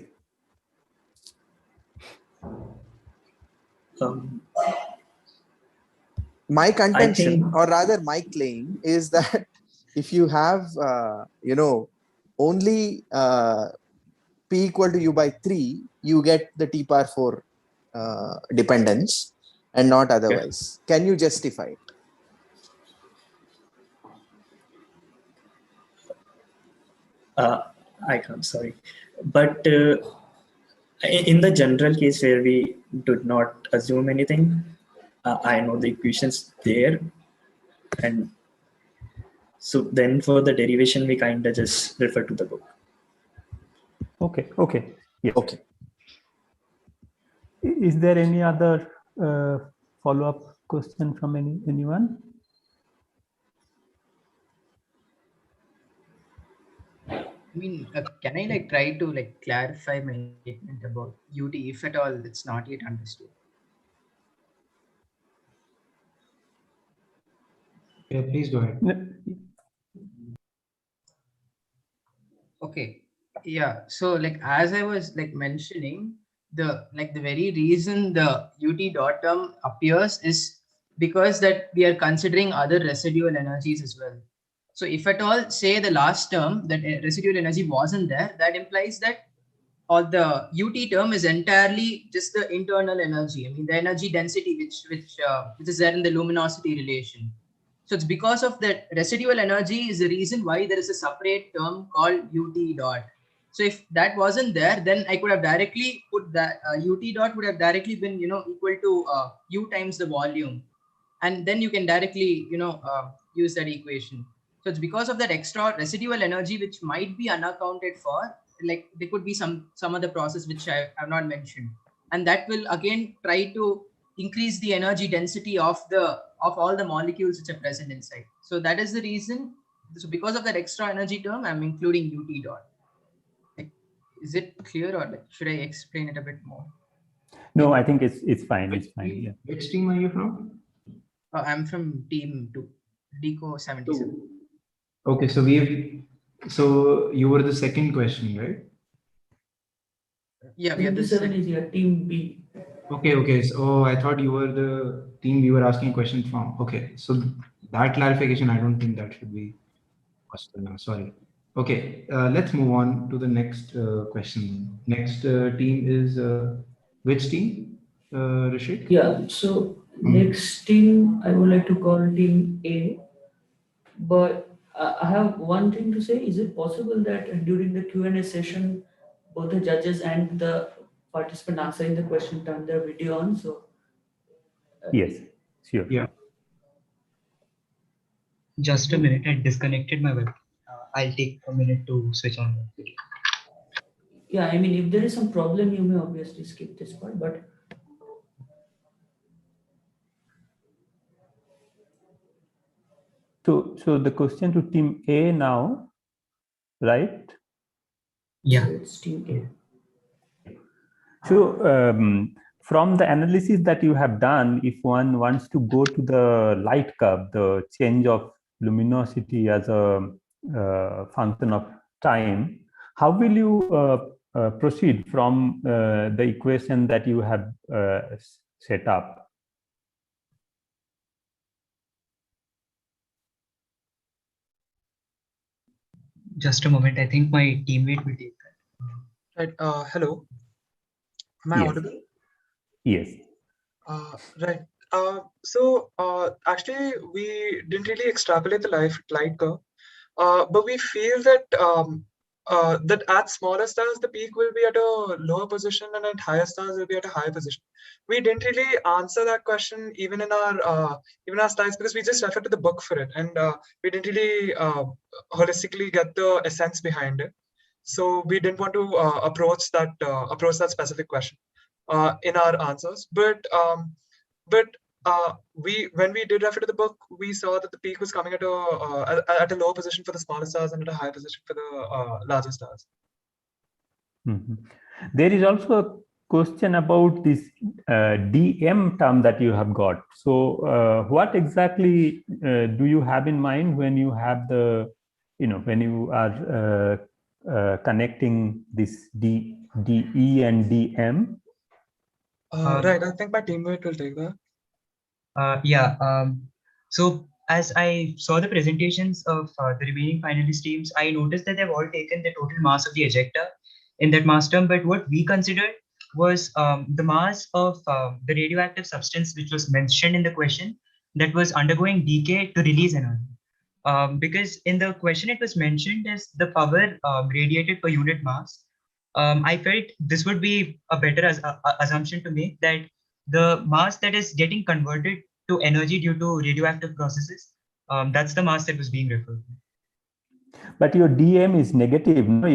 My contention, or rather my claim, is that if you have, only P equal to U by 3, you get the T power 4 dependence and not otherwise. Can you justify it? I can't, sorry. But in the general case where we did not assume anything, I know the equations there, and so then for the derivation we kind of just refer to the book. Okay. Yeah. Okay. Is there any other follow-up question from anyone? I mean, can I like try to like clarify my statement about UT if at all it's not yet understood? Yeah, please go ahead. Okay. Yeah. So like as I was like mentioning, the very reason the UT dot term appears is because that we are considering other residual energies as well. So if at all say the last term that residual energy wasn't there, that implies that or the UT term is entirely just the internal energy. I mean the energy density which is there in the luminosity relation. So it's because of that residual energy is the reason why there is a separate term called UT dot. So if that wasn't there, then I could have directly put that UT dot would have directly been equal to U times the volume, and then you can directly use that equation. So it's because of that extra residual energy which might be unaccounted for. Like there could be some other process which I have not mentioned, and that will again try to increase the energy density of all the molecules which are present inside. So that is the reason. So because of that extra energy term, I'm including UT dot. Like, is it clear, or like, should I explain it a bit more? No, I think it's fine. It's fine. Yeah. Which team are you from? I'm from team 2, Deco 77. Okay, so you were the second question, right? Yeah, we have 77 is your team B. Okay. So I thought you were the team we were asking questions from. Okay, so that clarification, I don't think that should be possible now. Sorry. Okay, let's move on to the next question. Next team is which team, Rishik? Yeah, so next team I would like to call team A. But I have one thing to say. Is it possible that during the Q&A session, both the judges and the participant answering the question turn their video on? So yes, sure. Yeah. Just a minute, I disconnected my web. I'll take a minute to switch on the video. Yeah, I mean, if there is some problem, you may obviously skip this part, but So the question to team A now, right? Yeah, so it's team A. So from the analysis that you have done, if one wants to go to the light curve, the change of luminosity as a function of time, how will you proceed from the equation that you have set up? just a moment. I think my teammate will take that. Right. Hello. Am I Yes. audible? Yes. Right. So actually, we didn't really extrapolate the light curve, but we feel that that at smaller stars the peak will be at a lower position and at higher stars will be at a higher position. We didn't really answer that question even in our slides because we just referred to the book for it, and we didn't really holistically get the essence behind it. So we didn't want to approach that specific question in our answers, but when we did refer to the book, we saw that the peak was coming at a lower position for the smaller stars and at a higher position for the larger stars. Mm-hmm. There is also a question about this DM term that you have got. So what exactly do you have in mind when you have when you are connecting this DE and DM? Right, I think my teammate will take that. So as I saw the presentations of the remaining finalist teams, I noticed that they've all taken the total mass of the ejecta in that mass term. But what we considered was the mass of the radioactive substance which was mentioned in the question that was undergoing decay to release energy. Because in the question it was mentioned as the power radiated per unit mass. I felt this would be a better assumption to make, that the mass that is getting converted to energy due to radioactive processes, that's the mass that was being referred to. But your DM is negative, no?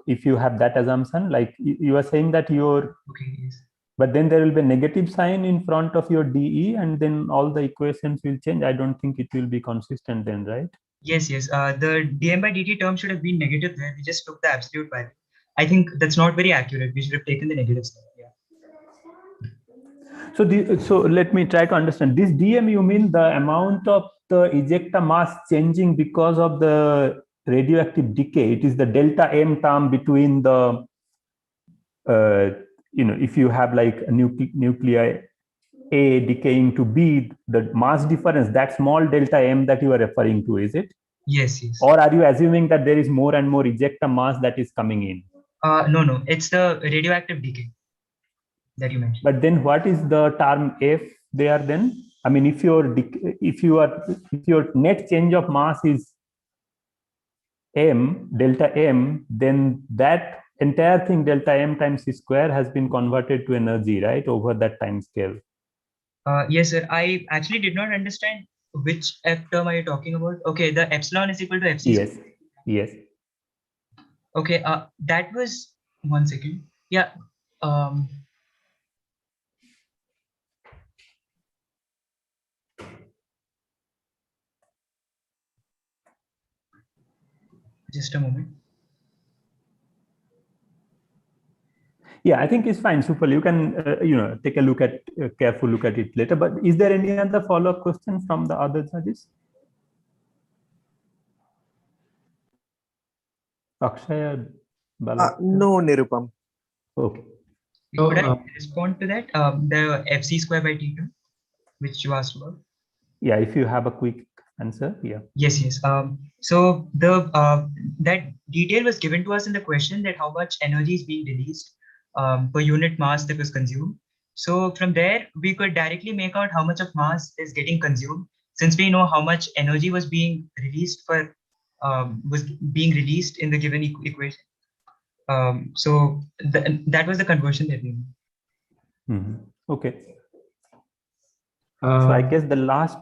If you have that assumption, like you are saying that your okay, yes. But then there will be a negative sign in front of your dE, and then all the equations will change. I don't think it will be consistent then, right? Yes, yes. The dm by dt term should have been negative there. We just took the absolute value. I think that's not very accurate. We should have taken the negative side. Yeah. So let me try to understand. This dm, you mean the amount of the ejecta mass changing because of the radioactive decay? It is the delta m term between the if you have like a nuclei A decaying to B, the mass difference, that small delta m that you are referring to, is it? Yes, yes. Or are you assuming that there is more and more ejecta mass that is coming in? No, it's the radioactive decay that you mentioned. But then what is the term F there then? I mean, if your net change of mass is m, delta m, then that entire thing, delta m times c square, has been converted to energy, right, over that time scale. Yes, sir. I actually did not understand which F term are you talking about. Okay, the epsilon is equal to FC. Yes, yes. Okay, that was 1 second. Yeah. Just a moment. Yeah, I think it's fine. Super. You can take a look at careful look at it later. But is there any other follow-up question from the other judges? Akshay, no, Nirupam. Okay. Could I respond to that? The FC square by T2, which you asked about. Yeah, if you have a quick answer, yeah. Yes, yes. So the that detail was given to us in the question, that how much energy is being released per unit mass that was consumed. So from there, we could directly make out how much of mass is getting consumed, since we know how much energy was being released in the given equation. So that was the conversion that we made. Mm-hmm. Okay. So I guess the last,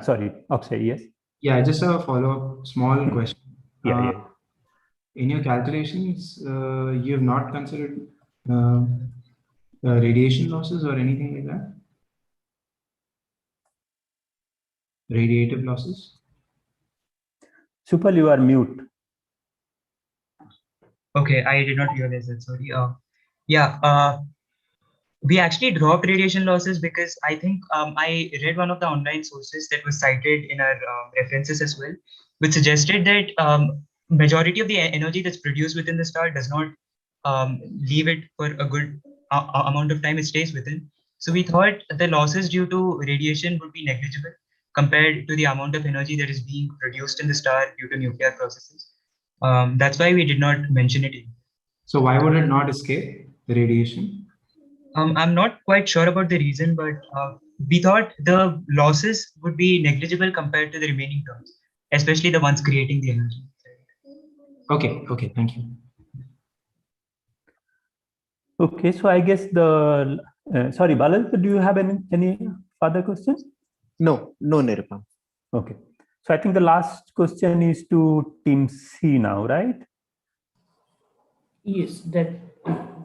sorry, Akshay, yes. Yeah, just a follow-up small question. Yeah. In your calculations, you have not considered radiation losses or anything like that? Radiative losses? Supal, you are mute. Okay, I did not realize that. Sorry. We actually dropped radiation losses because I think I read one of the online sources that was cited in our references as well, which suggested that majority of the energy that's produced within the star does not leave it for a good amount of time. It stays within. So we thought the losses due to radiation would be negligible compared to the amount of energy that is being produced in the star due to nuclear processes. That's why we did not mention it. So why would it not escape the radiation? I'm not quite sure about the reason, but we thought the losses would be negligible compared to the remaining terms, especially the ones creating the energy. Okay, thank you. Okay, so I guess sorry, Balal, do you have any further questions? No, Nirupam. Okay, so I think the last question is to Team C now, right? Yes,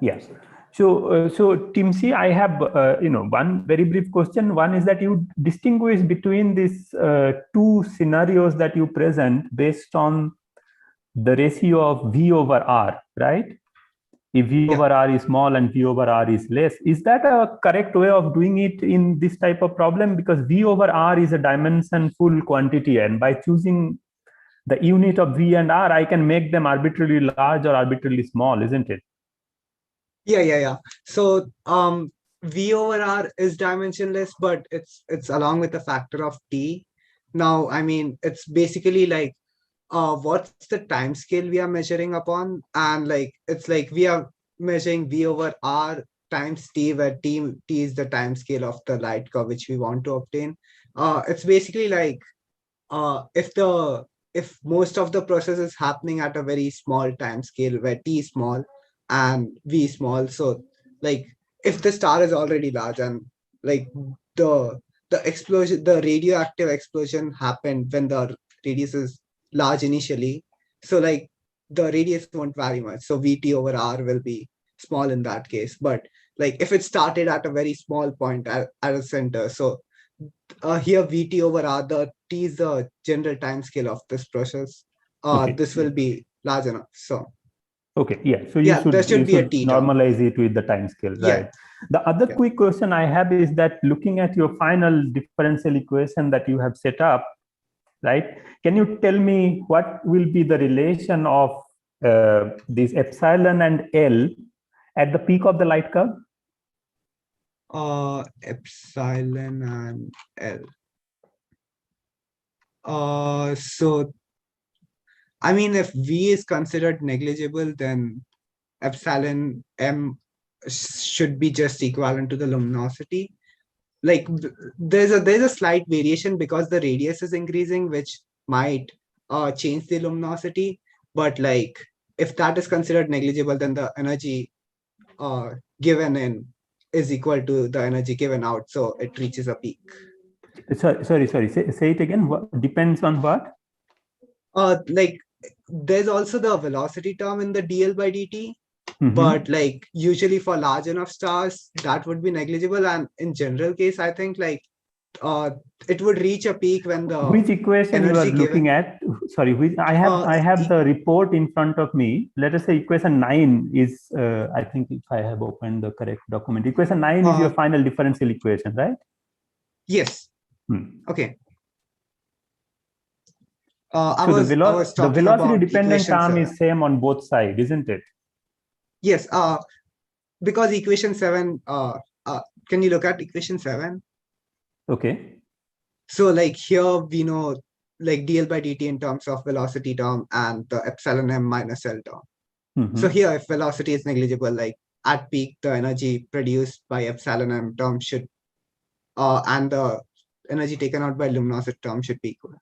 Yes. So Team C, I have one very brief question. One is that you distinguish between these two scenarios that you present based on the ratio of V over R, right? If V over R is small and V over R is less, is that a correct way of doing it in this type of problem? Because V over R is a dimension-full quantity, and by choosing the unit of V and R, I can make them arbitrarily large or arbitrarily small, isn't it? Yeah. So V over R is dimensionless, but it's along with a factor of T. Now, I mean, it's basically like what's the time scale we are measuring upon, and like it's like we are measuring V over R times T, where T is the time scale of the light curve which we want to obtain. It's basically like if most of the process is happening at a very small time scale where T is small and V small, so like if the star is already large and like the explosion, the radioactive explosion happened when the radius is large initially, so like the radius won't vary much, so VT over R will be small in that case. But like if it started at a very small point at a center. So here VT over R, the T is the general time scale of this process. Okay. This will be large enough. So okay, yeah. So you there should be a should T term. normalize it with the time scale, right? Yeah. The other quick question I have is that looking at your final differential equation that you have set up, right? Can you tell me what will be the relation of this epsilon and L at the peak of the light curve? Epsilon and L. So I mean, if V is considered negligible, then epsilon M should be just equivalent to the luminosity. Like there's a slight variation because the radius is increasing, which might change the luminosity. But like if that is considered negligible, then the energy given in is equal to the energy given out, so it reaches a peak. Sorry. Say it again. What depends on what? Like there's also the velocity term in the dl by dt. Mm-hmm. But like usually for large enough stars, that would be negligible. And in general case, I think like it would reach a peak when the which equation you are looking at? Sorry, I have the report in front of me. Let us say equation 9 is I think if I have opened the correct document, equation 9 is your final differential equation, right? Yes. Okay. So the velocity dependent term is same on both sides, isn't it? Yes. Because equation 7. Can you look at equation 7? Okay. So like here we know like dl by dt in terms of velocity term and the epsilon m minus L term. Mm-hmm. So here, if velocity is negligible, like at peak, the energy produced by epsilon m term should, and the energy taken out by luminosity term should be equal.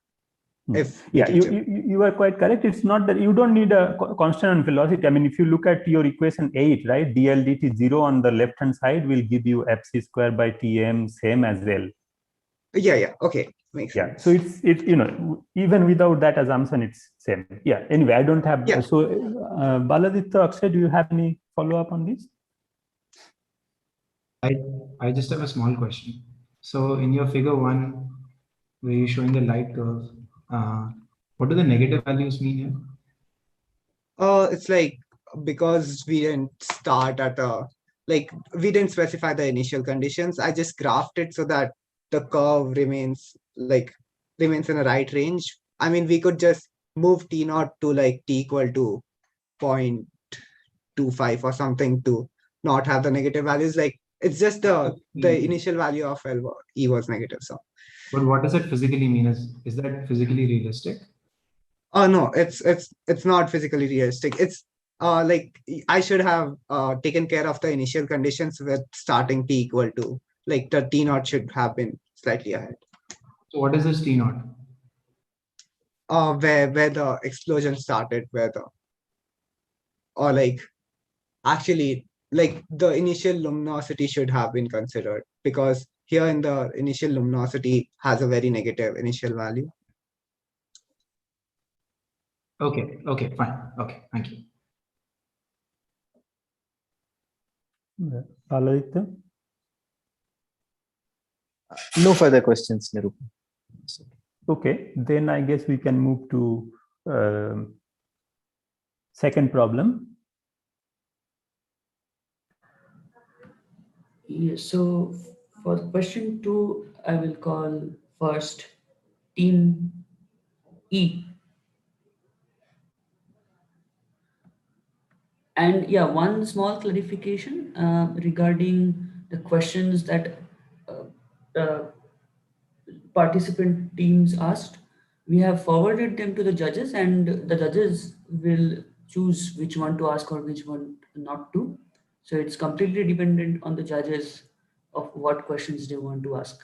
If you are quite correct. It's not that you don't need a constant on velocity. I mean, if you look at your equation 8, right, dl dt 0 on the left hand side will give you fc square by tm same as L. Yeah. Okay, makes sense. So it's even without that assumption, it's same. Yeah. Anyway, I don't have. Yeah. So Baladitya, Akshay, do you have any follow up on this? I just have a small question. So in your figure 1, where you're showing the light curve, what do the negative values mean here? It's like because we didn't start at we didn't specify the initial conditions. I just graphed it so that the curve remains in a right range. I mean, we could just move t0 to like t equal to 0.25 or something to not have the negative values. Like it's just the initial value of E was negative. So. But what does it physically mean? Is that physically realistic? Oh no, it's not physically realistic. It's like I should have taken care of the initial conditions with starting t equal to like the t0 should have been slightly ahead. So what is this t0? Where the explosion started, actually like the initial luminosity should have been considered, because here in the initial luminosity has a very negative initial value. Okay, fine. Okay, thank you. No further questions, Nirupa. Okay, then I guess we can move to second problem. Yeah, so for question 2, I will call first team E. And yeah, one small clarification regarding the questions that participant teams asked. We have forwarded them to the judges, and the judges will choose which one to ask or which one not to. So it's completely dependent on the judges of what questions they want to ask.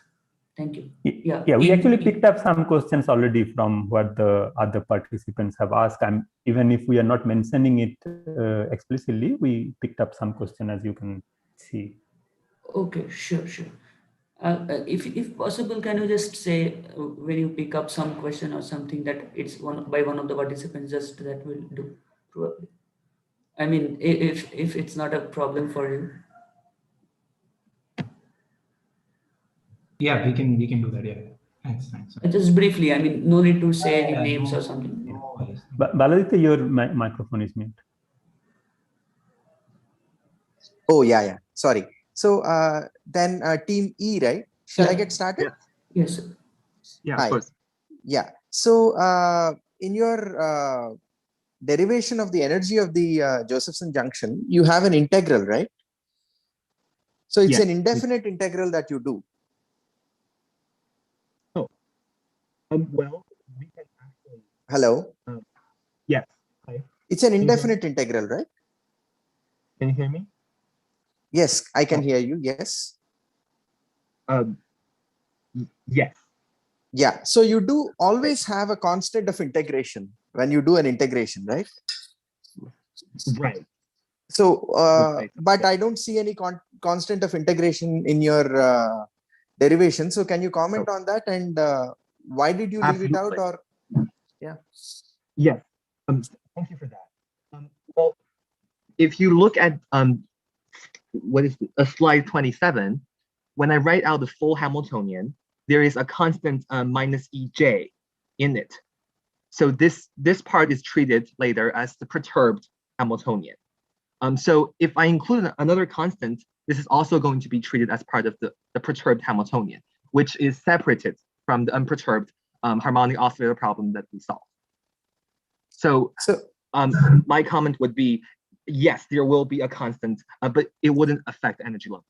Thank you. Yeah, we actually picked up some questions already from what the other participants have asked. And even if we are not mentioning it explicitly, we picked up some question, as you can see. Okay, sure. If possible, can you just say when you pick up some question or something that it's by one of the participants, just that will do, probably. I mean, if it's not a problem for you. Yeah, we can do that. Yeah. Thanks. Just briefly, I mean, no need to say any Yeah, names no, or something. no worries. Baladitya, your microphone is mute. Oh, yeah. Sorry. So then team E, right? Shall I get started? Yes. Sir. Yeah, Hi. of course. Yeah. So in your derivation of the energy of the Josephson junction, you have an integral, right? So it's an indefinite integral that you do. Oh, well, we can actually. Hello. Yes. Hi. It's an indefinite integral, right? Can you hear me? Yes, I can hear you. Yes. Yes. Yeah. So you do always have a constant of integration when you do an integration, right? Right. So, but I don't see any constant of integration in your derivation. So can you comment on that? And why did you leave it out? Or yeah. Yes. Thank you for that. Well, if you look at what is slide 27, when I write out the full Hamiltonian, there is a constant minus EJ in it. So this part is treated later as the perturbed Hamiltonian. So if I include another constant, this is also going to be treated as part of the perturbed Hamiltonian, which is separated from the unperturbed harmonic oscillator problem that we solved. So my comment would be, yes, there will be a constant, but it wouldn't affect energy levels.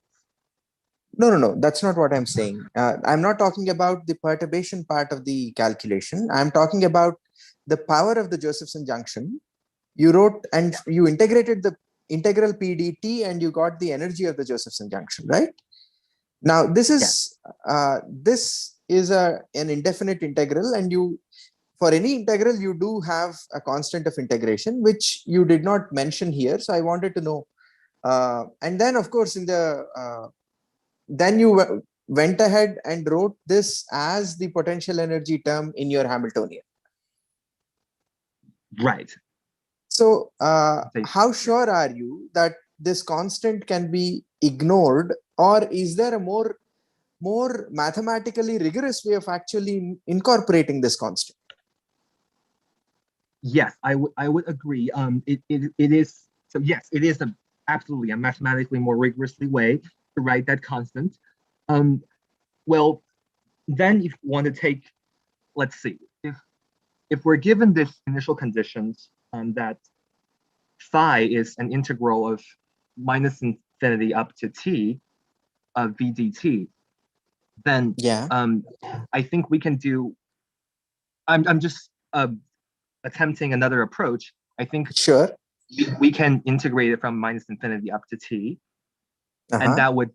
No. That's not what I'm saying. I'm not talking about the perturbation part of the calculation. I'm talking about the power of the Josephson junction. You wrote and you integrated the integral PDT and you got the energy of the Josephson junction, right? Now this is an indefinite integral, and for any integral you do have a constant of integration, which you did not mention here. So I wanted to know. And then of course then you went ahead and wrote this as the potential energy term in your Hamiltonian. Right. So how sure are you that this constant can be ignored, or is there a more mathematically rigorous way of actually incorporating this constant? Yes, I would agree. It is, so yes, it is absolutely a mathematically more rigorously way to write that constant. Well, then if you want to take, let's see, if we're given this initial conditions that phi is an integral of minus infinity up to t of v dt, then I think we can do. I'm just attempting another approach. I think we can integrate it from minus infinity up to t, and that would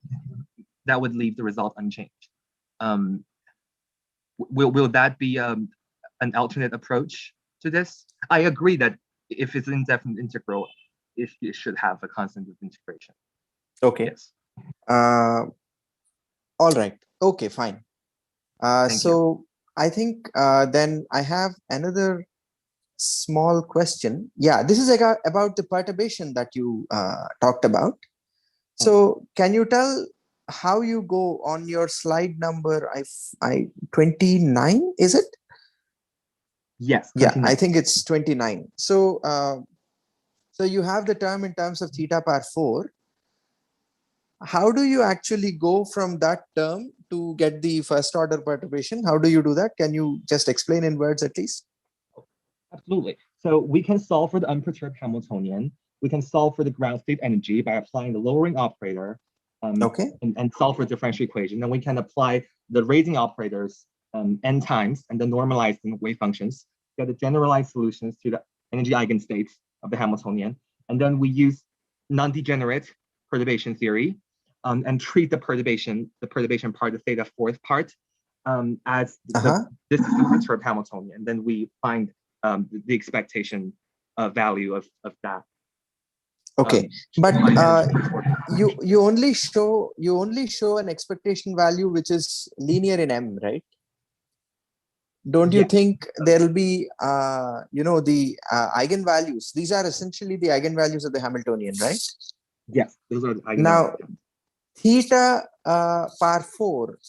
leave the result unchanged. Will that be an alternate approach to this? I agree that if it's an indefinite integral, it should have a constant of integration. Okay. Yes. All right. Okay, fine. So I think then I have another small question. Yeah, this is about the perturbation that you talked about. So can you tell how you go on your slide number 29, is it? Yes. 29. Yeah, I think it's 29. So so you have the term in terms of theta power 4. How do you actually go from that term to get the first order perturbation? How do you do that? Can you just explain in words at least? Absolutely. So we can solve for the unperturbed Hamiltonian. We can solve for the ground state energy by applying the lowering operator and solve for the differential equation. Then we can apply the raising operators n times and the normalizing wave functions to get the generalized solutions to the energy eigenstates of the Hamiltonian. And then we use non-degenerate perturbation theory and treat the perturbation part, the theta fourth part, as this is the perturbed Hamiltonian. Then we find the expectation value of that. Okay, but you only show an expectation value which is linear in M, right? Don't you think there will be the eigenvalues? These are essentially the eigenvalues of the Hamiltonian, right? Yes, those are the eigenvalues. Now, theta par 4,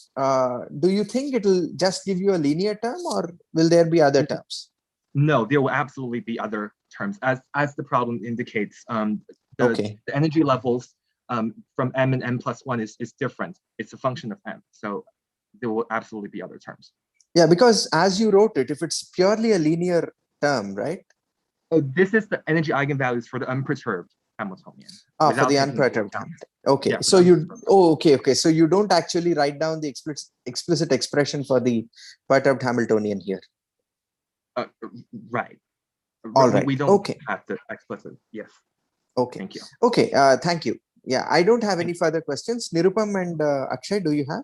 do you think it will just give you a linear term, or will there be other terms? No, there will absolutely be other terms. As the problem indicates, the energy levels from m and m plus 1 is different. It's a function of m. So there will absolutely be other terms. Yeah, because as you wrote it, if it's purely a linear term, right? Oh, this is the energy eigenvalues for the unperturbed Hamiltonian. Ah, for the unperturbed Hamiltonian. Okay, Yeah, so you, okay. So you don't actually write down the explicit expression for the perturbed Hamiltonian here. Right. All right. We don't have the explicit. Yes. Okay. Thank you. Okay. Thank you. Yeah, I don't have any further questions. Nirupam and Akshay, do you have?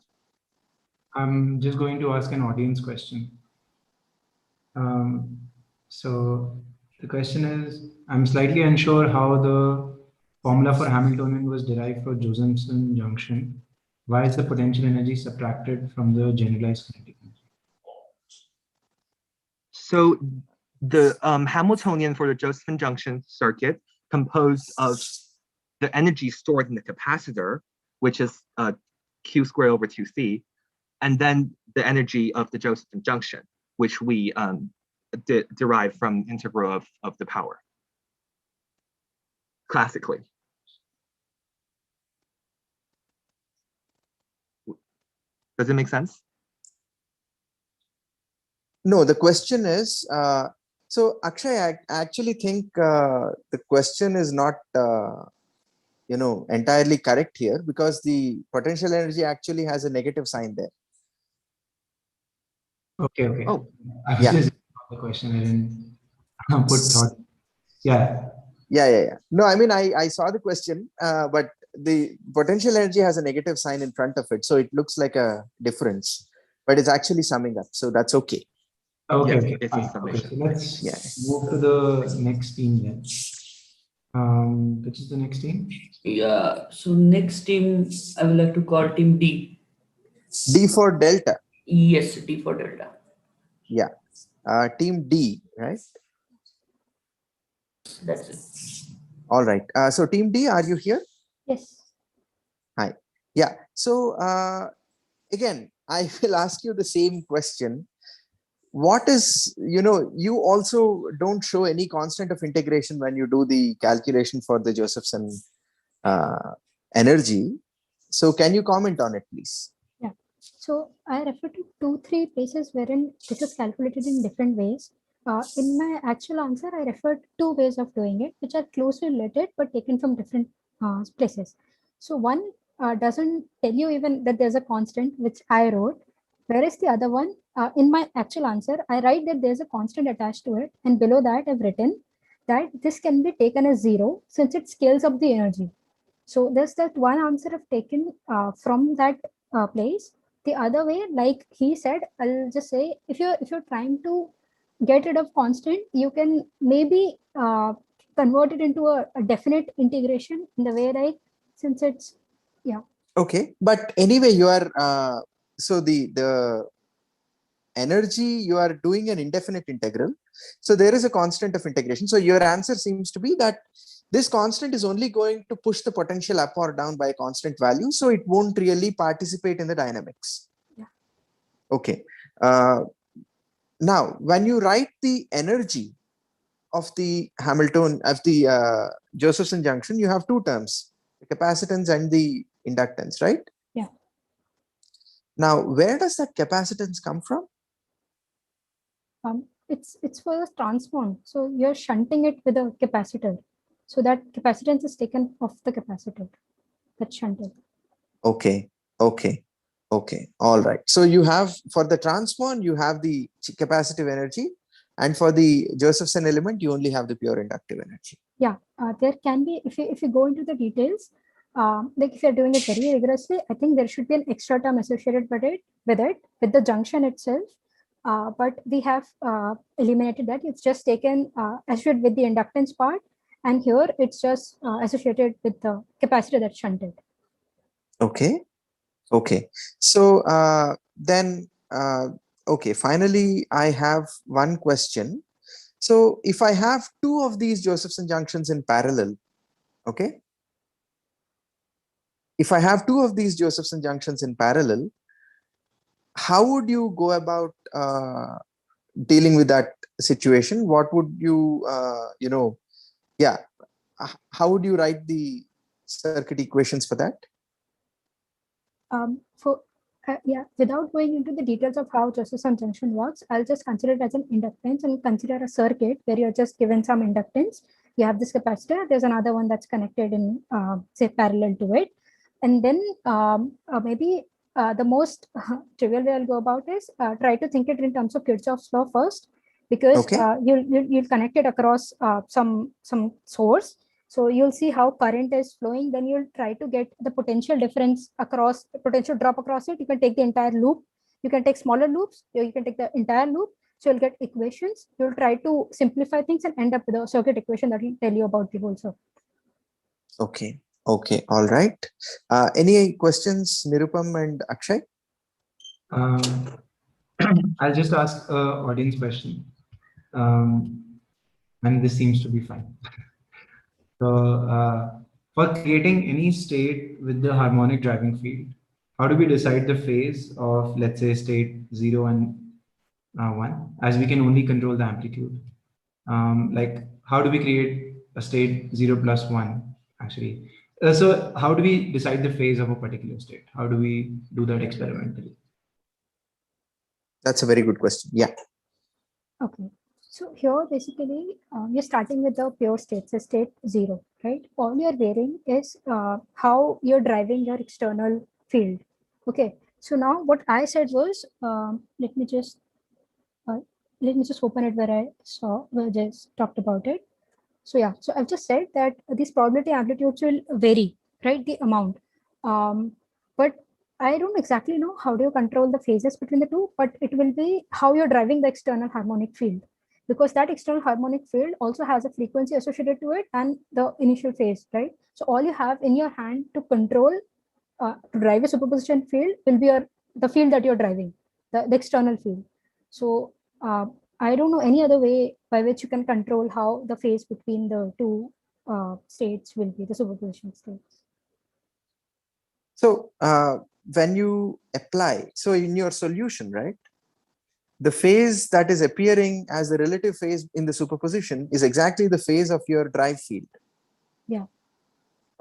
I'm just going to ask an audience question. So the question is, I'm slightly unsure how the formula for Hamiltonian was derived for Josephson junction. Why is the potential energy subtracted from the generalized kinetic energy? So the Hamiltonian for the Josephson junction circuit composed of the energy stored in the capacitor, which is Q squared over 2C, and then the energy of the Josephson junction, which we derive from integral of the power, classically. Does it make sense? No, the question is, so Akshay, I actually think the question is not, entirely correct here, because the potential energy actually has a negative sign there. Okay. Oh, I yeah. just the question. I didn't put thought. Yeah. No, I mean, I saw the question, but the potential energy has a negative sign in front of it. So it looks like a difference, but it's actually summing up. So that's okay. Okay, yes, okay. It's a summation. Okay, so let's move to the next team then. Which is the next team? Yeah, so next team, I would like to call team D. D for delta. Yes, D for delta. Yeah. Team D, right? That's it. All right. So team D, are you here? Yes. Hi. Yeah. So again, I will ask you the same question. What is, you also don't show any constant of integration when you do the calculation for the Josephson energy. So can you comment on it, please? Yeah. So I refer to 2-3 places wherein this is calculated in different ways. In my actual answer, I referred 2 ways of doing it, which are closely related but taken from different places. So one doesn't tell you even that there's a constant, which I wrote, whereas the other one, in my actual answer, I write that there's a constant attached to it, and below that I've written that this can be taken as 0 since it scales up the energy. So there's that one answer I've taken from that place. The other way, like he said, I'll just say if you're trying to get rid of constant, you can maybe convert it into a definite integration in the way, like, since it's Okay, but anyway, you are so the energy, you are doing an indefinite integral. So there is a constant of integration. So your answer seems to be that this constant is only going to push the potential up or down by a constant value. So it won't really participate in the dynamics. Yeah. Okay. Now, when you write the energy of the Josephson junction, you have 2 terms, the capacitance and the inductance, right? Yeah. Now, where does that capacitance come from? It's for the transform. So you're shunting it with a capacitor. So that capacitance is taken off the capacitor. That's shunted. Okay. All right. So you have, for the transform, you have the capacitive energy, and for the Josephson element, you only have the pure inductive energy. Yeah, there can be, if you go into the details, like if you're doing it very rigorously, I think there should be an extra term associated with the junction itself. But we have eliminated that. It's just taken associated with the inductance part, and here it's just associated with the capacitor that's shunted. Okay. So then, okay, finally, I have one question. So if I have 2 of these Josephson junctions in parallel, okay, if I have two of these Josephson junctions in parallel, how would you go about dealing with that situation? What would you, how would you write the circuit equations for that? Without going into the details of how Josephson junction works, I'll just consider it as an inductance and consider a circuit where you're just given some inductance. You have this capacitor, there's another one that's connected in, say, parallel to it. And then maybe the most trivial way I'll go about is try to think it in terms of Kirchhoff's law first, because you'll connect it across some source. So you'll see how current is flowing. Then you'll try to get the potential difference across, potential drop across it. You can take the entire loop. You can take smaller loops. You can take the entire loop. So you'll get equations. You'll try to simplify things and end up with a circuit equation that will tell you about the whole circuit. Okay. Okay. All right. Any questions, Nirupam and Akshay? I'll just ask an audience question. And this seems to be fine. So for creating any state with the harmonic driving field, how do we decide the phase of, let's say, state 0 and 1, as we can only control the amplitude? Like, how do we create a state 0 plus 1, actually? So how do we decide the phase of a particular state? How do we do that experimentally? That's a very good question. Yeah. Okay. So here, basically, you're starting with the pure state, so state 0, right? All you're varying is how you're driving your external field. Okay. So now what I said was, let me just open it where I saw, where I just talked about it. So yeah, so I've just said that these probability amplitudes will vary, right? The amount. But I don't exactly know how do you control the phases between the two, but it will be how you're driving the external harmonic field, because that external harmonic field also has a frequency associated to it and the initial phase, right? So all you have in your hand to control, to drive a superposition field will be the field that you're driving, the external field. So I don't know any other way by which you can control how the phase between the two states will be, the superposition states. So when you apply, so in your solution, right, the phase that is appearing as the relative phase in the superposition is exactly the phase of your drive field. Yeah.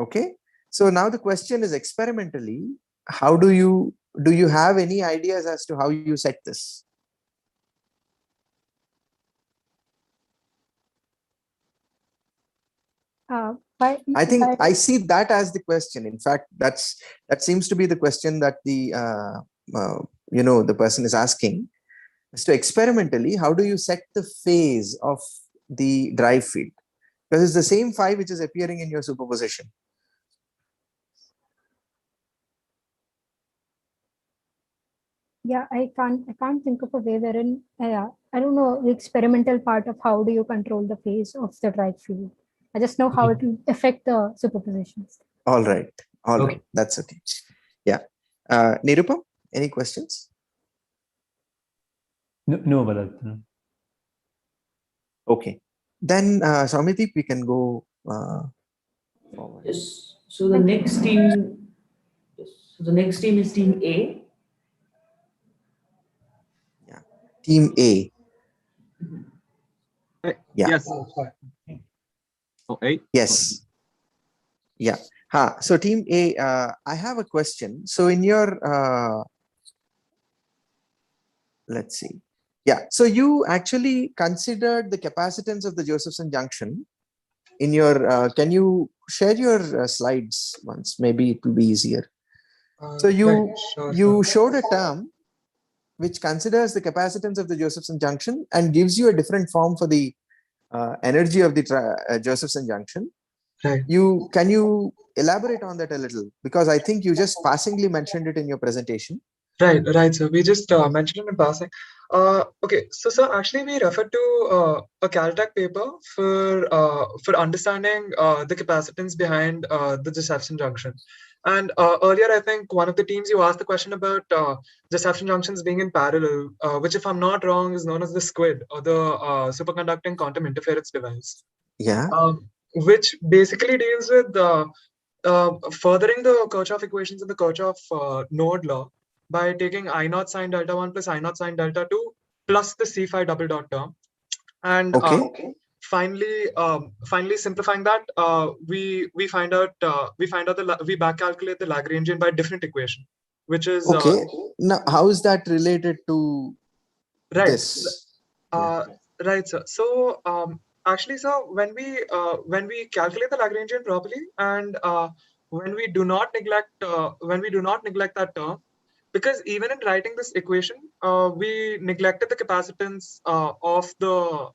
Okay. So now the question is, experimentally, how do you have any ideas as to how you set this? I think I see that as the question. In fact, that seems to be the question that the the person is asking. So experimentally, how do you set the phase of the drive field? Because it's the same phi which is appearing in your superposition. Yeah, I can't think of a way wherein I don't know the experimental part of how do you control the phase of the drive field. I just know how it will affect the superpositions. All right. All right. That's okay. Yeah. Nirupam, any questions? No, Bharat. No. Okay. Then, Saumitip, we can go forward. Yes. So the next team, is team A. Yeah. Team A. Yeah. Yes. Okay. Yes. Yeah. So team A, I have a question. So in your, let's see. Yeah. So you actually considered the capacitance of the Josephson junction in your, can you share your slides once? Maybe it will be easier. So you showed a term which considers the capacitance of the Josephson junction and gives you a different form for the energy of the Josephson junction. Right. Can you elaborate on that a little? Because I think you just passingly mentioned it in your presentation. Right. So we just mentioned it in passing. Okay, so actually we referred to a Caltech paper for understanding the capacitance behind the Josephson junction. And earlier, I think one of the teams you asked the question about Josephson junctions being in parallel, which, if I'm not wrong, is known as the SQUID, or the superconducting quantum interference device. Yeah. Which basically deals with furthering the Kirchhoff equations in the Kirchhoff node law by taking I naught sine delta 1 plus I naught sine delta 2 plus the C phi double dot term. And finally simplifying that, we find out we back calculate the Lagrangian by a different equation, which is Now, how is that related to this? Right, sir. So actually, sir, when we calculate the Lagrangian properly, and when we do not neglect that term, because even in writing this equation, we neglected the capacitance of the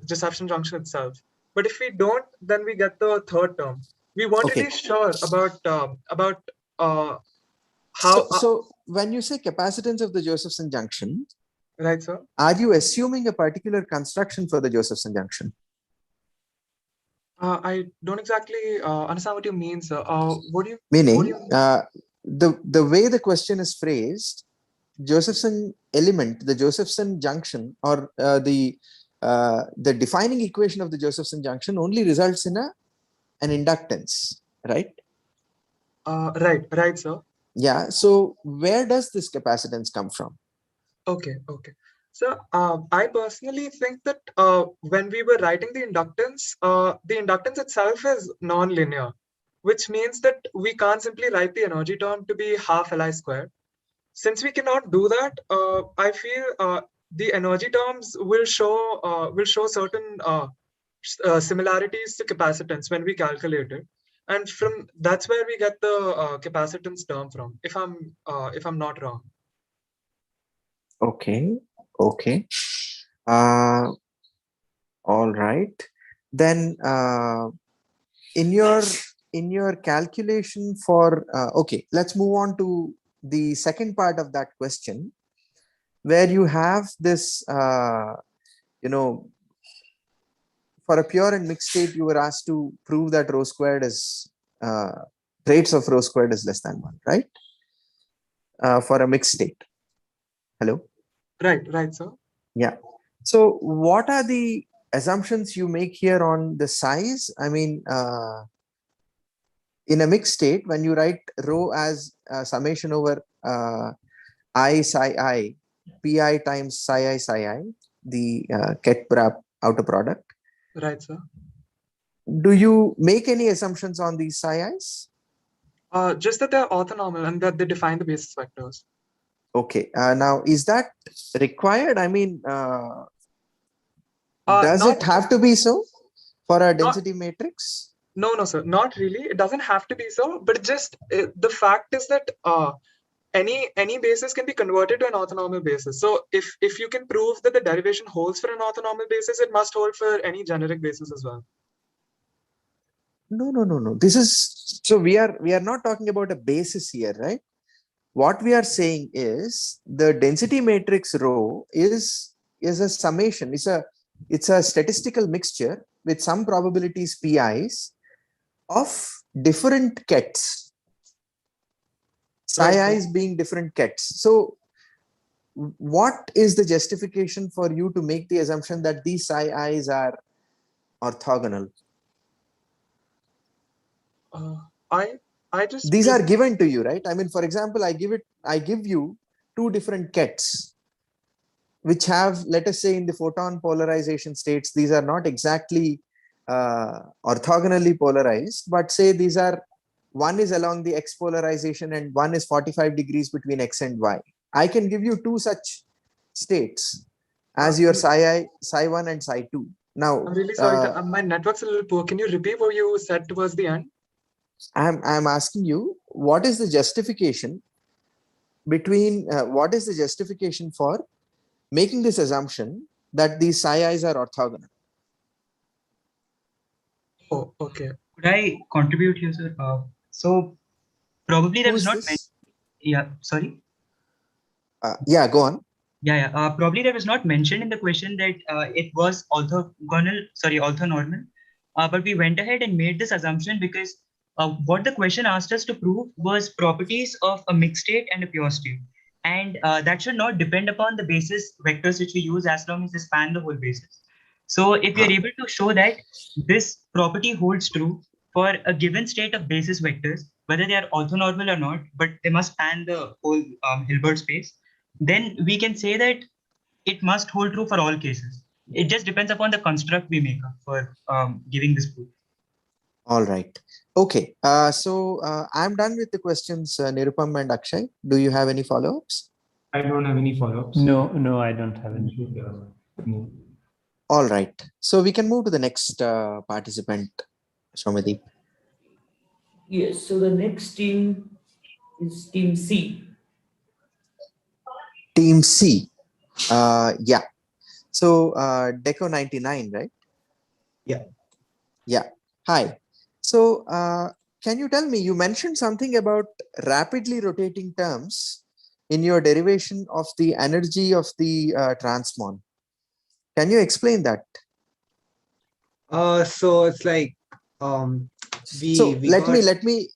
Josephson junction itself. But if we don't, then we get the third term. We want to be sure about how. So when you say capacitance of the Josephson junction, right, sir, are you assuming a particular construction for the Josephson junction? I don't exactly understand what you mean, sir. What do you mean? The way the question is phrased, Josephson element, the Josephson junction, or the defining equation of the Josephson junction only results in an inductance, right? Right, sir. Yeah. So where does this capacitance come from? Okay. So I personally think that when we were writing the inductance itself is non-linear, which means that we can't simply write the energy term to be half Li squared. Since we cannot do that, I feel the energy terms will show certain similarities to capacitance when we calculate it, and from that's where we get the capacitance term from. If I'm not wrong. Okay. All right. Then in your calculation for okay, let's move on to the second part of that question, where you have this for a pure and mixed state, you were asked to prove that rho squared is traits of rho squared is less than 1, right? For a mixed state. Hello? Right, sir. Yeah. So what are the assumptions you make here on the size? I mean, in a mixed state, when you write rho as summation over I psi I, pi times psi I, the Ket-Brap outer product. Right, sir. Do you make any assumptions on these psi i's? Just that they're orthonormal and that they define the basis vectors. Okay. Now, is that required? I mean, does it have to be so for a density matrix? No, sir. Not really. It doesn't have to be so. But just the fact is that any basis can be converted to an orthonormal basis. So if you can prove that the derivation holds for an orthonormal basis, it must hold for any generic basis as well. No. This is so we are not talking about a basis here, right? What we are saying is the density matrix rho is a summation. It's a statistical mixture with some probabilities pi's of different kets. Psi i's being different kets. So what is the justification for you to make the assumption that these psi i's are orthogonal? These are given to you, right? I mean, for example, I give you two different kets, which have, let us say, in the photon polarization states, these are not exactly orthogonally polarized, but say these are, one is along the x polarization and one is 45 degrees between x and y. I can give you two such states as your psi 1 and psi 2. Now, I'm really sorry. My network's a little poor. Can you repeat what you said towards the end? I'm asking you, what is the justification between what is the justification for making this assumption that these psi i's are orthogonal? Oh, okay. Could I contribute here, sir? So probably that was not meant. Yeah, sorry. Yeah, go on. Yeah. Probably that was not mentioned in the question that it was orthonormal. But we went ahead and made this assumption because what the question asked us to prove was properties of a mixed state and a pure state. And that should not depend upon the basis vectors which we use as long as they span the whole basis. So if we are able to show that this property holds true for a given state of basis vectors, whether they are orthonormal or not, but they must span the whole Hilbert space, then we can say that it must hold true for all cases. It just depends upon the construct we make up for giving this proof. All right. Okay. So I'm done with the questions, Nirupam and Akshay. Do you have any follow-ups? I don't have any follow-ups. No, I don't have any. All right. So we can move to the next participant, Shomadi. Yes, so the next team is Team C. Team C. Yeah. So Deco 99, right? Yeah. Yeah. Hi. So can you tell me, you mentioned something about rapidly rotating terms in your derivation of the energy of the transmon. Can you explain that? So it's like let me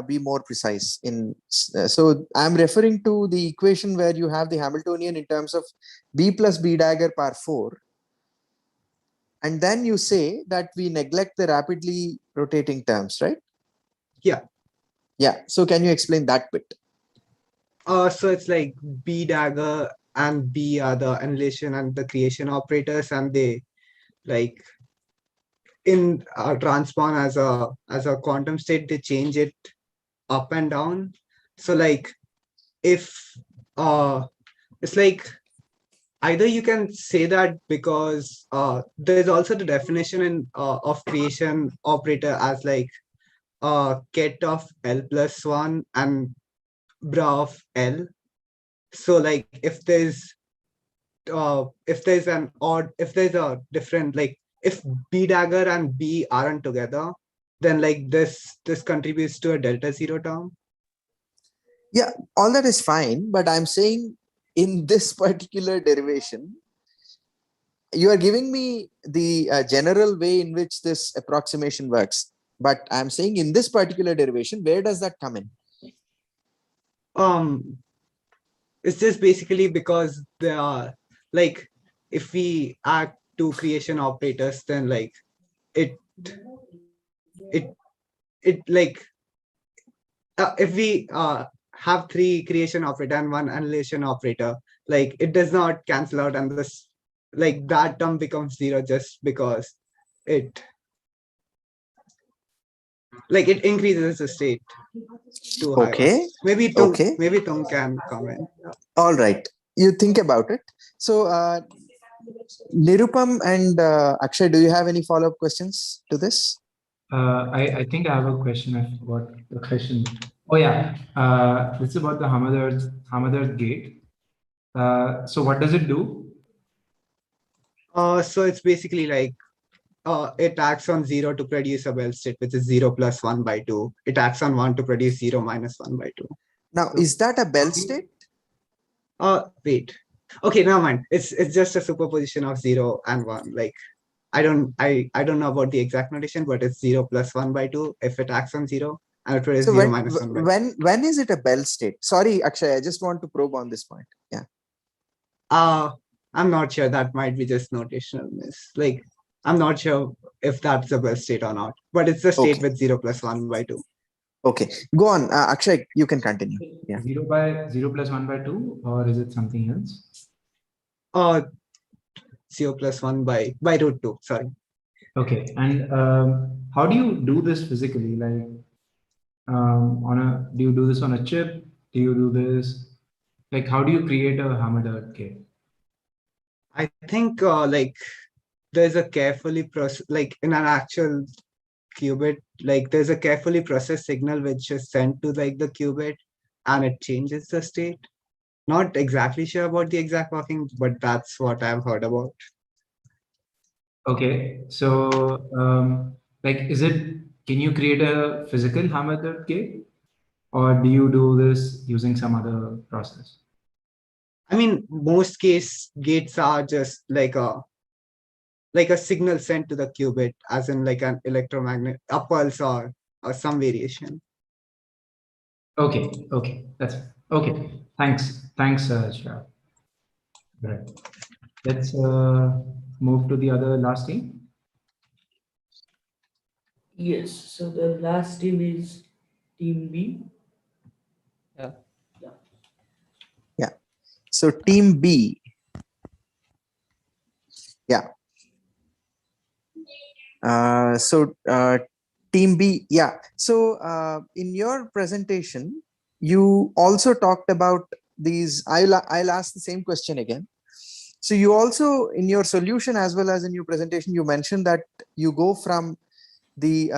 be more precise. So I'm referring to the equation where you have the Hamiltonian in terms of b plus b dagger power 4, and then you say that we neglect the rapidly rotating terms, right? Yeah. So can you explain that bit? So it's like b dagger and b are the annihilation and the creation operators, and they like in transpon as a quantum state, they change it up and down. So like if it's like either you can say that because there's also the definition in of creation operator as like ket of L plus 1 and bra of L. So like if there's a different, like if b dagger and b aren't together, then like this contributes to a delta zero term. Yeah, all that is fine, but I'm saying in this particular derivation, you are giving me the general way in which this approximation works. But I'm saying in this particular derivation, where does that come in? It's just basically because they are like, if we add two creation operators, then like it like if we have three creation operator and one annihilation operator, like it does not cancel out, and this like that term becomes zero just because it increases the state too high. Okay. Maybe Tung can comment. All right. You think about it. So Nirupam and Akshay, do you have any follow-up questions to this? I think I have a question. I forgot the question. Oh yeah, this is about the Hamadar's gate. So what does it do? So it's basically like it acts on 0 to produce a Bell state, which is 0 plus 1 by 2. It acts on 1 to produce 0 minus 1 by 2. Now, is that a Bell state? Wait. Okay, never mind. It's just a superposition of 0 and 1. Like I don't know about the exact notation, but it's 0 plus 1 by 2 if it acts on 0, and it produces 0 minus 1 by 2. When is it a Bell state? Sorry, Akshay, I just want to probe on this point. Yeah. I'm not sure. That might be just notational miss. Like I'm not sure if that's the Bell state or not, but it's the state with 0 plus 1 by 2. Okay, go on, Akshay. You can continue. Yeah. 0 plus 1 by 2, or is it something else? 0 plus 1 by root 2. Sorry. Okay, and how do you do this physically? Like, do you do this on a chip? Do you do this? Like, how do you create a Hamadar gate? I think like there's a carefully like in an actual qubit, like there's a carefully processed signal which is sent to like the qubit, and it changes the state. Not exactly sure about the exact working, but that's what I've heard about. Okay, so like, can you create a physical Hamadar gate, or do you do this using some other process? I mean, most gates are just like a signal sent to the qubit, as in like an electromagnet, a pulse or some variation. Okay, that's okay. Thanks, Shrav. Right. Let's move to the other last team. Yes, so the last team is Team B. Yeah. Yeah. So team B. Yeah. Team B. Yeah. So in your presentation, you also talked about these. I'll ask the same question again. So you also, in your solution as well as in your presentation, you mentioned that you go from the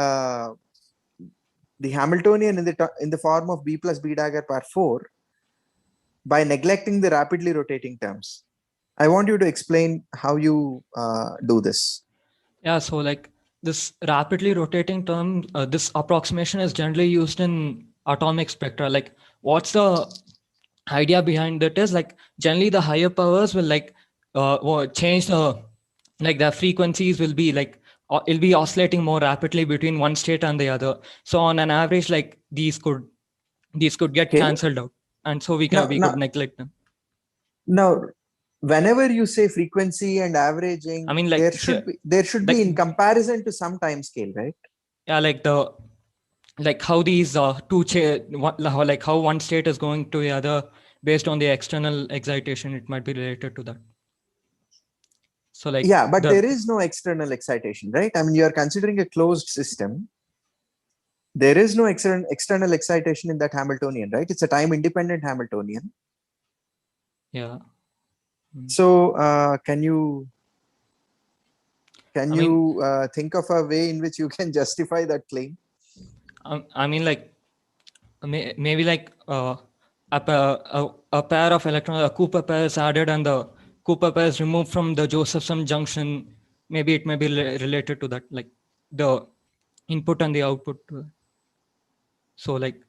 Hamiltonian in the form of B plus B dagger power 4 by neglecting the rapidly rotating terms. I want you to explain how you do this. Yeah, so like this rapidly rotating term, this approximation is generally used in atomic spectra. Like what's the idea behind it is like generally the higher powers will like change the frequencies will be like it'll be oscillating more rapidly between one state and the other. So on an average, like these could get Okay. cancelled out, and so we could neglect them. Now, whenever you say frequency and averaging, I mean, like there should be in comparison to some time scale, right? Yeah, like how these like how one state is going to the other based on the external excitation, it might be related to that. So like yeah, but there is no external excitation, right? I mean, you are considering a closed system. There is no external excitation in that Hamiltonian, right? It's a time independent Hamiltonian. Yeah. So can you think of a way in which you can justify that claim? I mean, like maybe like a pair of electrons, a Cooper pair is added and the Cooper pair is removed from the Josephson junction. Maybe it may be related to that, like the input and the output. So like.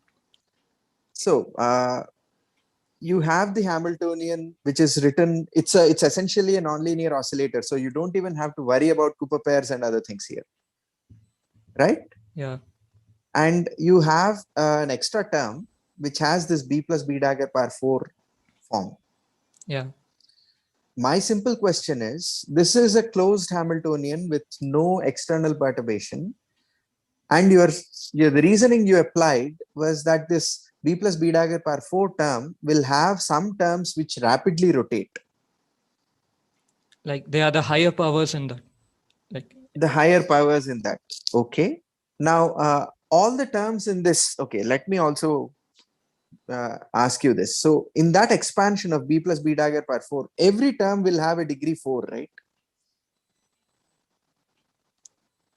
So you have the Hamiltonian, which is written, it's essentially a nonlinear oscillator. So you don't even have to worry about Cooper pairs and other things here, right? Yeah. And you have an extra term, which has this B plus B dagger power 4 form. Yeah. My simple question is, this is a closed Hamiltonian with no external perturbation. And the reasoning you applied was that this B plus B dagger power 4 term will have some terms which rapidly rotate. Like they are the higher powers in that. Like the higher powers in that. Okay. Now, all the terms in this, okay, let me also ask you this. So in that expansion of B plus B dagger power 4, every term will have a degree 4, right?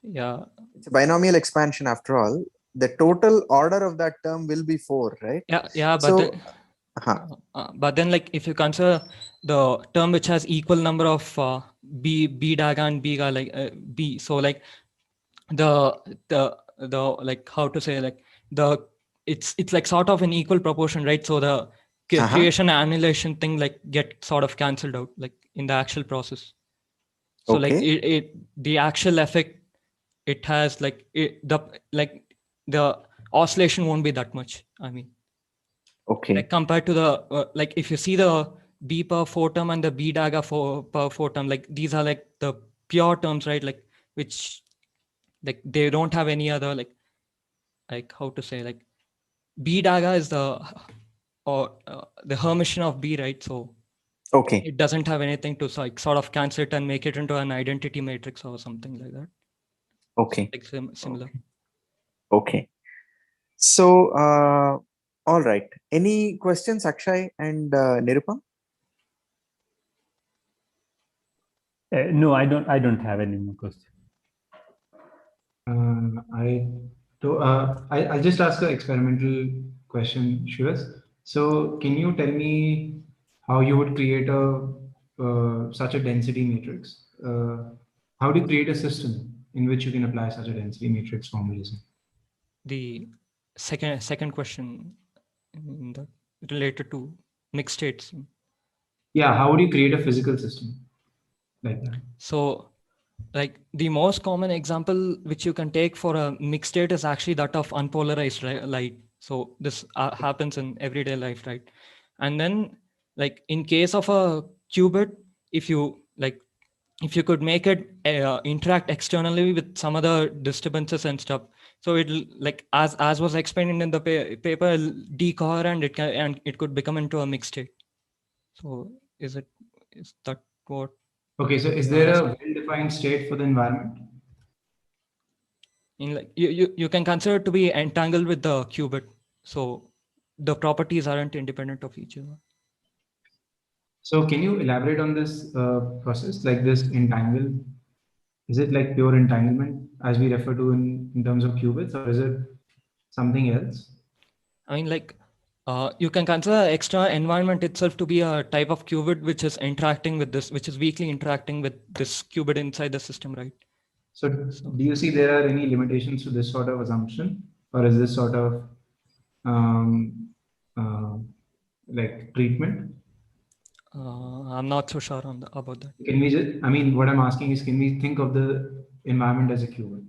Yeah. It's a binomial expansion after all. The total order of that term will be 4, right? Yeah, but but then like if you consider the term which has equal number of B dagger and B like B, so like the like how to say, like it's like sort of an equal proportion, right? So the creation and annihilation thing like get sort of cancelled out like in the actual process. So like the actual effect it has, like the oscillation won't be that much. I mean, okay, like compared to the like if you see the B power 4 term and the B dagger power 4 term, like these are like the pure terms, right? Like which like they don't have any other like how to say, like B dagger is the Hermitian of B, right? So okay, it doesn't have anything to like sort of cancel it and make it into an identity matrix or something like that. Okay. Like similar. Okay. So, all right. Any questions, Akshay and Nirupam? No, I don't have any more questions. I'll just ask an experimental question, Shivas. So can you tell me how you would create such a density matrix? How do you create a system in which you can apply such a density matrix formalism? The second question related to mixed states. Yeah, how would you create a physical system like that? So like the most common example which you can take for a mixed state is actually that of unpolarized light. So this happens in everyday life, right? And then like in case of a qubit, if you like if you could make it interact externally with some other disturbances and stuff, so it'll, like as was explained in the paper, it'll decohere and it could become into a mixed state. So is that what? Okay, so is you are there a asking? well-defined state for the environment? In like you can consider it to be entangled with the qubit, so the properties aren't independent of each other. So can you elaborate on this process, like this entangle? Is it like pure entanglement as we refer to in terms of qubits, or is it something else? I mean, like you can consider extra environment itself to be a type of qubit which is interacting with this, which is weakly interacting with this qubit inside the system, right? So do you see there are any limitations to this sort of assumption, or is this sort of uh, like treatment? I'm not so sure about that. Can we just, I mean, what I'm asking is, can we think of the environment as a qubit?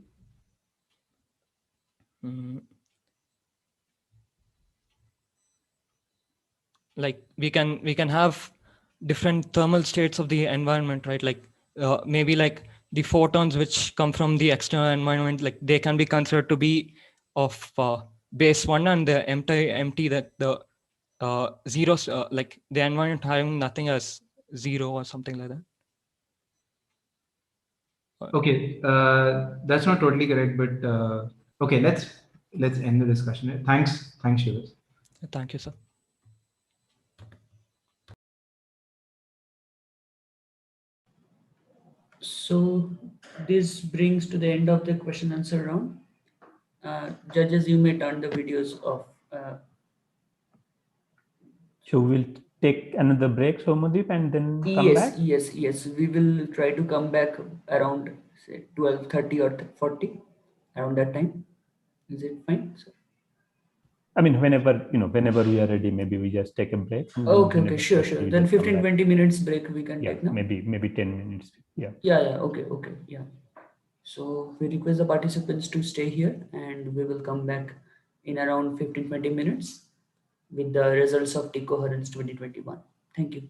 Like we can have different thermal states of the environment, right? Like maybe like the photons which come from the external environment, like they can be considered to be of base 1, and the empty that the zeros, like the environment having nothing as 0 or something like that. Okay, that's not totally correct, but okay, let's end the discussion here. Thanks, Shivas. Thank you, sir. So this brings to the end of the question answer round. Judges, you may turn the videos off. So we'll take another break, Somadeep, and then come back? Yes. We will try to come back around say 12:30 or 40, around that time. Is it fine? I mean, whenever we are ready, maybe we just take a break. Okay, sure. We Then just come 15, back. 20 minutes break we can Yeah, take now. maybe 10 minutes. Yeah. Yeah. Okay. Yeah. So we request the participants to stay here, and we will come back in around 15, 20 minutes with the results of Decoherence 2021. Thank you.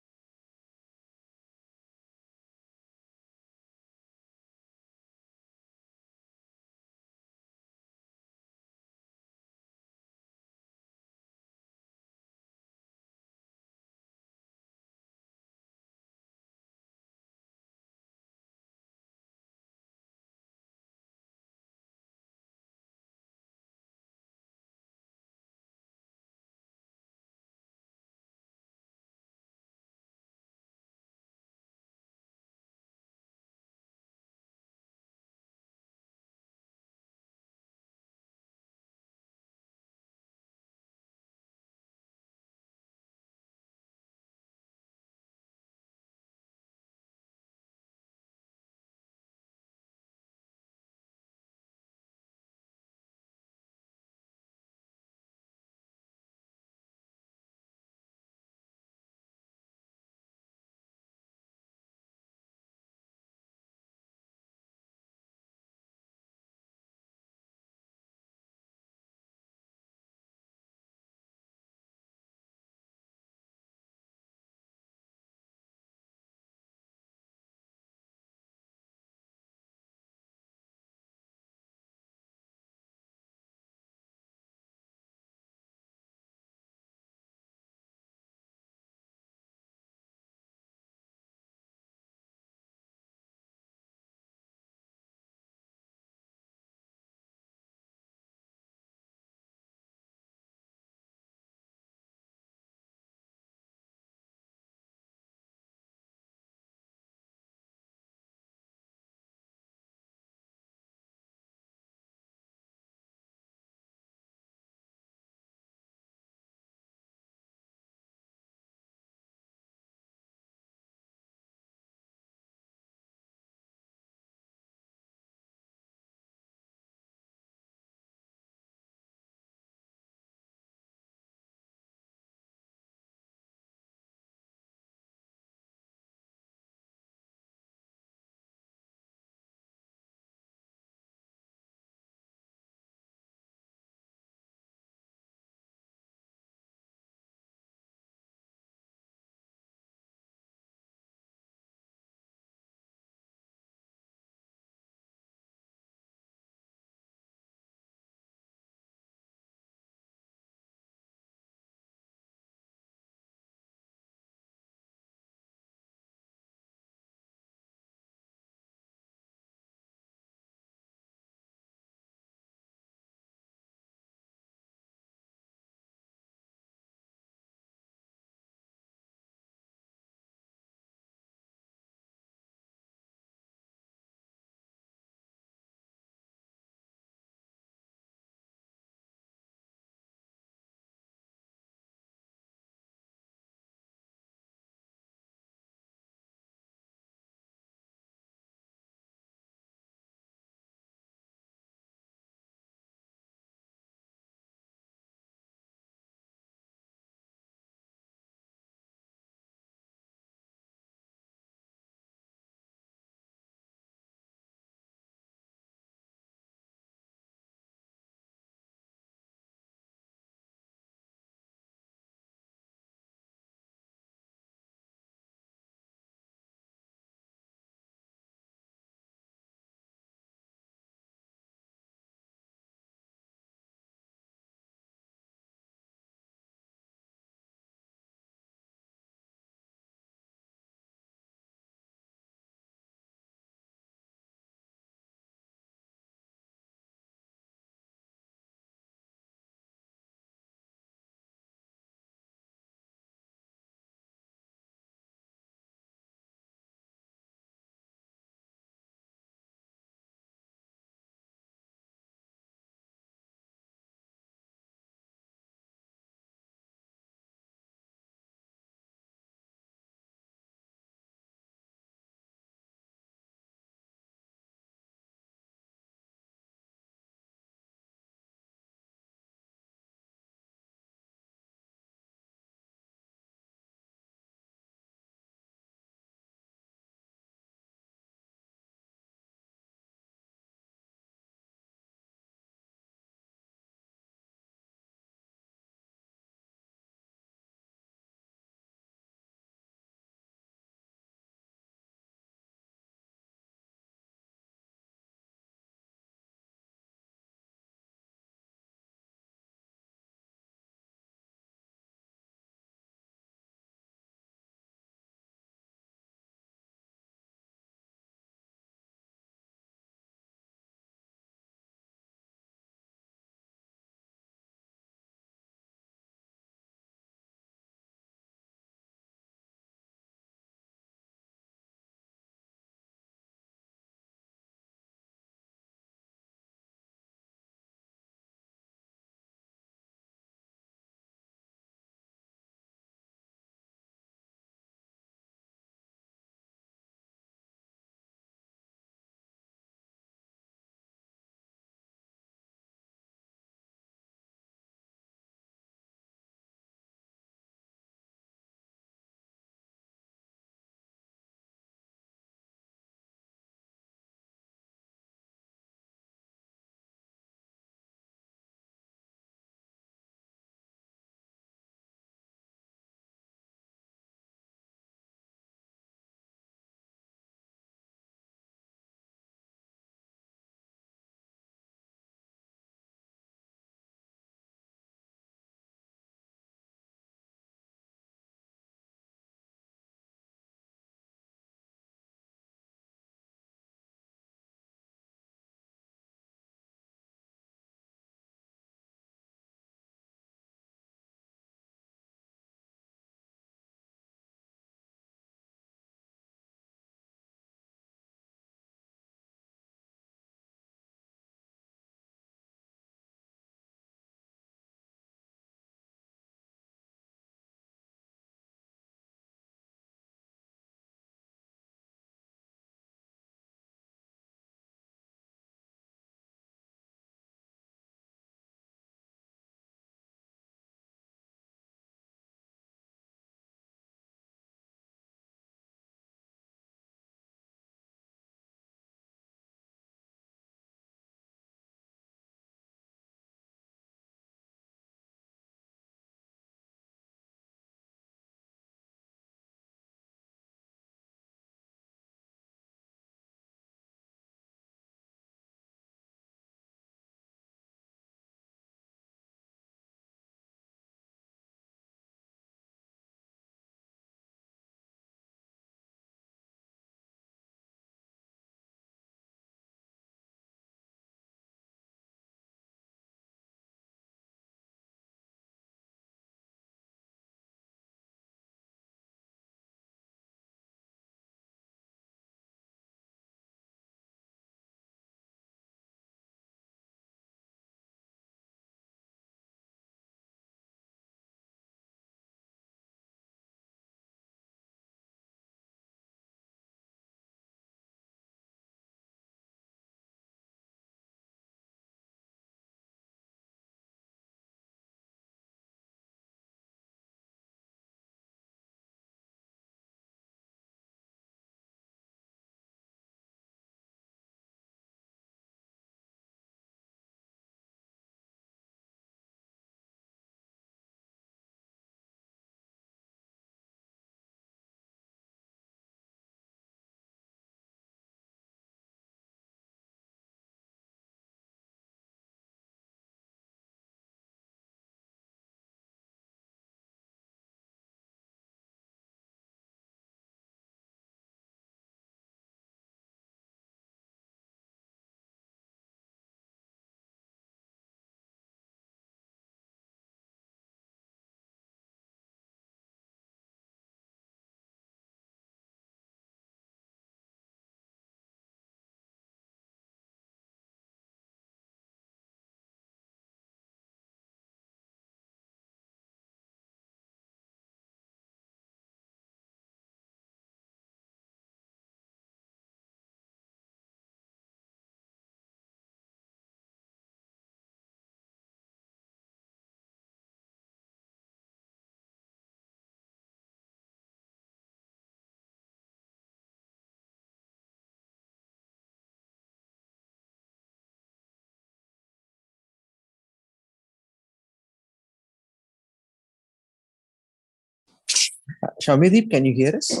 Shamideep, can you hear us?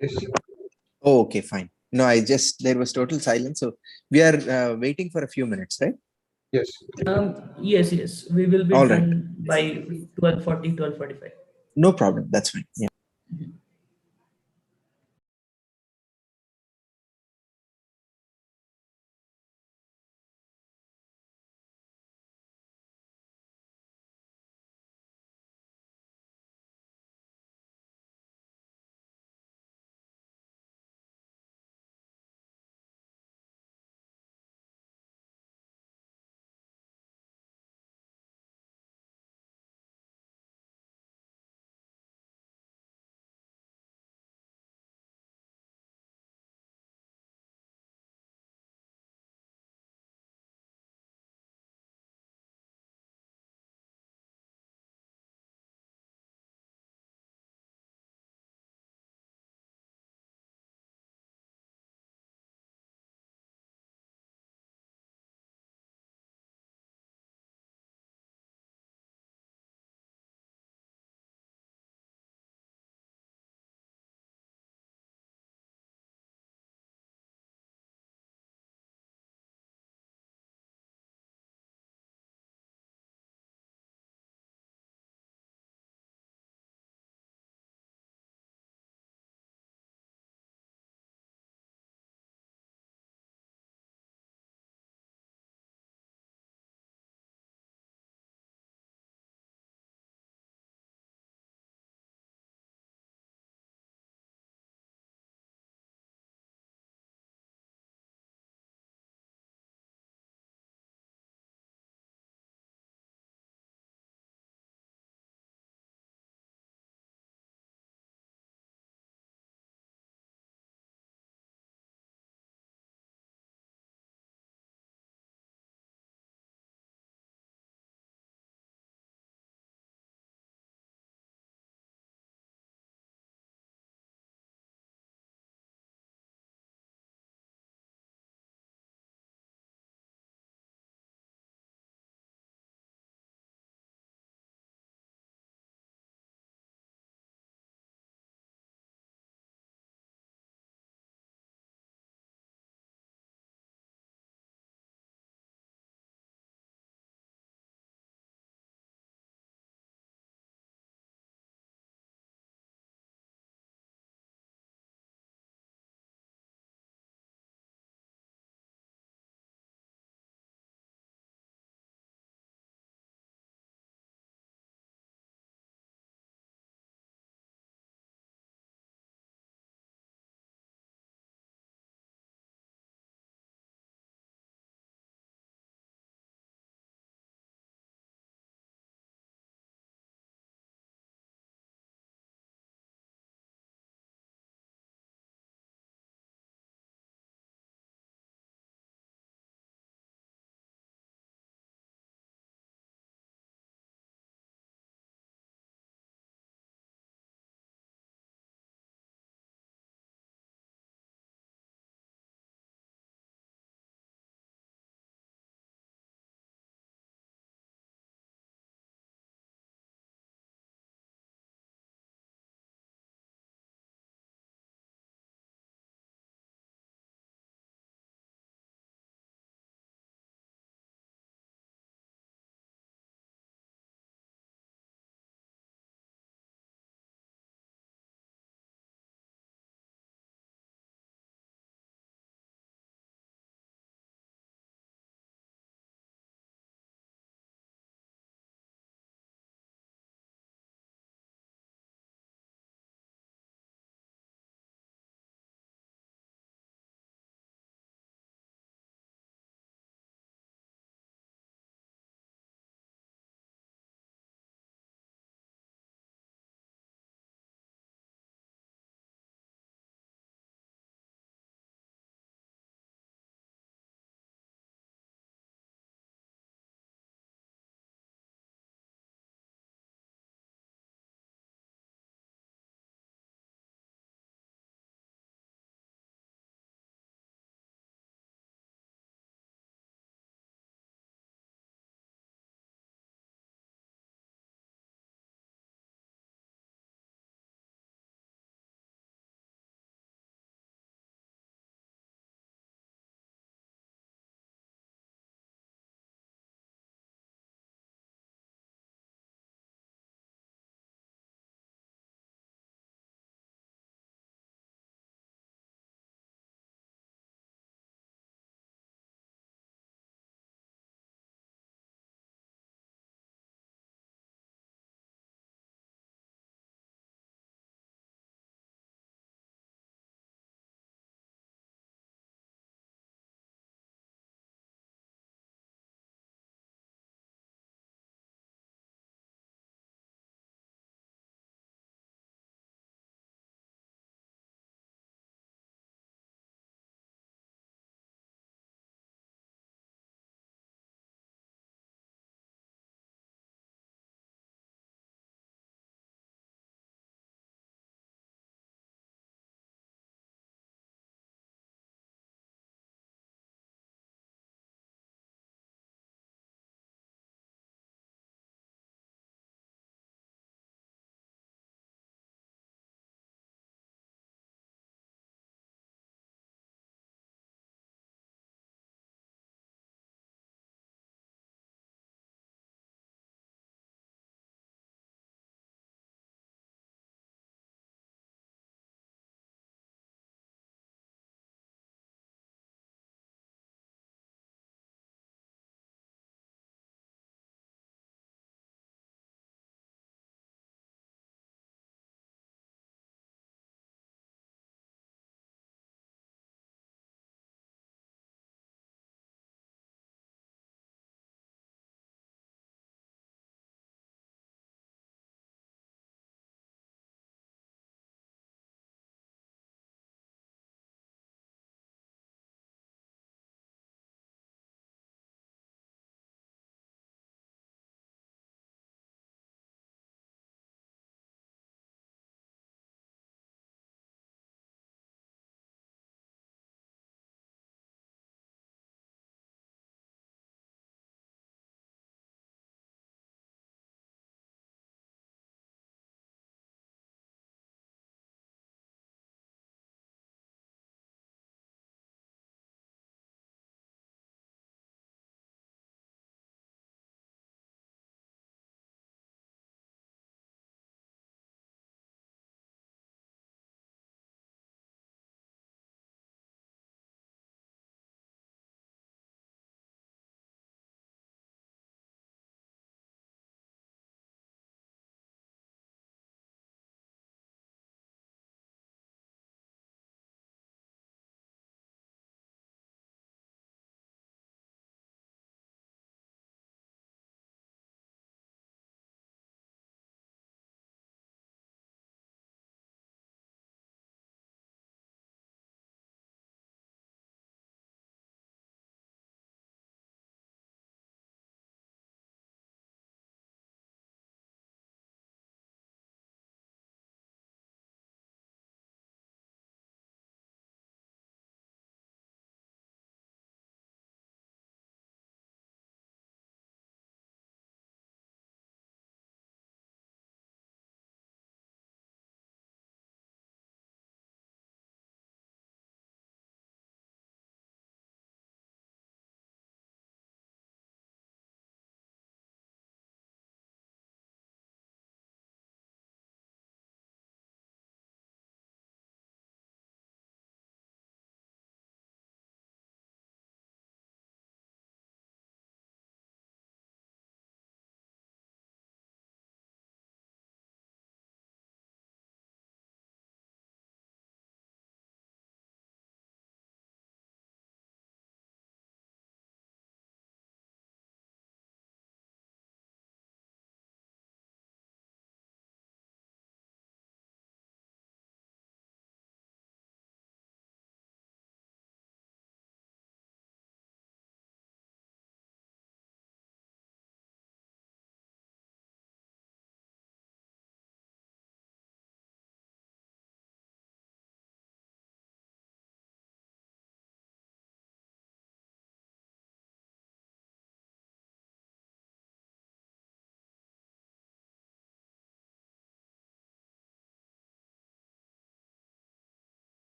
Yes. Oh, okay, fine. No, there was total silence. So we are waiting for a few minutes, right? Yes. Yes. We will be All right. done by 12:40, 12:45. No problem. That's fine. Yeah.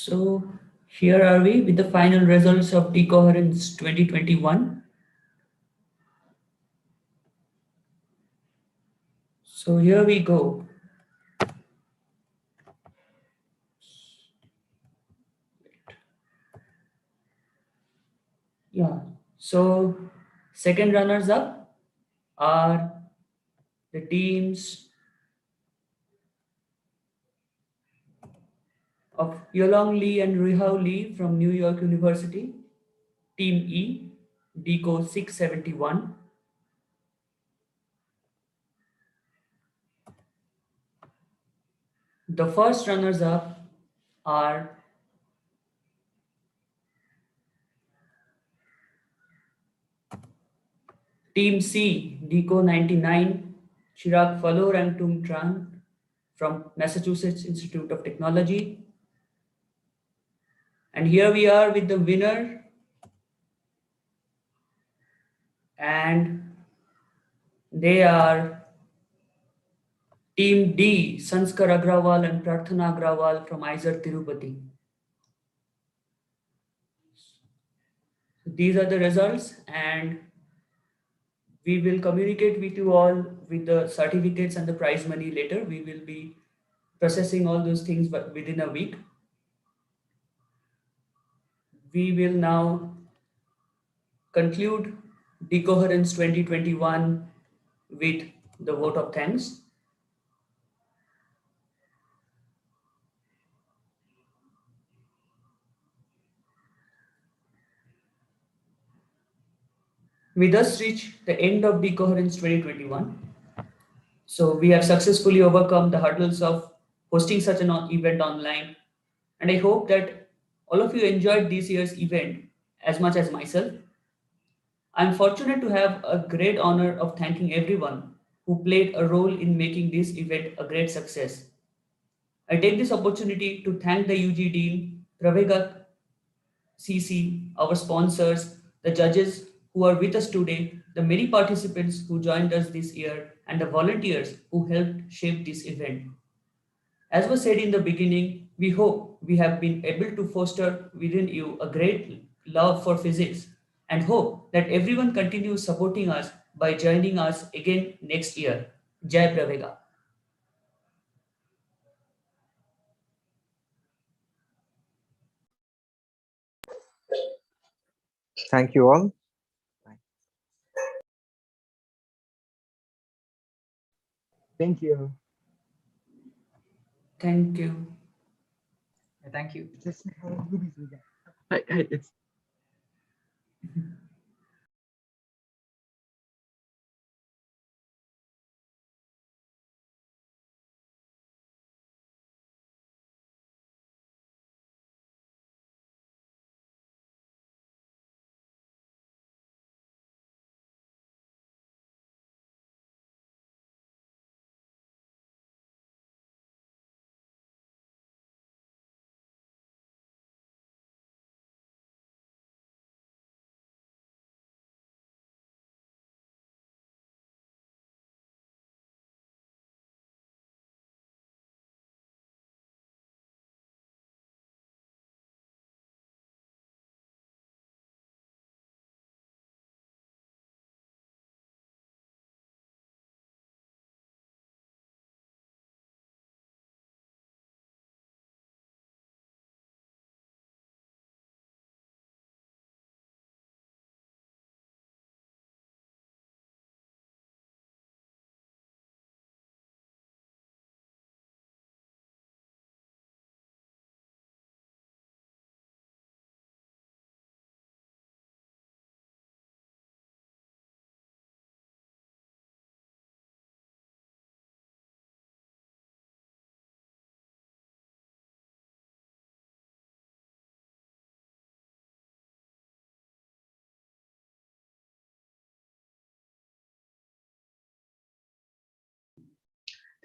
So here are we with the final results of Decoherence 2021. So here we go. Yeah, so second runners up are the teams of Yolong Lee and Rihao Lee from New York University, Team E, Deco 671. The first runners up are Team C, Deco 99, Chirag Falor and Tung Tran from Massachusetts Institute of Technology. And here we are with the winner. And they are Team D, Sanskar Agrawal and Prarthana Agrawal from ISER Tirupati. These are the results, and we will communicate with you all with the certificates and the prize money later. We will be processing all those things within a week. We will now conclude Decoherence 2021 with the vote of thanks. We thus reach the end of Decoherence 2021. So we have successfully overcome the hurdles of hosting such an event online. And I hope that all of you enjoyed this year's event as much as myself. I'm fortunate to have a great honor of thanking everyone who played a role in making this event a great success. I take this opportunity to thank the UG Dean, Pravega CC, our sponsors, the judges who are with us today, the many participants who joined us this year, and the volunteers who helped shape this event. As was said in the beginning, we hope we have been able to foster within you a great love for physics and hope that everyone continues supporting us by joining us again next year. Jai Pravega. Thank you all. Thank you. Thank you. Thank you. Hey, it's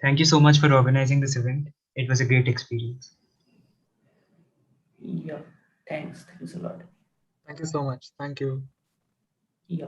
Thank you so much for organizing this event. It was a great experience. Yeah, thanks. Thanks a lot. Thank you so much. Thank you. Yeah.